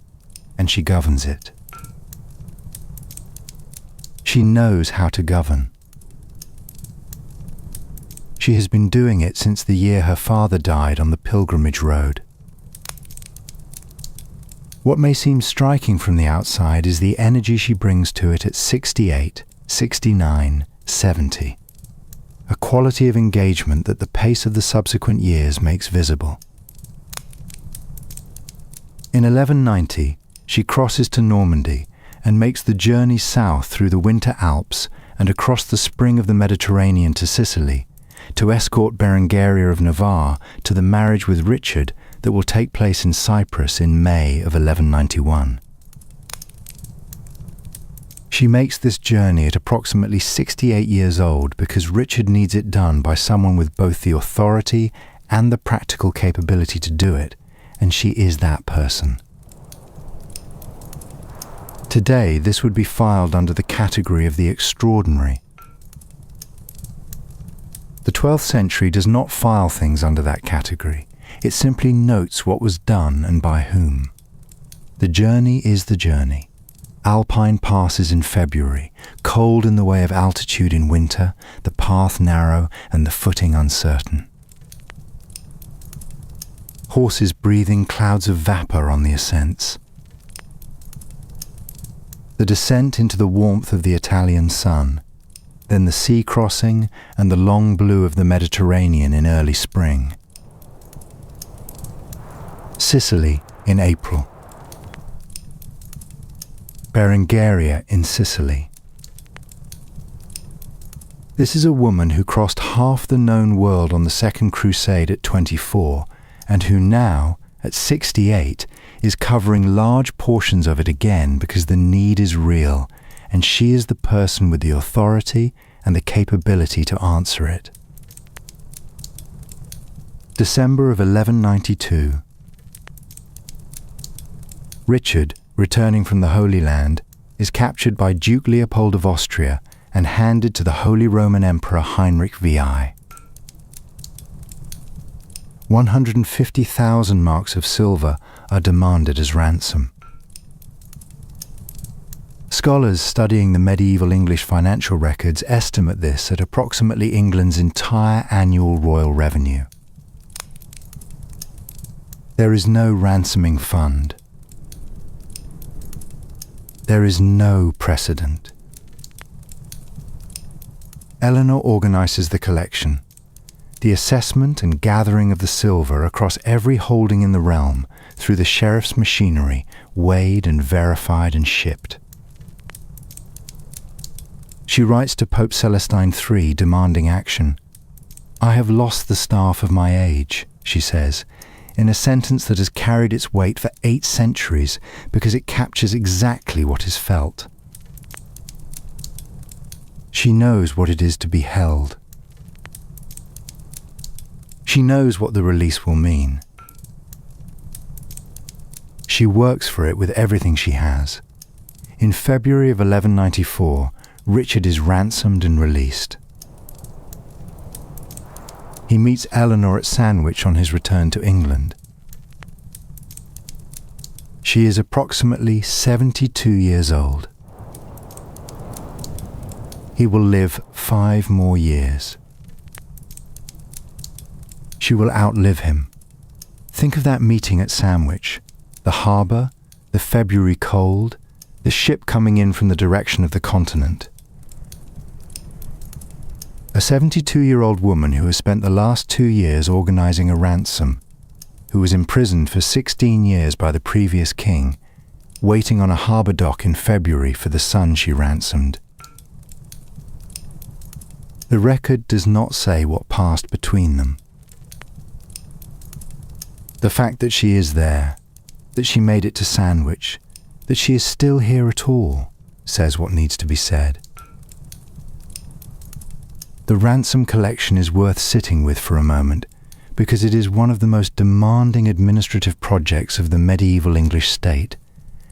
and she governs it. She knows how to govern. She has been doing it since the year her father died on the pilgrimage road. What may seem striking from the outside is the energy she brings to it at 68, 69, 70. A quality of engagement that the pace of the subsequent years makes visible. In 1190, she crosses to Normandy and makes the journey south through the winter Alps and across the spring of the Mediterranean to Sicily, to escort Berengaria of Navarre to the marriage with Richard that will take place in Cyprus in May of 1191. She makes this journey at approximately 68 years old because Richard needs it done by someone with both the authority and the practical capability to do it, and she is that person. Today, this would be filed under the category of the extraordinary. The 12th century does not file things under that category. It simply notes what was done and by whom. The journey is the journey. Alpine passes in February, cold in the way of altitude in winter, the path narrow and the footing uncertain. Horses breathing clouds of vapour on the ascents. The descent into the warmth of the Italian sun, then the sea crossing and the long blue of the Mediterranean in early spring. Sicily in April. Berengaria in Sicily. This is a woman who crossed half the known world on the Second Crusade at 24, and who now, at 68, is covering large portions of it again because the need is real, and she is the person with the authority and the capability to answer it. December of 1192. Richard, returning from the Holy Land, is captured by Duke Leopold of Austria and handed to the Holy Roman Emperor Heinrich VI. 150,000 marks of silver are demanded as ransom. Scholars studying the medieval English financial records estimate this at approximately England's entire annual royal revenue. There is no ransoming fund. There is no precedent. Eleanor organises the collection, the assessment and gathering of the silver across every holding in the realm through the sheriff's machinery, weighed and verified and shipped. She writes to Pope Celestine III demanding action. "I have lost the staff of my age," she says, in a sentence that has carried its weight for 8 centuries because it captures exactly what is felt. She knows what it is to be held. She knows what the release will mean. She works for it with everything she has. In February of 1194, Richard is ransomed and released. He meets Eleanor at Sandwich on his return to England. She is approximately 72 years old. He will live 5 more years. She will outlive him. Think of that meeting at Sandwich, the harbour, the February cold, the ship coming in from the direction of the continent. A 72-year-old woman who has spent the last 2 years organising a ransom, who was imprisoned for 16 years by the previous king, waiting on a harbour dock in February for the son she ransomed. The record does not say what passed between them. The fact that she is there, that she made it to Sandwich, that she is still here at all, says what needs to be said. The ransom collection is worth sitting with for a moment because it is one of the most demanding administrative projects of the medieval English state,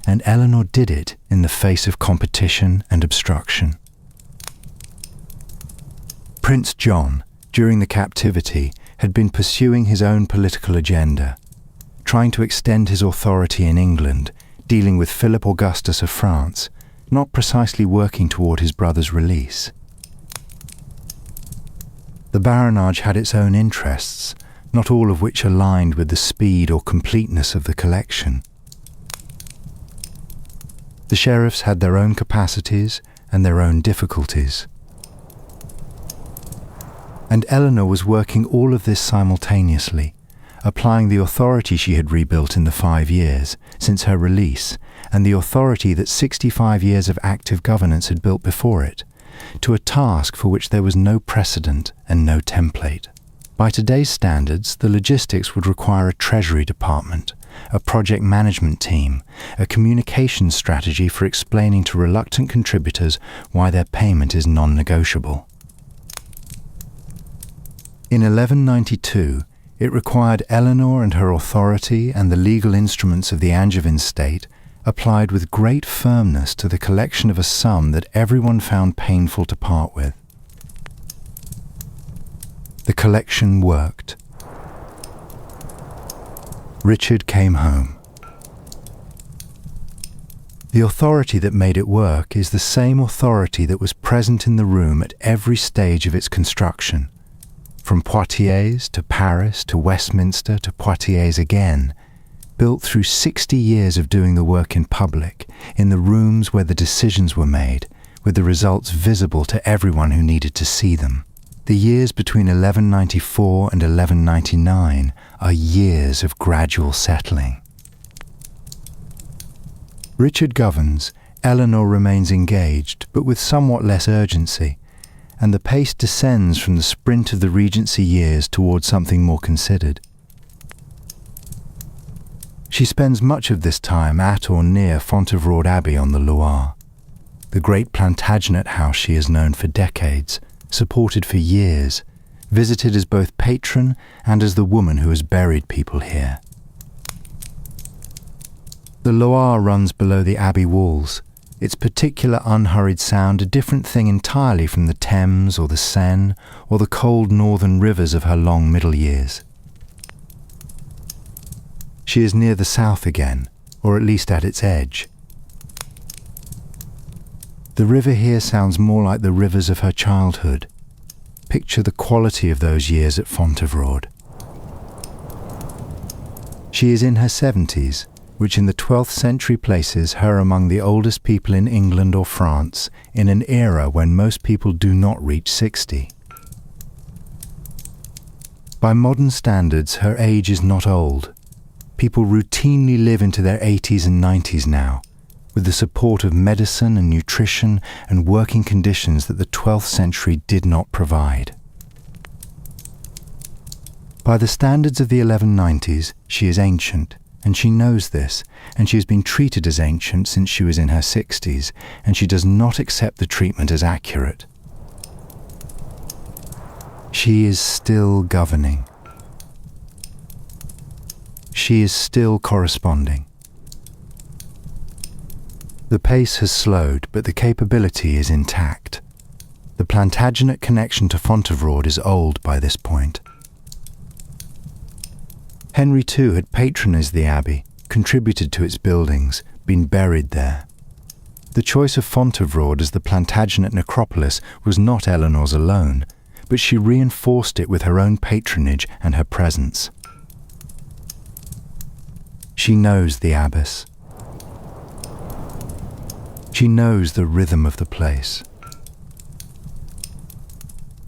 and Eleanor did it in the face of competition and obstruction. Prince John, during the Captivity, had been pursuing his own political agenda, trying to extend his authority in England, dealing with Philip Augustus of France, not precisely working toward his brother's release. The baronage had its own interests, not all of which aligned with the speed or completeness of the collection. The sheriffs had their own capacities and their own difficulties. And Eleanor was working all of this simultaneously, applying the authority she had rebuilt in the 5 years since her release and the authority that 65 years of active governance had built before it, to a task for which there was no precedent and no template. By today's standards, the logistics would require a treasury department, a project management team, a communications strategy for explaining to reluctant contributors why their payment is non-negotiable. In 1192, it required Eleanor and her authority and the legal instruments of the Angevin state applied with great firmness to the collection of a sum that everyone found painful to part with. The collection worked. Richard came home. The authority that made it work is the same authority that was present in the room at every stage of its construction, from Poitiers to Paris to Westminster to Poitiers again, built through 60 years of doing the work in public, in the rooms where the decisions were made, with the results visible to everyone who needed to see them. The years between 1194 and 1199 are years of gradual settling. Richard governs, Eleanor remains engaged, but with somewhat less urgency, and the pace descends from the sprint of the regency years towards something more considered. She spends much of this time at or near Fontevraud Abbey on the Loire, the great Plantagenet house she has known for decades, supported for years, visited as both patron and as the woman who has buried people here. The Loire runs below the Abbey walls, its particular unhurried sound a different thing entirely from the Thames or the Seine or the cold northern rivers of her long middle years. She is near the south again, or at least at its edge. The river here sounds more like the rivers of her childhood. Picture the quality of those years at Fontevraud. She is in her 70s, which in the 12th century places her among the oldest people in England or France in an era when most people do not reach 60. By modern standards, her age is not old. People routinely live into their 80s and 90s now, with the support of medicine and nutrition and working conditions that the 12th century did not provide. By the standards of the 1190s, she is ancient, and she knows this, and she has been treated as ancient since she was in her 60s, and she does not accept the treatment as accurate. She is still governing. She is still corresponding. The pace has slowed, but the capability is intact. The Plantagenet connection to Fontevraud is old by this point. Henry II had patronized the Abbey, contributed to its buildings, been buried there. The choice of Fontevraud as the Plantagenet necropolis was not Eleanor's alone, but she reinforced it with her own patronage and her presence. She knows the abbess. She knows the rhythm of the place.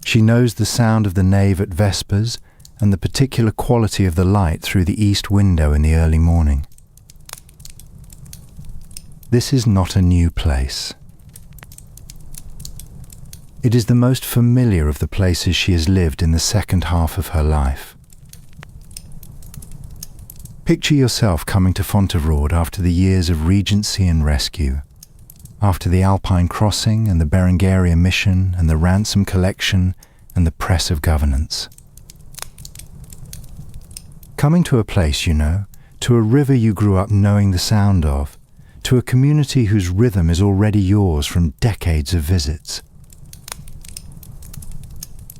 She knows the sound of the nave at vespers and the particular quality of the light through the east window in the early morning. This is not a new place. It is the most familiar of the places she has lived in the second half of her life. Picture yourself coming to Fontevraud after the years of regency and rescue, after the Alpine crossing and the Berengaria mission and the ransom collection and the press of governance. Coming to a place you know, to a river you grew up knowing the sound of, to a community whose rhythm is already yours from decades of visits.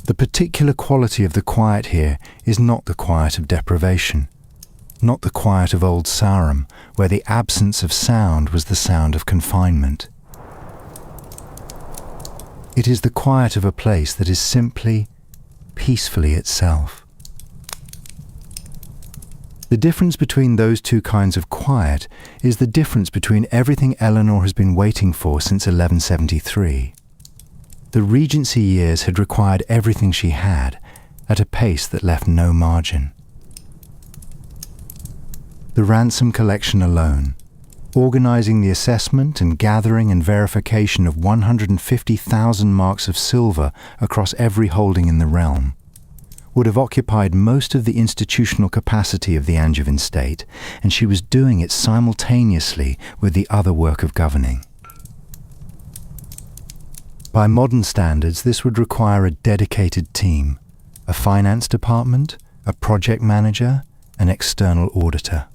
The particular quality of the quiet here is not the quiet of deprivation, not the quiet of Old Sarum, where the absence of sound was the sound of confinement. It is the quiet of a place that is simply, peacefully itself. The difference between those two kinds of quiet is the difference between everything Eleanor has been waiting for since 1173. The Regency years had required everything she had, at a pace that left no margin. The ransom collection alone, organising the assessment and gathering and verification of 150,000 marks of silver across every holding in the realm, would have occupied most of the institutional capacity of the Angevin state, and she was doing it simultaneously with the other work of governing. By modern standards, this would require a dedicated team, a finance department, a project manager, an external auditor.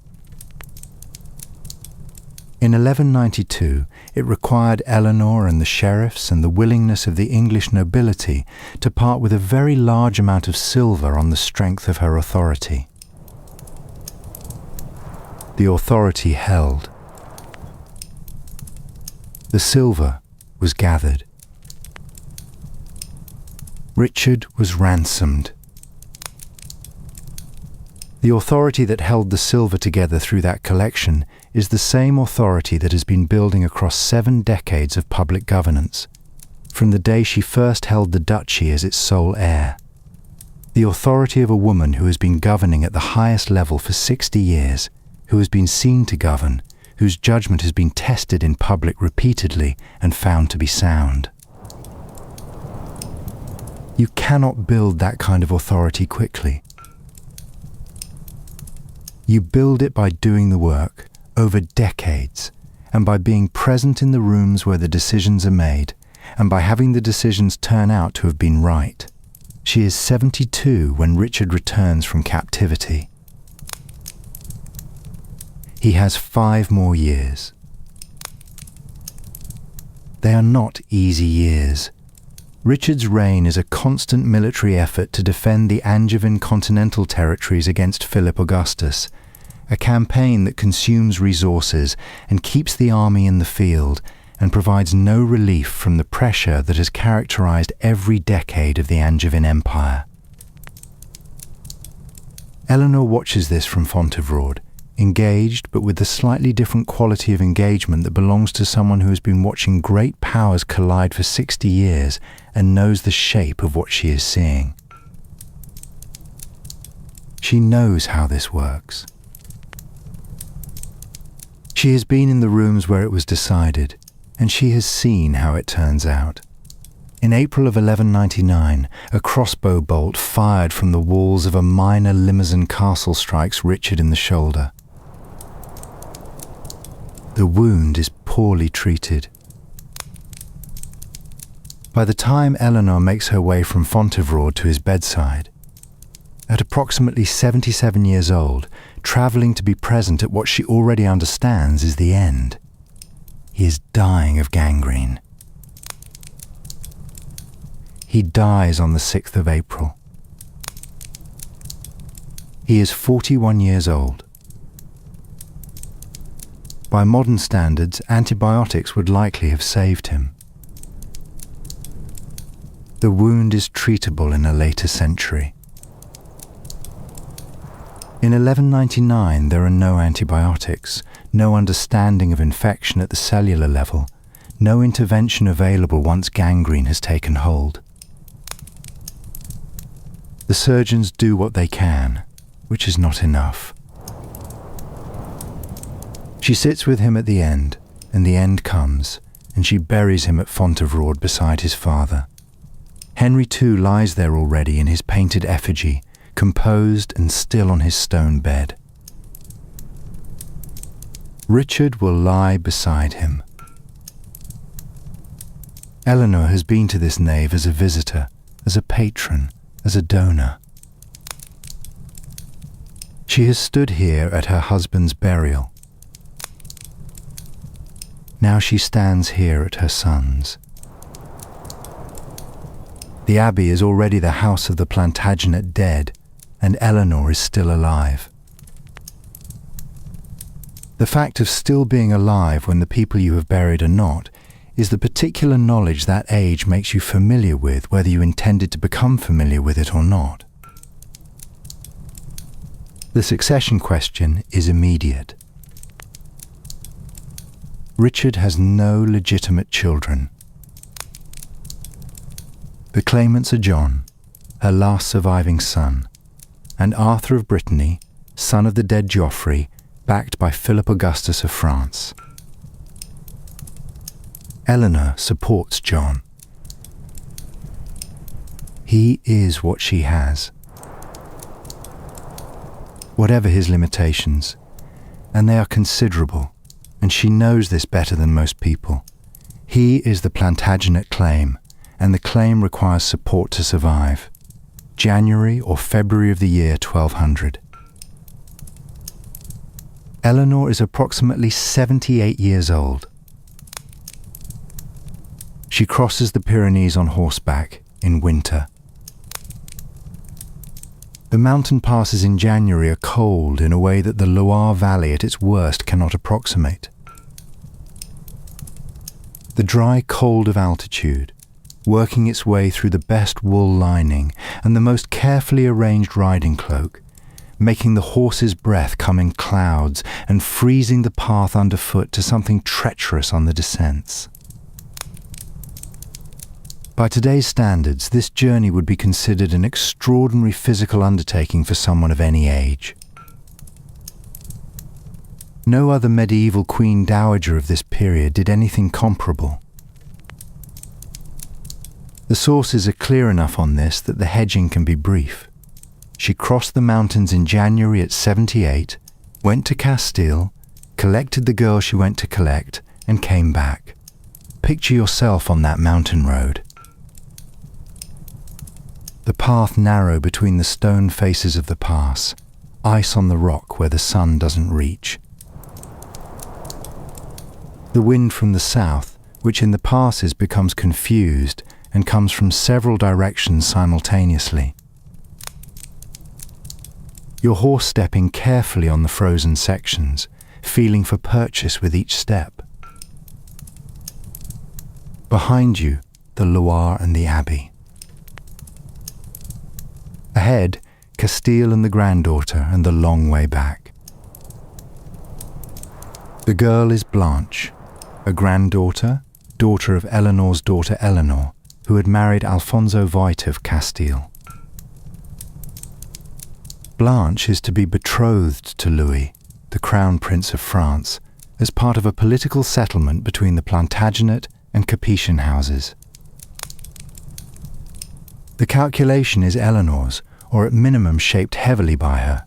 In 1192, it required Eleanor and the sheriffs and the willingness of the English nobility to part with a very large amount of silver on the strength of her authority. The authority held. The silver was gathered. Richard was ransomed. The authority that held the silver together through that collection is the same authority that has been building across 7 decades of public governance, from the day she first held the duchy as its sole heir. The authority of a woman who has been governing at the highest level for 60 years, who has been seen to govern, whose judgment has been tested in public repeatedly and found to be sound. You cannot build that kind of authority quickly. You build it by doing the work, over decades, and by being present in the rooms where the decisions are made, and by having the decisions turn out to have been right. She is 72 when Richard returns from captivity. He has 5 more years. They are not easy years. Richard's reign is a constant military effort to defend the Angevin continental territories against Philip Augustus, a campaign that consumes resources and keeps the army in the field and provides no relief from the pressure that has characterized every decade of the Angevin Empire. Eleanor watches this from Fontevraud, engaged but with the slightly different quality of engagement that belongs to someone who has been watching great powers collide for 60 years and knows the shape of what she is seeing. She knows how this works. She has been in the rooms where it was decided, and she has seen how it turns out. In April of 1199, a crossbow bolt fired from the walls of a minor Limousin castle strikes Richard in the shoulder. The wound is poorly treated. By the time Eleanor makes her way from Fontevraud to his bedside, at approximately 77 years old, travelling to be present at what she already understands is the end. He is dying of gangrene. He dies on the 6th of April. He is 41 years old. By modern standards, antibiotics would likely have saved him. The wound is treatable in a later century. In 1199, there are no antibiotics, no understanding of infection at the cellular level, no intervention available once gangrene has taken hold. The surgeons do what they can, which is not enough. She sits with him at the end, and the end comes, and she buries him at Fontevraud beside his father. Henry too lies there already in his painted effigy, composed and still on his stone bed. Richard will lie beside him. Eleanor has been to this nave as a visitor, as a patron, as a donor. She has stood here at her husband's burial. Now she stands here at her son's. The Abbey is already the house of the Plantagenet dead, and Eleanor is still alive. The fact of still being alive when the people you have buried are not is the particular knowledge that age makes you familiar with, whether you intended to become familiar with it or not. The succession question is immediate. Richard has no legitimate children. The claimants are John, her last surviving son, and Arthur of Brittany, son of the dead Geoffrey, backed by Philip Augustus of France. Eleanor supports John. He is what she has, whatever his limitations, and they are considerable, and she knows this better than most people. He is the Plantagenet claim, and the claim requires support to survive. January or February of the year 1200. Eleanor is approximately 78 years old. She crosses the Pyrenees on horseback in winter. The mountain passes in January are cold in a way that the Loire Valley at its worst cannot approximate. The dry cold of altitude, working its way through the best wool lining and the most carefully arranged riding cloak, making the horse's breath come in clouds and freezing the path underfoot to something treacherous on the descents. By today's standards, this journey would be considered an extraordinary physical undertaking for someone of any age. No other medieval queen dowager of this period did anything comparable. The sources are clear enough on this that the hedging can be brief. She crossed the mountains in January at 78, went to Castile, collected the girl she went to collect, and came back. Picture yourself on that mountain road. The path narrow between the stone faces of the pass, ice on the rock where the sun doesn't reach. The wind from the south, which in the passes becomes confused and comes from several directions simultaneously. Your horse stepping carefully on the frozen sections, feeling for purchase with each step. Behind you, the Loire and the Abbey. Ahead, Castile and the granddaughter and the long way back. The girl is Blanche, a granddaughter, daughter of Eleanor's daughter Eleanor, who had married Alfonso Veit of Castile. Blanche is to be betrothed to Louis, the Crown Prince of France, as part of a political settlement between the Plantagenet and Capetian houses. The calculation is Eleanor's, or at minimum shaped heavily by her.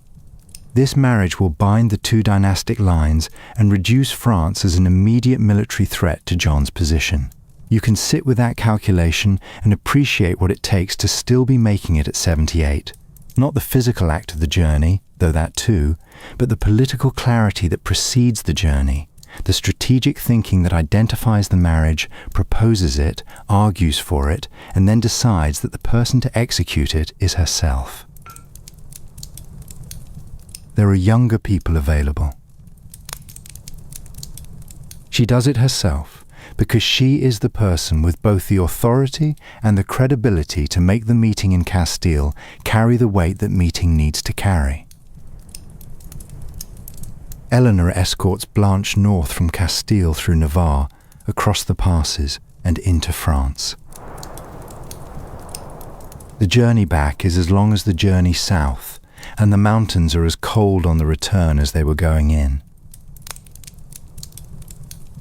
This marriage will bind the two dynastic lines and reduce France as an immediate military threat to John's position. You can sit with that calculation and appreciate what it takes to still be making it at 78. Not the physical act of the journey, though that too, but the political clarity that precedes the journey, the strategic thinking that identifies the marriage, proposes it, argues for it, and then decides that the person to execute it is herself. There are younger people available. She does it herself, because she is the person with both the authority and the credibility to make the meeting in Castile carry the weight that meeting needs to carry. Eleanor escorts Blanche north from Castile through Navarre, across the passes, and into France. The journey back is as long as the journey south, and the mountains are as cold on the return as they were going in.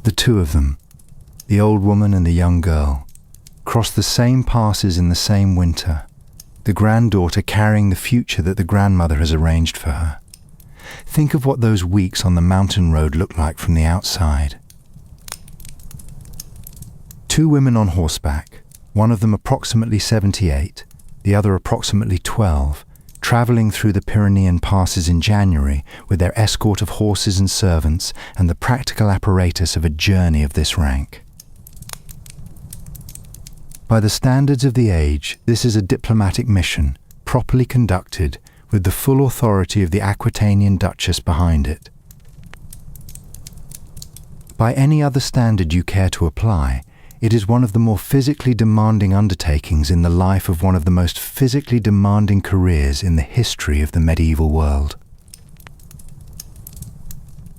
The two of them, the old woman and the young girl, cross the same passes in the same winter, the granddaughter carrying the future that the grandmother has arranged for her. Think of what those weeks on the mountain road look like from the outside. Two women on horseback, one of them approximately 78, the other approximately 12, travelling through the Pyrenean passes in January with their escort of horses and servants and the practical apparatus of a journey of this rank. By the standards of the age, this is a diplomatic mission, properly conducted, with the full authority of the Aquitanian Duchess behind it. By any other standard you care to apply, it is one of the more physically demanding undertakings in the life of one of the most physically demanding careers in the history of the medieval world.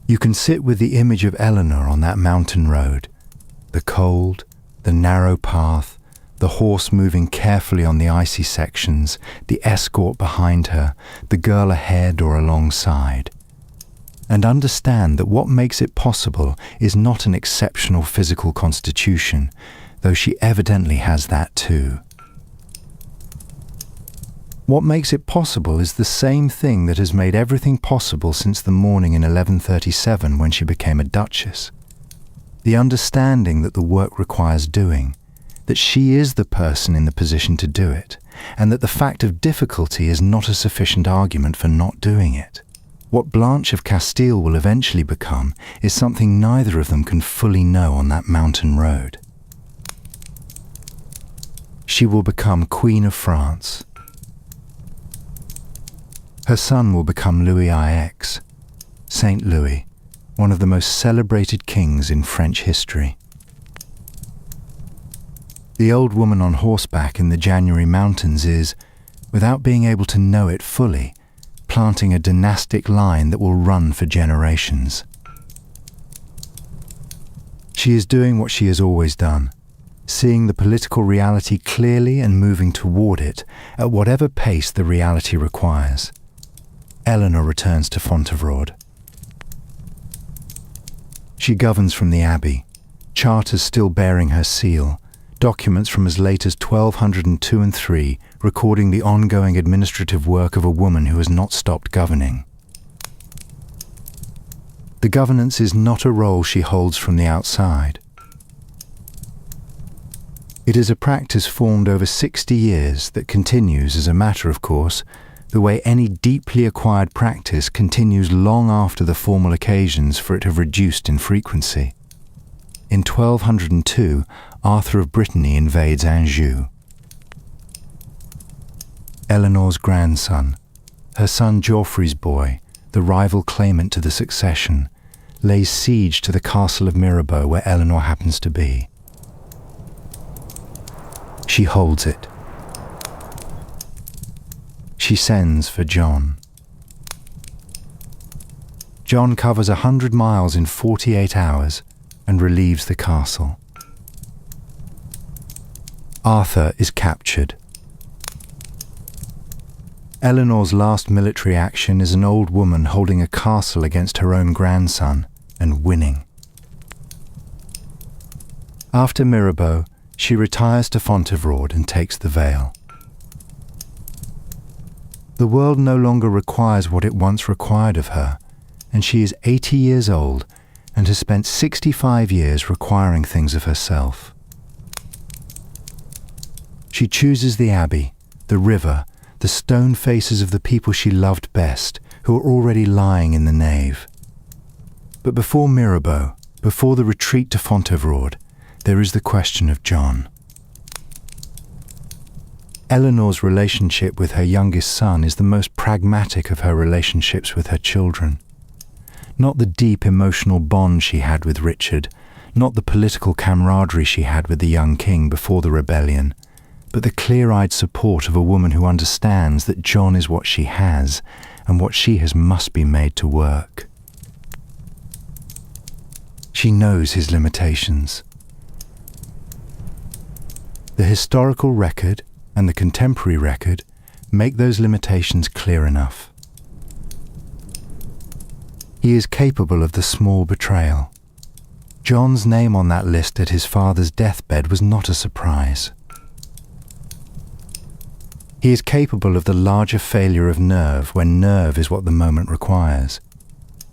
You can sit with the image of Eleanor on that mountain road, the cold, the narrow path, the horse moving carefully on the icy sections, the escort behind her, the girl ahead or alongside. And understand that what makes it possible is not an exceptional physical constitution, though she evidently has that too. What makes it possible is the same thing that has made everything possible since the morning in 1137 when she became a duchess. The understanding that the work requires doing, that she is the person in the position to do it, and that the fact of difficulty is not a sufficient argument for not doing it. What Blanche of Castile will eventually become is something neither of them can fully know on that mountain road. She will become Queen of France. Her son will become Louis IX, Saint Louis, one of the most celebrated kings in French history. The old woman on horseback in the January mountains is, without being able to know it fully, planting a dynastic line that will run for generations. She is doing what she has always done, seeing the political reality clearly and moving toward it at whatever pace the reality requires. Eleanor returns to Fontevraud. She governs from the Abbey, charters still bearing her seal, documents from as late as 1202 and 3 recording the ongoing administrative work of a woman who has not stopped governing. The governance is not a role she holds from the outside. It is a practice formed over 60 years that continues as a matter of course, the way any deeply acquired practice continues long after the formal occasions for it have reduced in frequency. In 1202, Arthur of Brittany invades Anjou. Eleanor's grandson, her son Geoffrey's boy, the rival claimant to the succession, lays siege to the castle of Mirabeau where Eleanor happens to be. She holds it. She sends for John. John covers 100 miles in 48 hours and relieves the castle. Arthur is captured. Eleanor's last military action is an old woman holding a castle against her own grandson and winning. After Mirabeau, she retires to Fontevraud and takes the veil. The world no longer requires what it once required of her, and she is 80 years old and has spent 65 years requiring things of herself. She chooses the Abbey, the river, the stone faces of the people she loved best, who are already lying in the nave. But before Mirabeau, before the retreat to Fontevraud, there is the question of John. Eleanor's relationship with her youngest son is the most pragmatic of her relationships with her children. Not the deep emotional bond she had with Richard, not the political camaraderie she had with the young king before the rebellion, but the clear-eyed support of a woman who understands that John is what she has, and what she has must be made to work. She knows his limitations. The historical record and the contemporary record make those limitations clear enough. He is capable of the small betrayal. John's name on that list at his father's deathbed was not a surprise. He is capable of the larger failure of nerve when nerve is what the moment requires.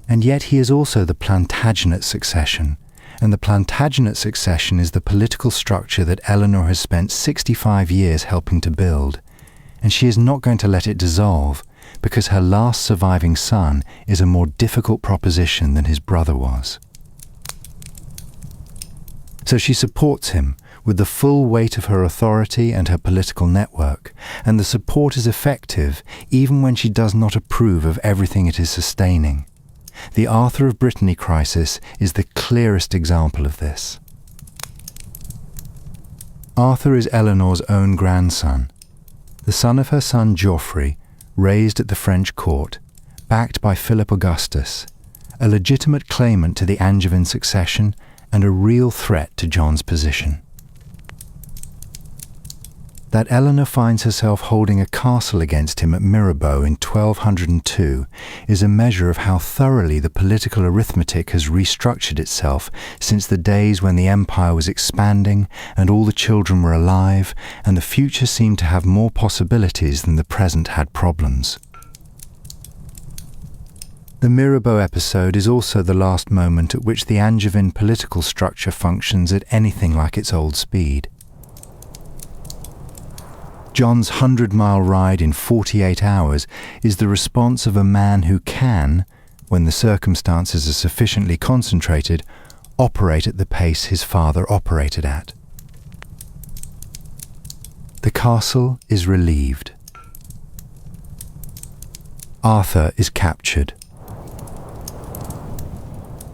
And yet he is also the Plantagenet succession, and the Plantagenet succession is the political structure that Eleanor has spent 65 years helping to build, and she is not going to let it dissolve because her last surviving son is a more difficult proposition than his brother was. So she supports him with the full weight of her authority and her political network, and the support is effective even when she does not approve of everything it is sustaining. The Arthur of Brittany crisis is the clearest example of this. Arthur is Eleanor's own grandson, the son of her son Geoffrey, raised at the French court, backed by Philip Augustus, a legitimate claimant to the Angevin succession and a real threat to John's position. That Eleanor finds herself holding a castle against him at Mirabeau in 1202 is a measure of how thoroughly the political arithmetic has restructured itself since the days when the empire was expanding and all the children were alive and the future seemed to have more possibilities than the present had problems. The Mirabeau episode is also the last moment at which the Angevin political structure functions at anything like its old speed. John's 100-mile ride in 48 hours is the response of a man who can, when the circumstances are sufficiently concentrated, operate at the pace his father operated at. The castle is relieved. Arthur is captured.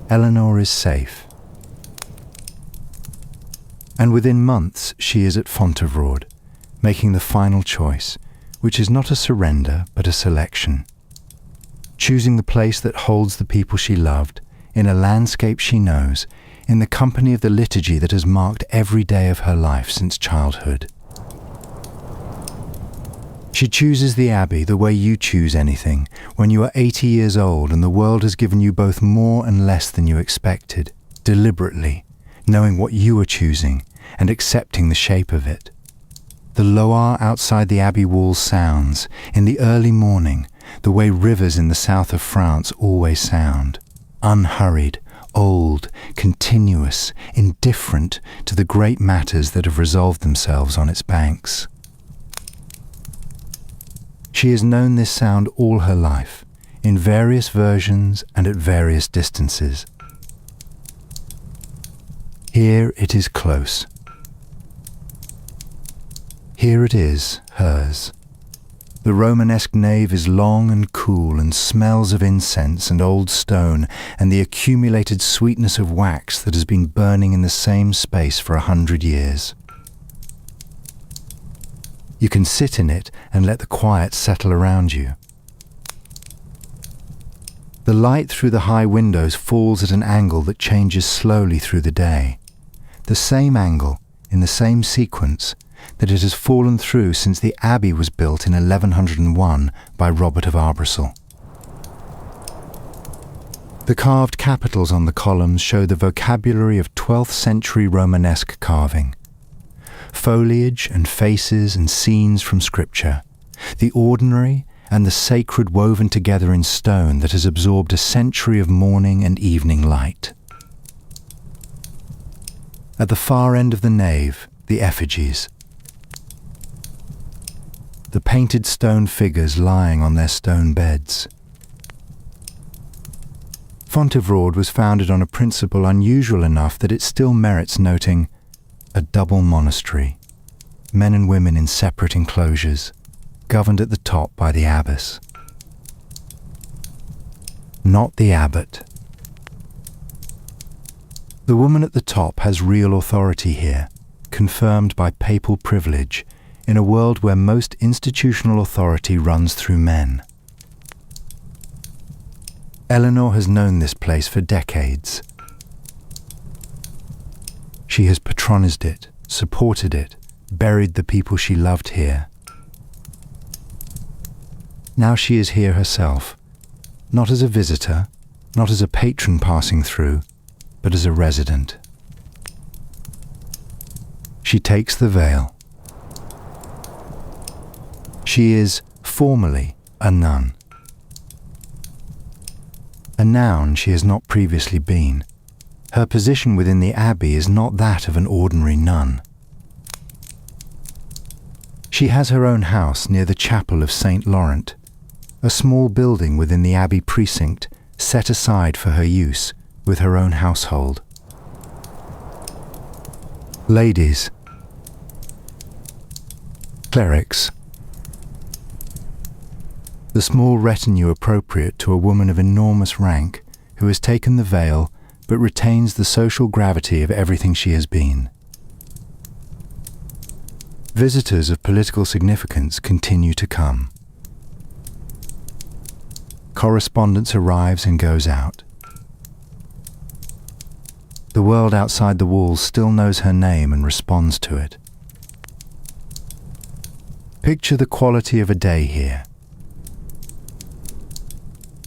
Eleanor is safe. And within months she is at Fontevraud, making the final choice, which is not a surrender but a selection. Choosing the place that holds the people she loved, in a landscape she knows, in the company of the liturgy that has marked every day of her life since childhood. She chooses the Abbey the way you choose anything, when you are 80 years old and the world has given you both more and less than you expected, deliberately, knowing what you are choosing and accepting the shape of it. The Loire outside the Abbey walls sounds, in the early morning, the way rivers in the south of France always sound, unhurried, old, continuous, indifferent to the great matters that have resolved themselves on its banks. She has known this sound all her life, in various versions and at various distances. Here it is close. Here it is, hers. The Romanesque nave is long and cool and smells of incense and old stone and the accumulated sweetness of wax that has been burning in the same space for 100 years. You can sit in it and let the quiet settle around you. The light through the high windows falls at an angle that changes slowly through the day. The same angle, in the same sequence, that it has fallen through since the Abbey was built in 1101 by Robert of Arbrissel. The carved capitals on the columns show the vocabulary of 12th century Romanesque carving. Foliage and faces and scenes from Scripture, the ordinary and the sacred woven together in stone that has absorbed a century of morning and evening light. At the far end of the nave, the effigies. The painted stone figures lying on their stone beds. Fontevraud was founded on a principle unusual enough that it still merits noting: a double monastery, men and women in separate enclosures, governed at the top by the abbess. Not the abbot. The woman at the top has real authority here, confirmed by papal privilege, in a world where most institutional authority runs through men. Eleanor has known this place for decades. She has patronized it, supported it, buried the people she loved here. Now she is here herself, not as a visitor, not as a patron passing through, but as a resident. She takes the veil. She is, formally, a nun. A noun she has not previously been. Her position within the Abbey is not that of an ordinary nun. She has her own house near the chapel of St. Laurent, a small building within the Abbey precinct set aside for her use, with her own household. Ladies. Clerics. The small retinue appropriate to a woman of enormous rank who has taken the veil but retains the social gravity of everything she has been. Visitors of political significance continue to come. Correspondence arrives and goes out. The world outside the walls still knows her name and responds to it. Picture the quality of a day here.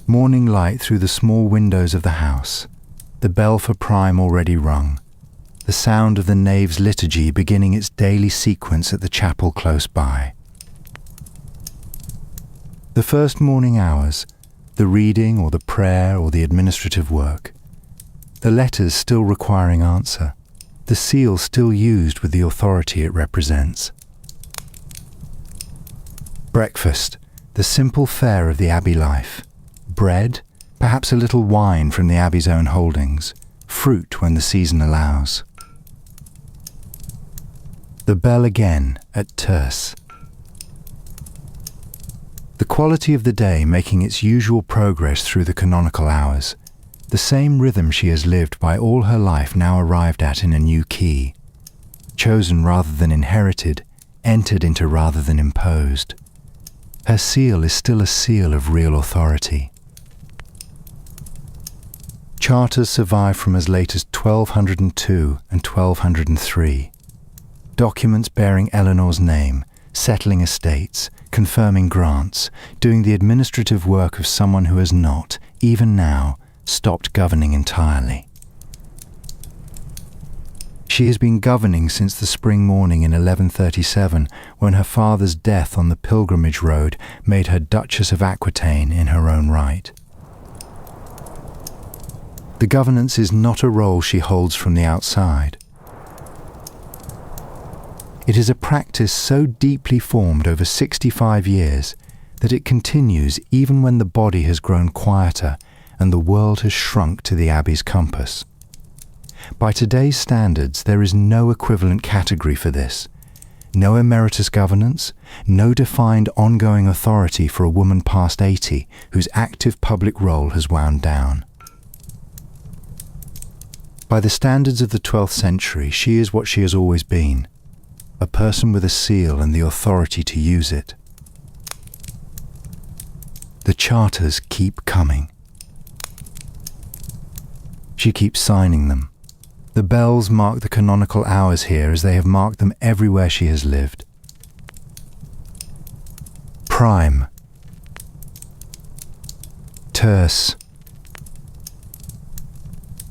Morning light through the small windows of the house, the bell for prime already rung, the sound of the nave's liturgy beginning its daily sequence at the chapel close by. The first morning hours, the reading or the prayer or the administrative work, the letters still requiring answer, the seal still used with the authority it represents. Breakfast, the simple fare of the Abbey life. Bread, perhaps a little wine from the Abbey's own holdings, fruit when the season allows. The bell again at terce. The quality of the day making its usual progress through the canonical hours, the same rhythm she has lived by all her life now arrived at in a new key, chosen rather than inherited, entered into rather than imposed. Her seal is still a seal of real authority. Charters survive from as late as 1202 and 1203. Documents bearing Eleanor's name, settling estates, confirming grants, doing the administrative work of someone who has not, even now, stopped governing entirely. She has been governing since the spring morning in 1137, when her father's death on the pilgrimage road made her Duchess of Aquitaine in her own right. The governance is not a role she holds from the outside. It is a practice so deeply formed over 65 years that it continues even when the body has grown quieter and the world has shrunk to the Abbey's compass. By today's standards, there is no equivalent category for this. No emeritus governance, no defined ongoing authority for a woman past 80 whose active public role has wound down. By the standards of the 12th century, she is what she has always been, a person with a seal and the authority to use it. The charters keep coming. She keeps signing them. The bells mark the canonical hours here as they have marked them everywhere she has lived. Prime, terce,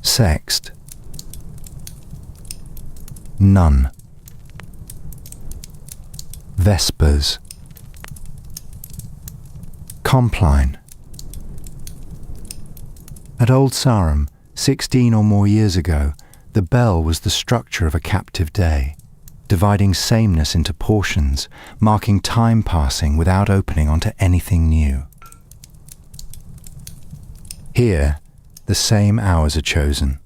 sext, none, vespers, compline. At Old Sarum, 16 or more years ago, the bell was the structure of a captive day, dividing sameness into portions, marking time passing without opening onto anything new. Here, the same hours are chosen.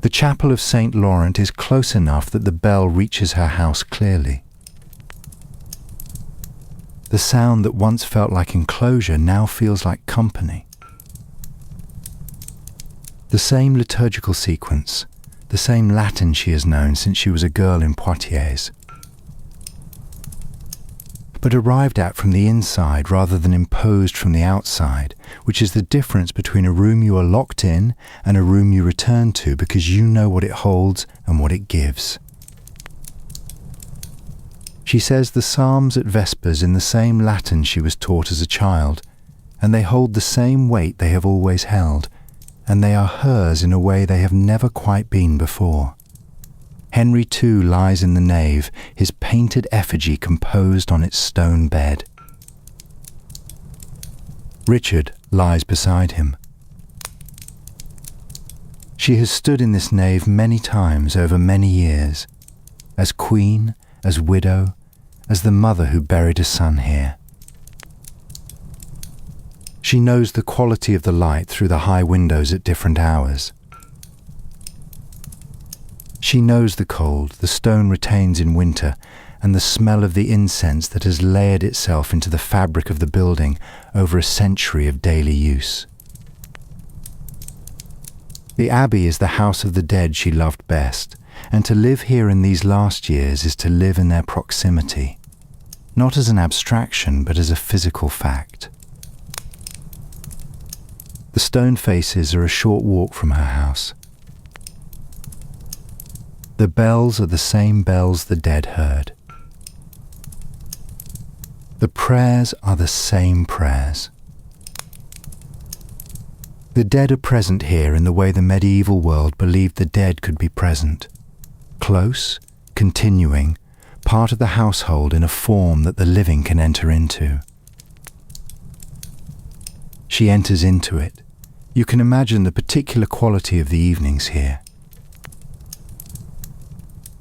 The chapel of St. Laurent is close enough that the bell reaches her house clearly. The sound that once felt like enclosure now feels like company. The same liturgical sequence, the same Latin she has known since she was a girl in Poitiers, but arrived at from the inside rather than imposed from the outside, which is the difference between a room you are locked in and a room you return to because you know what it holds and what it gives. She says the psalms at Vespers in the same Latin she was taught as a child, and they hold the same weight they have always held, and they are hers in a way they have never quite been before. Henry too lies in the nave, his painted effigy composed on its stone bed. Richard lies beside him. She has stood in this nave many times over many years, as queen, as widow, as the mother who buried a son here. She knows the quality of the light through the high windows at different hours. She knows the cold the stone retains in winter and the smell of the incense that has layered itself into the fabric of the building over a century of daily use. The Abbey is the house of the dead she loved best, and to live here in these last years is to live in their proximity, not as an abstraction but as a physical fact. The stone faces are a short walk from her house. The bells are the same bells the dead heard. The prayers are the same prayers. The dead are present here in the way the medieval world believed the dead could be present. Close, continuing, part of the household in a form that the living can enter into. She enters into it. You can imagine the particular quality of the evenings here.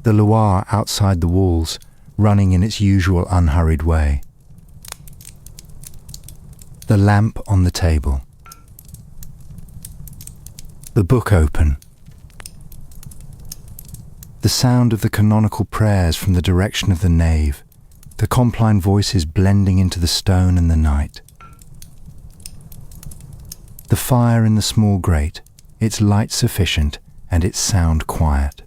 The Loire outside the walls, running in its usual unhurried way. The lamp on the table. The book open. The sound of the canonical prayers from the direction of the nave, the compline voices blending into the stone and the night. The fire in the small grate, its light sufficient and its sound quiet.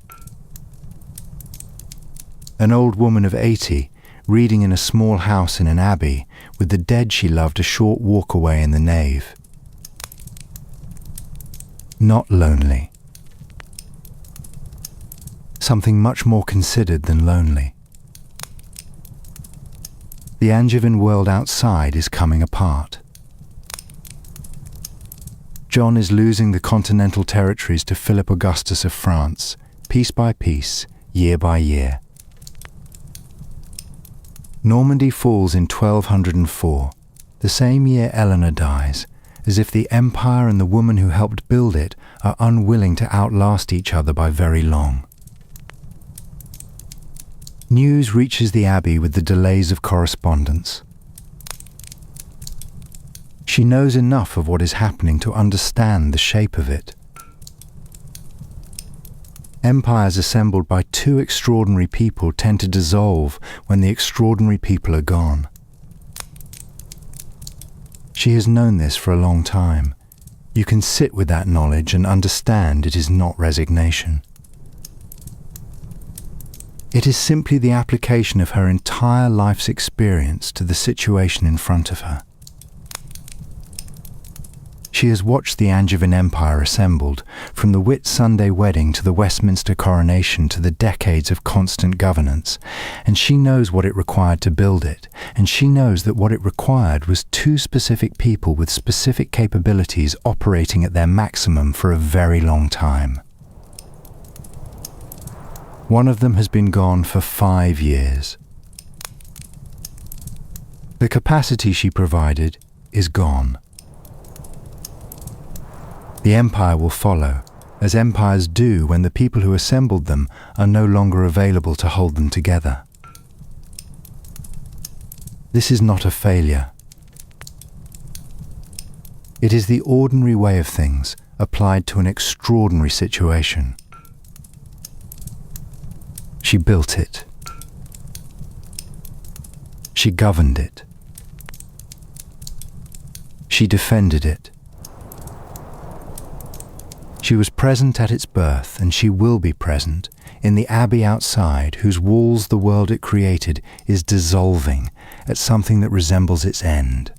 An old woman of 80, reading in a small house in an abbey, with the dead she loved a short walk away in the nave. Not lonely. Something much more considered than lonely. The Angevin world outside is coming apart. John is losing the continental territories to Philip Augustus of France, piece by piece, year by year. Normandy falls in 1204, the same year Eleanor dies, as if the empire and the woman who helped build it are unwilling to outlast each other by very long. News reaches the Abbey with the delays of correspondence. She knows enough of what is happening to understand the shape of it. Empires assembled by two extraordinary people tend to dissolve when the extraordinary people are gone. She has known this for a long time. You can sit with that knowledge and understand it is not resignation. It is simply the application of her entire life's experience to the situation in front of her. She has watched the Angevin Empire assembled, from the Whit Sunday wedding to the Westminster coronation to the decades of constant governance, and she knows what it required to build it, and she knows that what it required was two specific people with specific capabilities operating at their maximum for a very long time. One of them has been gone for 5 years. The capacity she provided is gone. The empire will follow, as empires do when the people who assembled them are no longer available to hold them together. This is not a failure. It is the ordinary way of things applied to an extraordinary situation. She built it. She governed it. She defended it. She was present at its birth, and she will be present in the Abbey outside, whose walls the world it created is dissolving at something that resembles its end.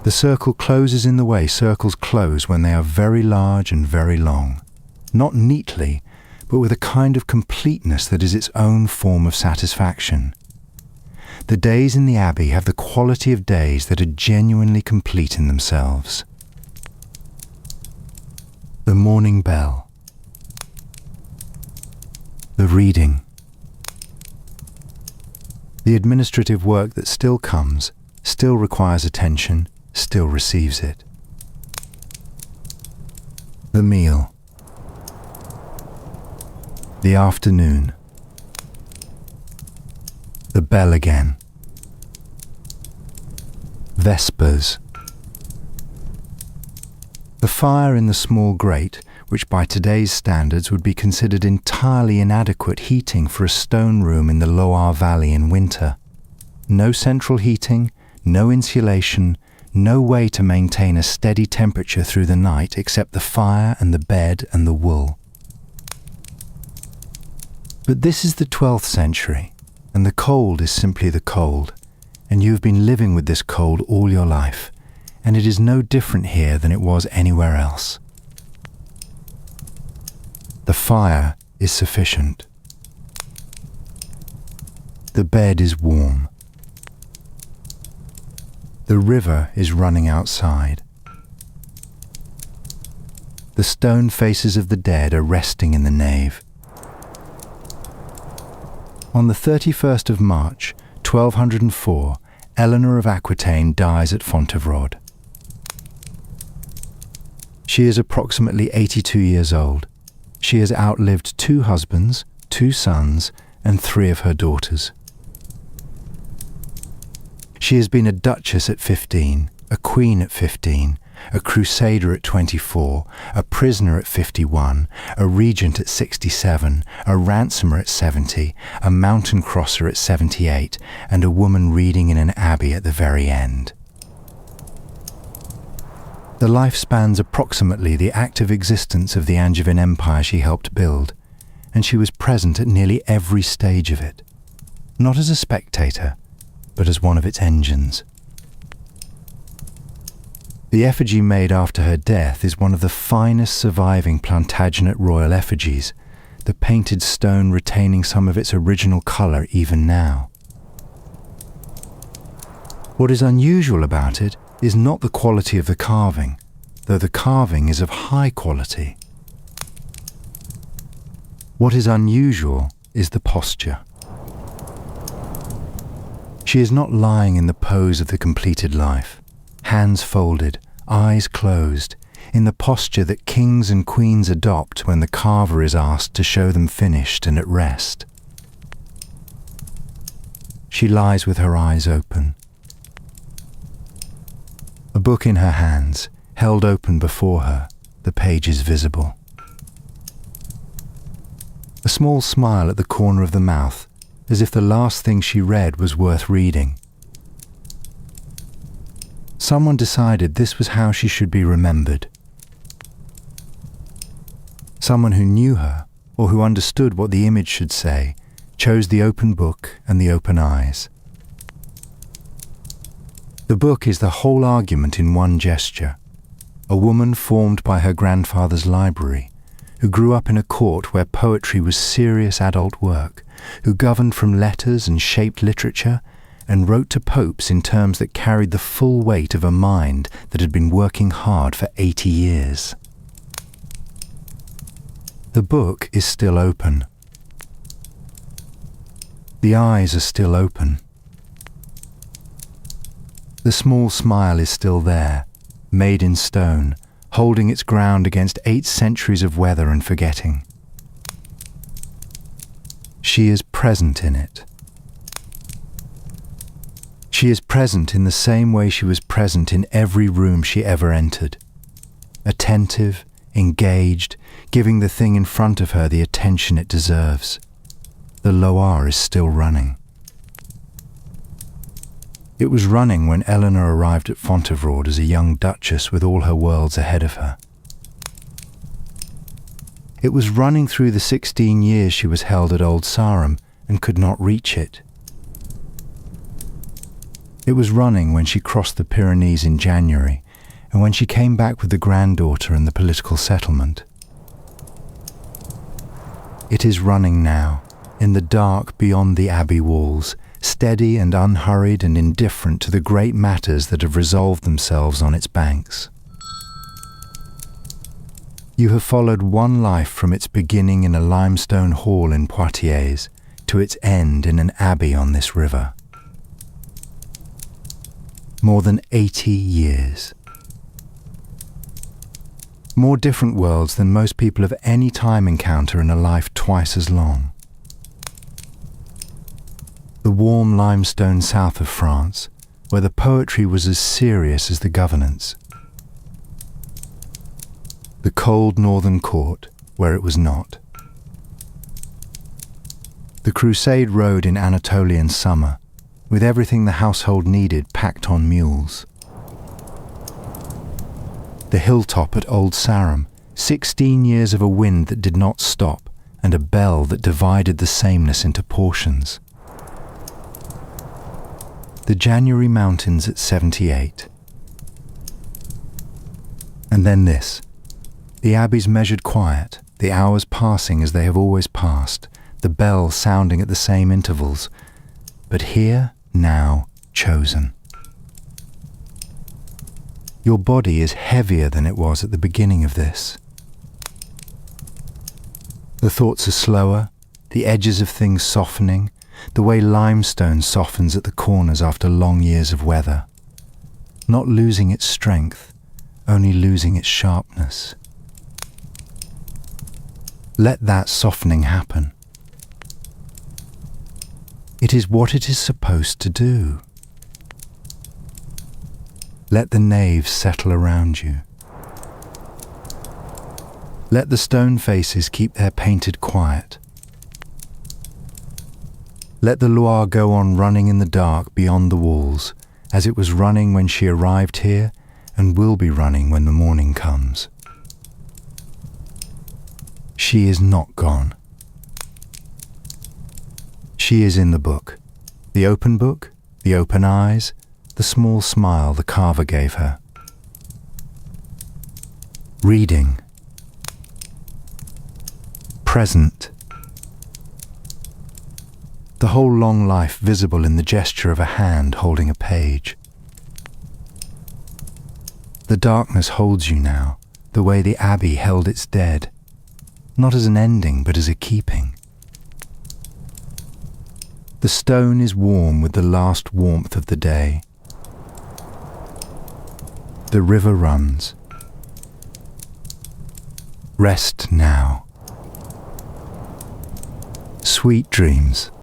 The circle closes in the way circles close when they are very large and very long, not neatly, but with a kind of completeness that is its own form of satisfaction. The days in the Abbey have the quality of days that are genuinely complete in themselves. The morning bell. The reading. The administrative work that still comes, still requires attention, still receives it. The meal. The afternoon. The bell again. Vespers. The fire in the small grate, which by today's standards would be considered entirely inadequate heating for a stone room in the Loire Valley in winter. No central heating, no insulation, no way to maintain a steady temperature through the night except the fire and the bed and the wool. But this is the 12th century, and the cold is simply the cold, and you have been living with this cold all your life, and it is no different here than it was anywhere else. The fire is sufficient. The bed is warm. The river is running outside. The stone faces of the dead are resting in the nave. On the 31st of March, 1204, Eleanor of Aquitaine dies at Fontevraud. She is approximately 82 years old. She has outlived 2 husbands, 2 sons, and 3 of her daughters. She has been a duchess at 15, a queen at 15, a crusader at 24, a prisoner at 51, a regent at 67, a ransomer at 70, a mountain crosser at 78, and a woman reading in an abbey at the very end. The life spans approximately the active existence of the Angevin Empire she helped build, and she was present at nearly every stage of it, not as a spectator, but as one of its engines. The effigy made after her death is one of the finest surviving Plantagenet royal effigies, the painted stone retaining some of its original colour even now. What is unusual about it is not the quality of the carving, though the carving is of high quality. What is unusual is the posture. She is not lying in the pose of the completed life, hands folded, eyes closed, in the posture that kings and queens adopt when the carver is asked to show them finished and at rest. She lies with her eyes open. A book in her hands, held open before her, the pages visible. A small smile at the corner of the mouth, as if the last thing she read was worth reading. Someone decided this was how she should be remembered. Someone who knew her or who understood what the image should say, chose the open book and the open eyes. The book is the whole argument in one gesture. A woman formed by her grandfather's library, who grew up in a court where poetry was serious adult work, who governed from letters and shaped literature, and wrote to popes in terms that carried the full weight of a mind that had been working hard for 80 years. The book is still open. The eyes are still open. The small smile is still there, made in stone, holding its ground against 8 centuries of weather and forgetting. She is present in it. She is present in the same way she was present in every room she ever entered. Attentive, engaged, giving the thing in front of her the attention it deserves. The Loire is still running. It was running when Eleanor arrived at Fontevraud as a young duchess with all her worlds ahead of her. It was running through the 16 years she was held at Old Sarum and could not reach it. It was running when she crossed the Pyrenees in January and when she came back with the granddaughter and the political settlement. It is running now, in the dark beyond the Abbey walls, steady and unhurried and indifferent to the great matters that have resolved themselves on its banks. You have followed one life from its beginning in a limestone hall in Poitiers to its end in an abbey on this river. More than 80 years. More different worlds than most people of any time encounter in a life twice as long. The warm limestone south of France, where the poetry was as serious as the governance. The cold northern court, where it was not. The Crusade Road in Anatolian summer, with everything the household needed packed on mules. The hilltop at Old Sarum, 16 years of a wind that did not stop, and a bell that divided the sameness into portions. The January mountains at 78. And then this, the Abbey's measured quiet, the hours passing as they have always passed, the bell sounding at the same intervals, but here, now, chosen. Your body is heavier than it was at the beginning of this. The thoughts are slower, the edges of things softening, the way limestone softens at the corners after long years of weather. Not losing its strength, only losing its sharpness. Let that softening happen. It is what it is supposed to do. Let the naves settle around you. Let the stone faces keep their painted quiet. Let the Loire go on running in the dark beyond the walls, as it was running when she arrived here and will be running when the morning comes. She is not gone. She is in the book. The open book, the open eyes, the small smile the carver gave her. Reading. Present. The whole long life visible in the gesture of a hand holding a page. The darkness holds you now, the way the Abbey held its dead, not as an ending but as a keeping. The stone is warm with the last warmth of the day. The river runs. Rest now. Sweet dreams.